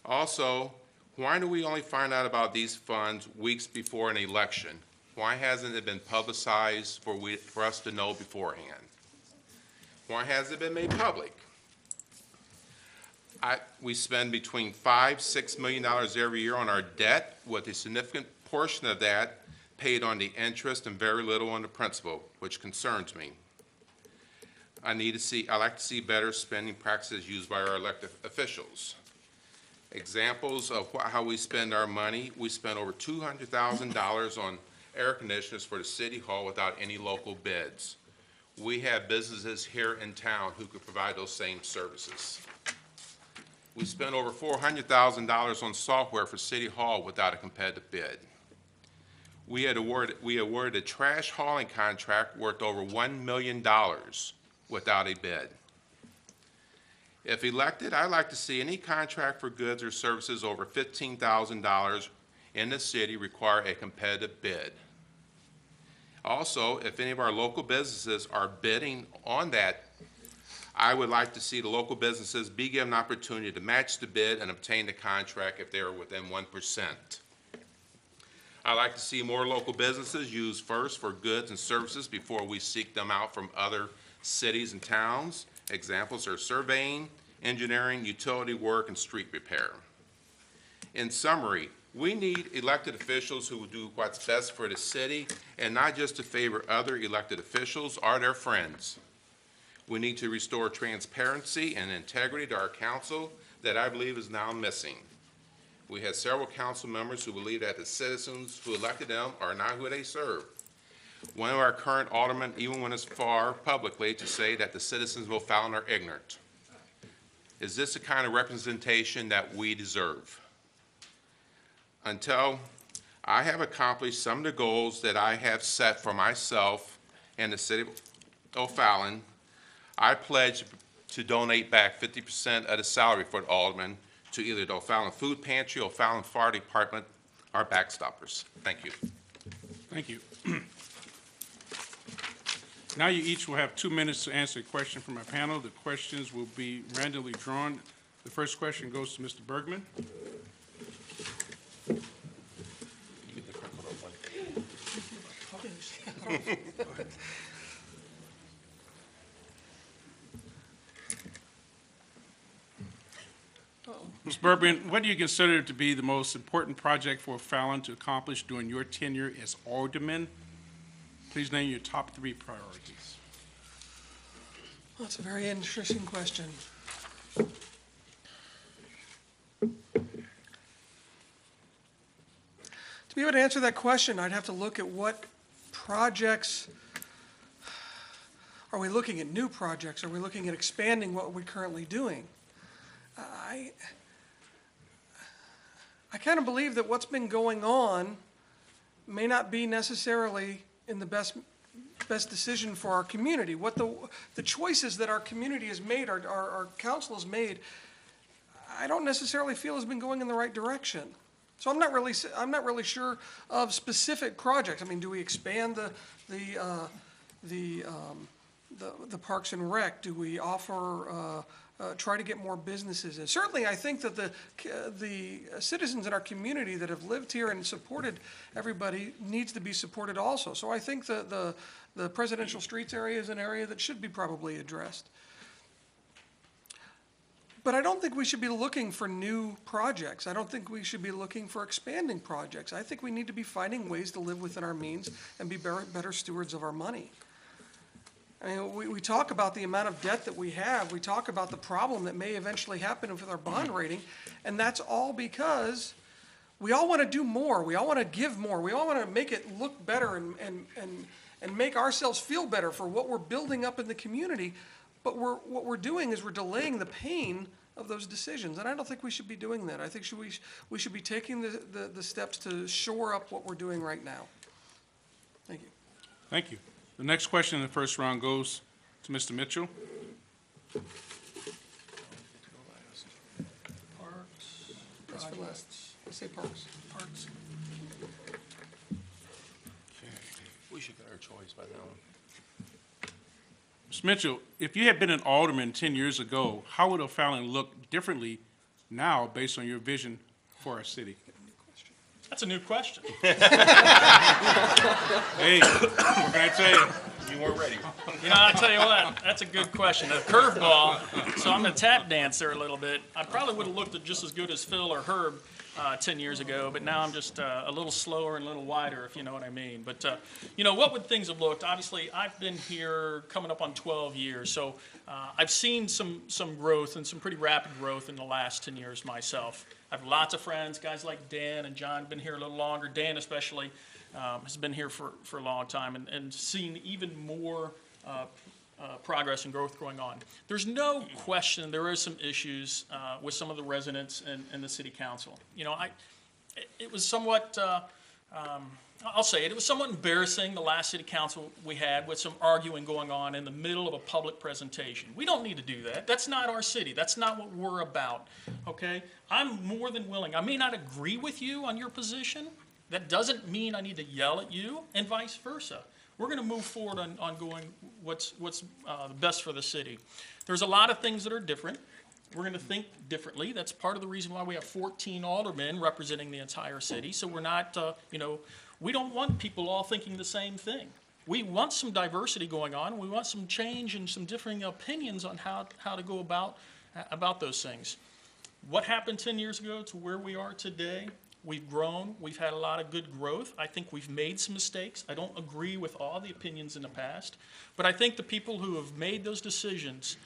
Also, why do we only find out about these funds weeks before an election? Why hasn't it been publicized for us to know beforehand? Why hasn't it been made public? We spend between $5–6 million every year on our debt, with a significant portion of that paid on the interest and very little on the principal, which concerns me. I like to see better spending practices used by our elected officials. Examples of how we spend our money: we spent over $200,000 on air conditioners for the city hall without any local bids. We have businesses here in town who could provide those same services. We spent over $400,000 on software for City Hall without a competitive bid. We awarded a trash hauling contract worth over $1 million without a bid. If elected, I'd like to see any contract for goods or services over $15,000 in the city require a competitive bid. Also, if any of our local businesses are bidding on that, I would like to see the local businesses be given an opportunity to match the bid and obtain the contract if they are within 1%. I like to see more local businesses used first for goods and services before we seek them out from other cities and towns. Examples are surveying, engineering, utility work, and street repair. In summary, we need elected officials who will do what's best for the city and not just to favor other elected officials or their friends. We need to restore transparency and integrity to our council that I believe is now missing. We had several council members who believe that the citizens who elected them are not who they serve. One of our current aldermen even went as far publicly to say that the citizens of O'Fallon are ignorant. Is this the kind of representation that we deserve? Until I have accomplished some of the goals that I have set for myself and the city of O'Fallon, I pledge to donate back 50% of the salary for the alderman to either the O'Fallon Food Pantry, O'Fallon Fire Department, or Backstoppers. Thank you. Thank you. Now you each will have 2 minutes to answer a question from our panel. The questions will be randomly drawn. The first question goes to Mr. Bergman. Mr. Bergman, what do you consider to be the most important project for O'Fallon to accomplish during your tenure as alderman? Please name your top 3 priorities. That's a very interesting question. To be able to answer that question, I'd have to look at what projects. Are we looking at new projects? Are we looking at expanding what we're currently doing? I kind of believe that what's been going on may not be necessarily in the best decision for our community. What the choices that our community has made, our council has made, I don't necessarily feel has been going in the right direction. So I'm not really sure of specific projects. I mean, do we expand the Parks and Rec? Do we offer try to get more businesses in? Certainly, I think that the citizens in our community that have lived here and supported everybody needs to be supported also. So I think that the presidential streets area is an area that should be probably addressed. But I don't think we should be looking for new projects. I don't think we should be looking for expanding projects. I think we need to be finding ways to live within our means and be better stewards of our money. I mean, we talk about the amount of debt that we have. We talk about the problem that may eventually happen with our bond rating, and that's all because we all want to do more. We all want to give more. We all want to make it look better and make ourselves feel better for what we're building up in the community. But what we're doing is we're delaying the pain of those decisions, and I don't think we should be doing that. I think we should be taking the steps to shore up what we're doing right now. Thank you. Thank you. The next question in the first round goes to Mr. Mitchell. Parks, That's for last. I say parks. parks. We should get our choice by now. Mr. Mitchell, if you had been an alderman 10 years ago, how would O'Fallon look differently now based on your vision for our city? That's a new question. Hey, what can I tell you? You weren't ready. You know, I'll tell you what, that's a good question. A curveball, so I'm going to tap dance there a little bit. I probably would have looked just as good as Phil or Herb 10 years ago, but now I'm just a little slower and a little wider, if you know what I mean. But, you know, what would things have looked? Obviously, I've been here coming up on 12 years, so I've seen some growth and some pretty rapid growth in the last 10 years myself. I have lots of friends, guys like Dan and John have been here a little longer. Dan especially has been here for a long time and seen even more progress and growth going on. There's no question there is some issues with some of the residents and the city council. You know, it was somewhat, I'll say it was somewhat embarrassing the last city council we had with some arguing going on in the middle of a public presentation. We don't need to do that. That's not our city. That's not what we're about, okay? I'm more than willing. I may not agree with you on your position. That doesn't mean I need to yell at you, and vice versa. We're going to move forward on going what's the best for the city. There's a lot of things that are different. We're going to think differently. That's part of the reason why we have 14 aldermen representing the entire city. So we're not, you know, we don't want people all thinking the same thing. We want some diversity going on. We want some change and some differing opinions on how to go about those things. What happened 10 years ago to where we are today? We've grown. We've had a lot of good growth. I think we've made some mistakes. I don't agree with all the opinions in the past. But I think the people who have made those decisions,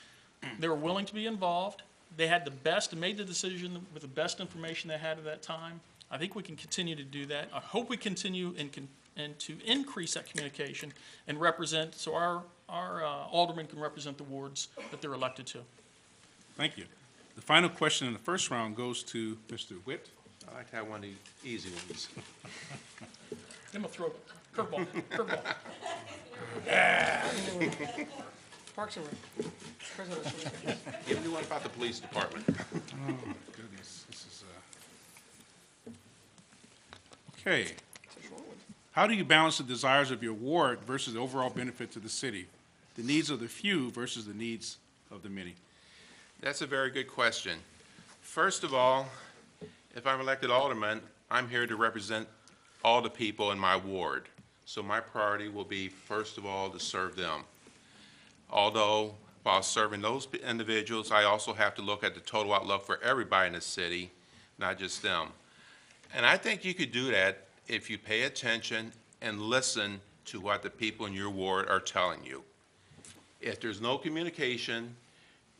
they were willing to be involved. They had the best and made the decision with the best information they had at that time. I think we can continue to do that. I hope we continue and to increase that communication and represent, so our aldermen can represent the wards that they're elected to. Thank you. The final question in the first round goes to Mr. Witt. I like to have one of the easy ones. Then we'll throw curveball. Parks and Rec. President's. Give me one about the police department. Oh, goodness. This is, okay. How do you balance the desires of your ward versus the overall benefit to the city? The needs of the few versus the needs of the many? That's a very good question. First of all, if I'm elected alderman, I'm here to represent all the people in my ward. So my priority will be, first of all, to serve them. Although, while serving those individuals, I also have to look at the total outlook for everybody in the city, not just them. And I think you could do that if you pay attention and listen to what the people in your ward are telling you. If there's no communication,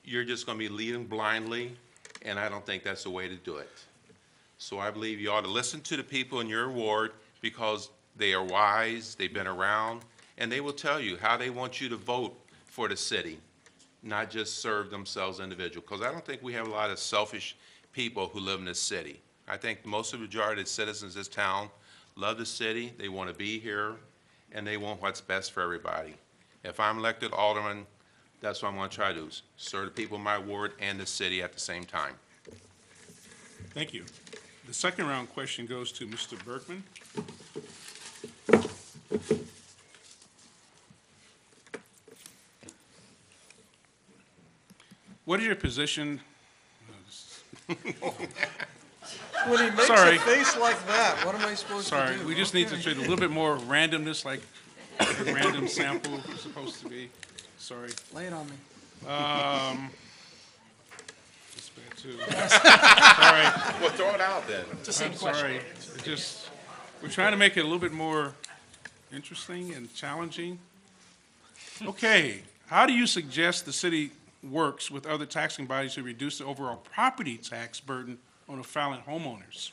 you're just going to be leading blindly, and I don't think that's the way to do it. So I believe you ought to listen to the people in your ward because they are wise, they've been around, and they will tell you how they want you to vote for the city, not just serve themselves individually. Because I don't think we have a lot of selfish people who live in this city. I think most of the majority of the citizens of this town love the city, they want to be here, and they want what's best for everybody. If I'm elected alderman, that's what I'm going to try to do, serve the people in my ward and the city at the same time. Thank you. The second round question goes to Mr. Bergman. What is your position? When he makes Sorry. a face like that, what am I supposed to Sorry, do? we just need to treat a little bit more randomness, like a random sample is supposed to be. Sorry. Lay it on me. That's bad too. Sorry. Well, throw it out then. I'm sorry. It just, we're trying to make it a little bit more interesting and challenging. Okay, how do you suggest the city works with other taxing bodies to reduce the overall property tax burden on O'Fallon homeowners?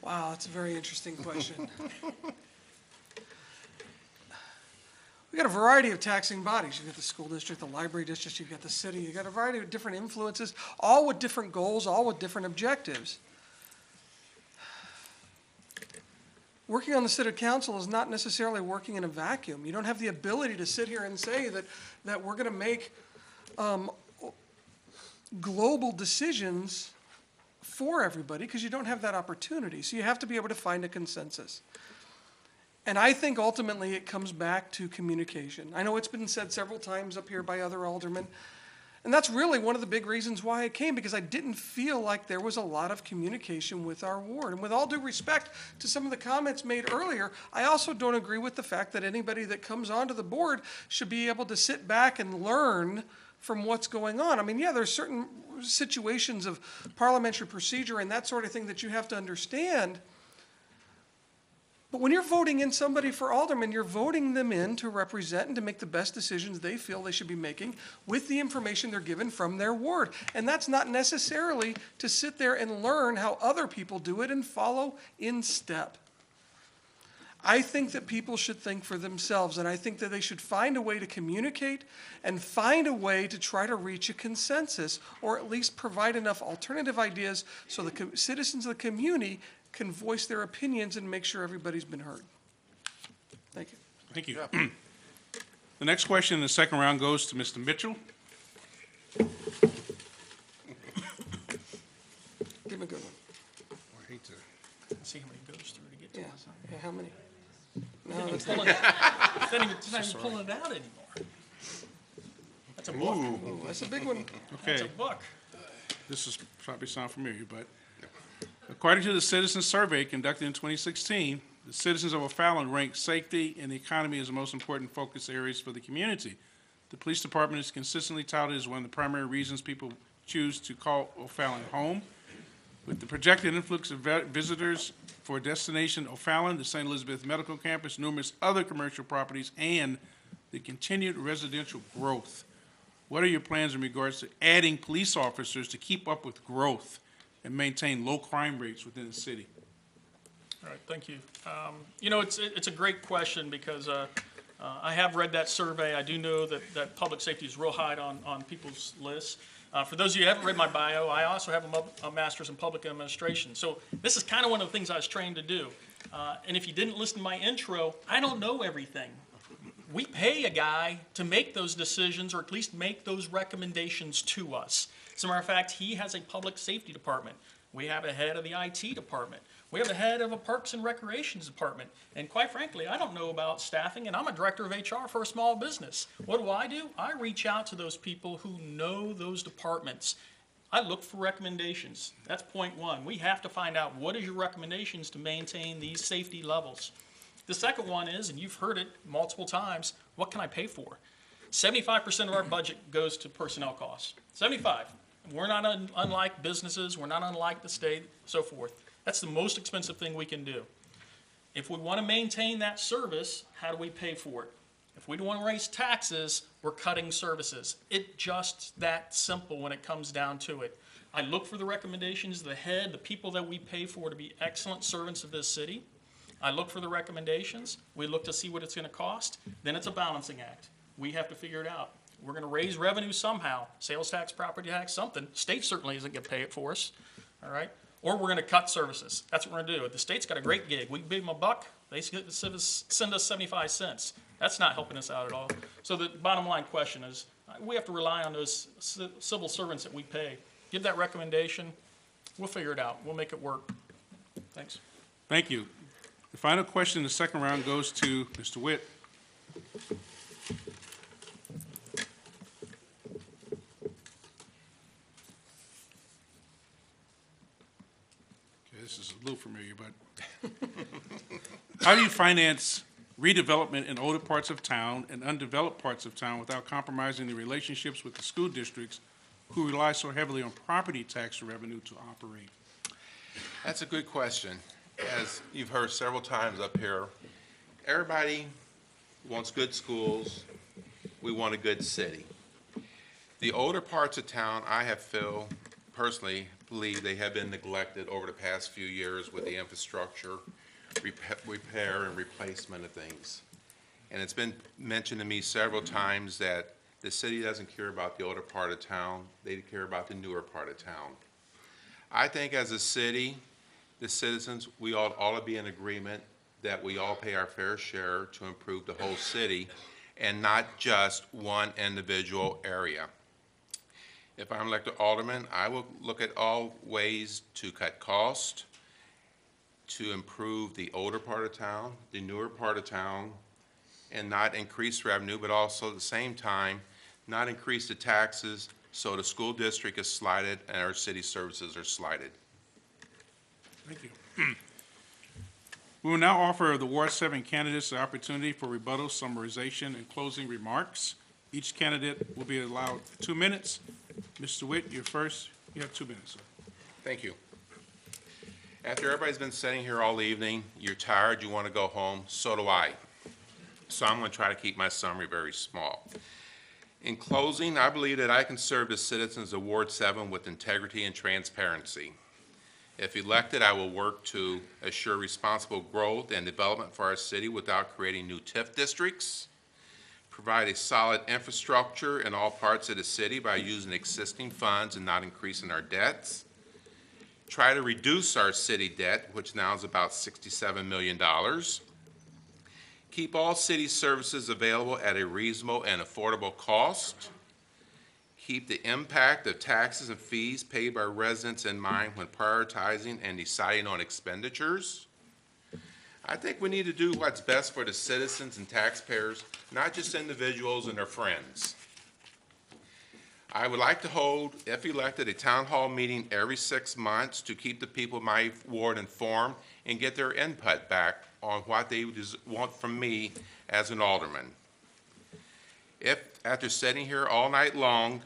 Wow, that's a very interesting question. got a variety of taxing bodies. You've got the school district, the library district, you've got the city, you've got a variety of different influences, all with different goals, all with different objectives. Working on the city council is not necessarily working in a vacuum. You don't have the ability to sit here and say that we're gonna make global decisions for everybody, because you don't have that opportunity. So you have to be able to find a consensus. And I think ultimately it comes back to communication. I know it's been said several times up here by other aldermen, and that's really one of the big reasons why I came, because I didn't feel like there was a lot of communication with our ward. And with all due respect to some of the comments made earlier, I also don't agree with the fact that anybody that comes onto the board should be able to sit back and learn from what's going on. I mean, yeah, there's certain situations of parliamentary procedure and that sort of thing that you have to understand. But when you're voting in somebody for alderman, you're voting them in to represent and to make the best decisions they feel they should be making with the information they're given from their ward. And that's not necessarily to sit there and learn how other people do it and follow in step. I think that people should think for themselves, and I think that they should find a way to communicate and find a way to try to reach a consensus, or at least provide enough alternative ideas so the citizens of the community can voice their opinions and make sure everybody's been heard. Thank you. Thank you. The next question in the second round goes to Mr. Mitchell. Give him a good one. I hate to. See how many goes through to get to Yeah, us. yeah, how many? No, It's that's not not, even pulling it out anymore. That's a book. ooh, that's a big one. That's a Okay, book. this is probably sound familiar, but according to the Citizen Survey conducted in 2016, the citizens of O'Fallon rank safety and the economy as the most important focus areas for the community. The police department is consistently touted as one of the primary reasons people choose to call O'Fallon home. With the projected influx of visitors for Destination O'Fallon, the St. Elizabeth Medical Campus, numerous other commercial properties, and the continued residential growth, what are your plans in regards to adding police officers to keep up with growth and maintain low crime rates within the city? All right, thank you. You know, it's a great question, because I have read that survey. I do know that public safety is real high on people's lists. For those of you who haven't read my bio, I also have a master's in public administration. So this is kind of one of the things I was trained to do. And if you didn't listen to my intro, I don't know everything. We pay a guy to make those decisions, or at least make those recommendations to us. As a matter of fact, he has a public safety department. We have a head of the IT department. We have a head of a Parks and Recreations department. And quite frankly, I don't know about staffing, and I'm a director of HR for a small business. What do? I reach out to those people who know those departments. I look for recommendations. That's point one. We have to find out, what is your recommendations to maintain these safety levels? The second one is, and you've heard it multiple times, what can I pay for? 75% of our budget goes to personnel costs. 75. We're not unlike businesses. We're not unlike the state, so forth. That's the most expensive thing we can do. If we want to maintain that service, how do we pay for it? If we don't want to raise taxes, we're cutting services. It's just that simple when it comes down to it. I look for the recommendations of the head, the people that we pay for to be excellent servants of this city. I look for the recommendations. We look to see what it's going to cost. Then it's a balancing act. We have to figure it out. We're going to raise revenue somehow, sales tax, property tax, something. State certainly isn't going to pay it for us, all right? Or we're going to cut services. That's what we're going to do. The state's got a great gig. We give them $1, they send us 75 cents. That's not helping us out at all. So the bottom line question is, we have to rely on those civil servants that we pay. Give that recommendation. We'll figure it out. We'll make it work. Thanks. Thank you. The final question in the second round goes to Mr. Witt. This is a little familiar, but how do you finance redevelopment in older parts of town and undeveloped parts of town without compromising the relationships with the school districts who rely so heavily on property tax revenue to operate? That's a good question. As you've heard several times up here, everybody wants good schools. We want a good city. The older parts of town, I have felt personally believe they have been neglected over the past few years with the infrastructure, repair and replacement of things. And it's been mentioned to me several times that the city doesn't care about the older part of town, they care about the newer part of town. I think as a city, the citizens, we ought to be in agreement that we all pay our fair share to improve the whole city and not just one individual area. If I'm elected alderman, I will look at all ways to cut costs, to improve the older part of town, the newer part of town, and not increase revenue, but also at the same time, not increase the taxes so the school district is slighted and our city services are slighted. Thank you. We will now offer the Ward 7 candidates the opportunity for rebuttal, summarization, and closing remarks. Each candidate will be allowed 2 minutes. Mr. Witt, you're first. You have 2 minutes, sir. Thank you. After everybody's been sitting here all evening, you're tired, you want to go home, so do I. So I'm going to try to keep my summary very small. In closing, I believe that I can serve the citizens of Ward 7 with integrity and transparency. If elected, I will work to assure responsible growth and development for our city without creating new TIF districts, provide a solid infrastructure in all parts of the city by using existing funds and not increasing our debts, try to reduce our city debt, which now is about $67 million, keep all city services available at a reasonable and affordable cost, keep the impact of taxes and fees paid by residents in mind when prioritizing and deciding on expenditures. I think we need to do what's best for the citizens and taxpayers, not just individuals and their friends. I would like to hold, if elected, a town hall meeting every 6 months to keep the people of my ward informed and get their input back on what they want from me as an alderman. If, after sitting here all night long,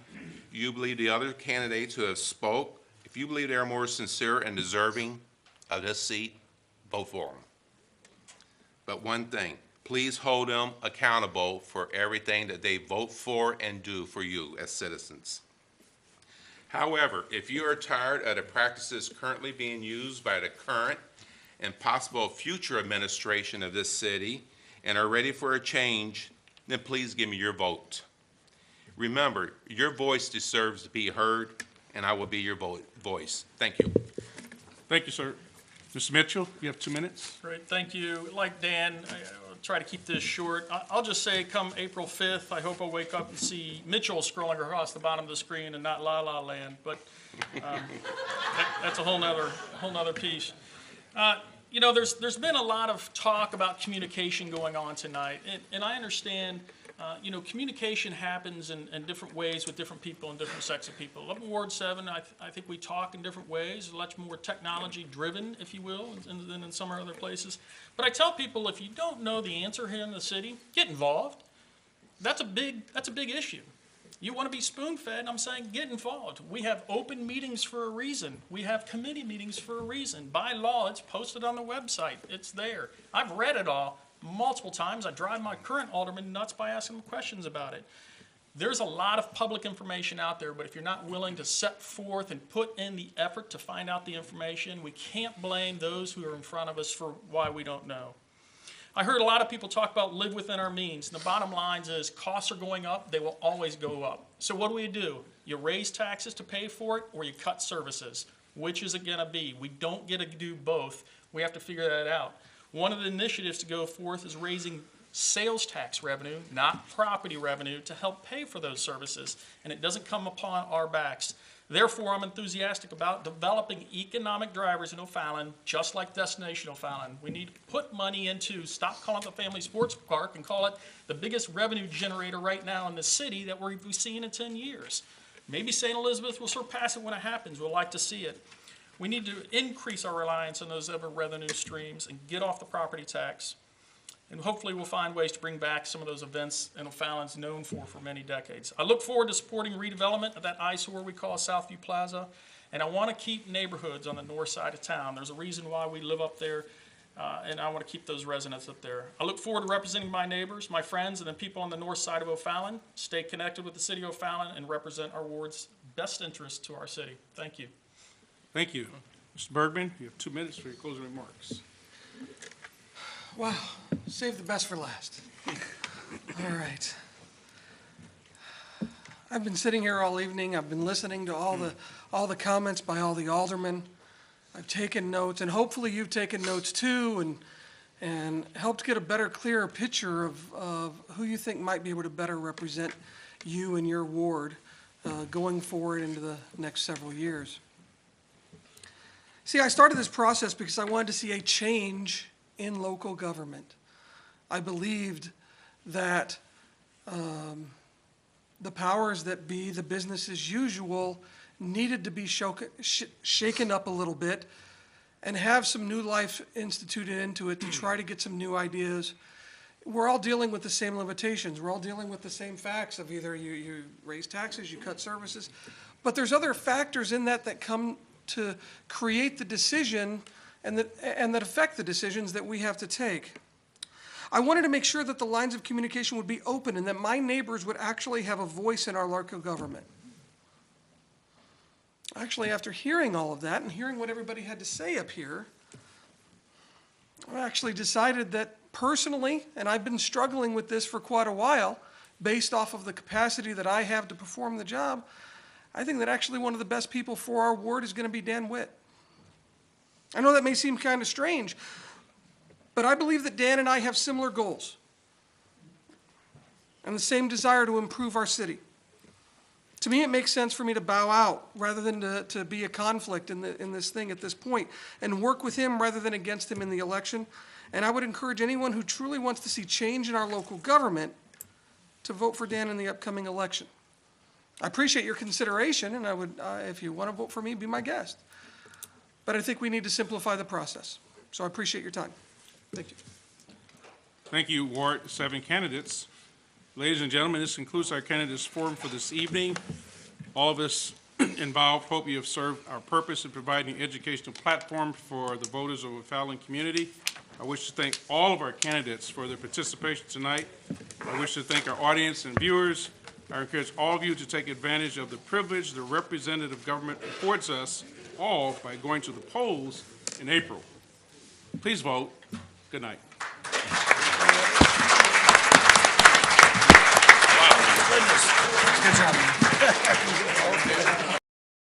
you believe the other candidates who have spoke, if you believe they are more sincere and deserving of this seat, vote for them. But one thing, please hold them accountable for everything that they vote for and do for you as citizens. However, if you are tired of the practices currently being used by the current and possible future administration of this city and are ready for a change, then please give me your vote. Remember, your voice deserves to be heard, and I will be your voice. Thank you. Thank you, sir. Mr. Mitchell, you have 2 minutes. Great, thank you. Like Dan, I'll try to keep this short. I'll just say come April 5th, I hope I'll wake up and see Mitchell scrolling across the bottom of the screen and not La La Land, but that's a whole nother piece. You know, there's been a lot of talk about communication going on tonight, and I understand, you know, communication happens in different ways with different people and different sects of people. Up in Ward 7, I think we talk in different ways, much more technology-driven, if you will, than in some other places. But I tell people, if you don't know the answer here in the city, get involved. That's a big issue. You want to be spoon-fed, I'm saying get involved. We have open meetings for a reason. We have committee meetings for a reason. By law, it's posted on the website. It's there. I've read it all multiple times. I drive my current alderman nuts by asking them questions about it. There's a lot of public information out there, but if you're not willing to set forth and put in the effort to find out the information, we can't blame those who are in front of us for why we don't know. I heard a lot of people talk about live within our means. And the bottom line is costs are going up. They will always go up. So what do? You raise taxes to pay for it, or you cut services. Which is it going to be? We don't get to do both. We have to figure that out. One of the initiatives to go forth is raising sales tax revenue, not property revenue, to help pay for those services. And it doesn't come upon our backs. Therefore, I'm enthusiastic about developing economic drivers in O'Fallon, just like Destination O'Fallon. We need to put money into, stop calling it the family sports park and call it the biggest revenue generator right now in the city that we've seen in 10 years. Maybe St. Elizabeth will surpass it when it happens. We'll like to see it. We need to increase our reliance on those other revenue streams and get off the property tax. And hopefully we'll find ways to bring back some of those events in O'Fallon's known for many decades. I look forward to supporting redevelopment of that eyesore we call Southview Plaza, and I want to keep neighborhoods on the north side of town. There's a reason why we live up there, and I want to keep those residents up there. I look forward to representing my neighbors, my friends, and the people on the north side of O'Fallon, stay connected with the city of O'Fallon, and represent our ward's best interest to our city. Thank you. Thank you. Mr. Bergman, you have 2 minutes for your closing remarks. Wow, save the best for last. All right. I've been sitting here all evening. I've been listening to all the comments by all the aldermen. I've taken notes, and hopefully you've taken notes too, and helped get a better, clearer picture of who you think might be able to better represent you and your ward going forward into the next several years. See, I started this process because I wanted to see a change in local government. I believed that the powers that be, the business as usual, needed to be shaken up a little bit and have some new life instituted into it to try to get some new ideas. We're all dealing with the same limitations. We're all dealing with the same facts of either you raise taxes, you cut services, but there's other factors in that come to create the decision and that affect the decisions that we have to take. I wanted to make sure that the lines of communication would be open and that my neighbors would actually have a voice in our local government. Actually, after hearing all of that and hearing what everybody had to say up here, I actually decided that personally, and I've been struggling with this for quite a while, based off of the capacity that I have to perform the job, I think that actually one of the best people for our ward is going to be Dan Witt. I know that may seem kind of strange, but I believe that Dan and I have similar goals and the same desire to improve our city. To me, it makes sense for me to bow out rather than to be a conflict in this thing at this point and work with him rather than against him in the election. And I would encourage anyone who truly wants to see change in our local government to vote for Dan in the upcoming election. I appreciate your consideration, and I would, if you want to vote for me, be my guest. But I think we need to simplify the process. So I appreciate your time. Thank you. Thank you, Ward 7 candidates. Ladies and gentlemen, this concludes our candidates forum for this evening. All of us involved hope you have served our purpose in providing an educational platform for the voters of the O'Fallon community. I wish to thank all of our candidates for their participation tonight. I wish to thank our audience and viewers. I encourage all of you to take advantage of the privilege the representative government affords us all by going to the polls in April. Please vote. Good night. Good job.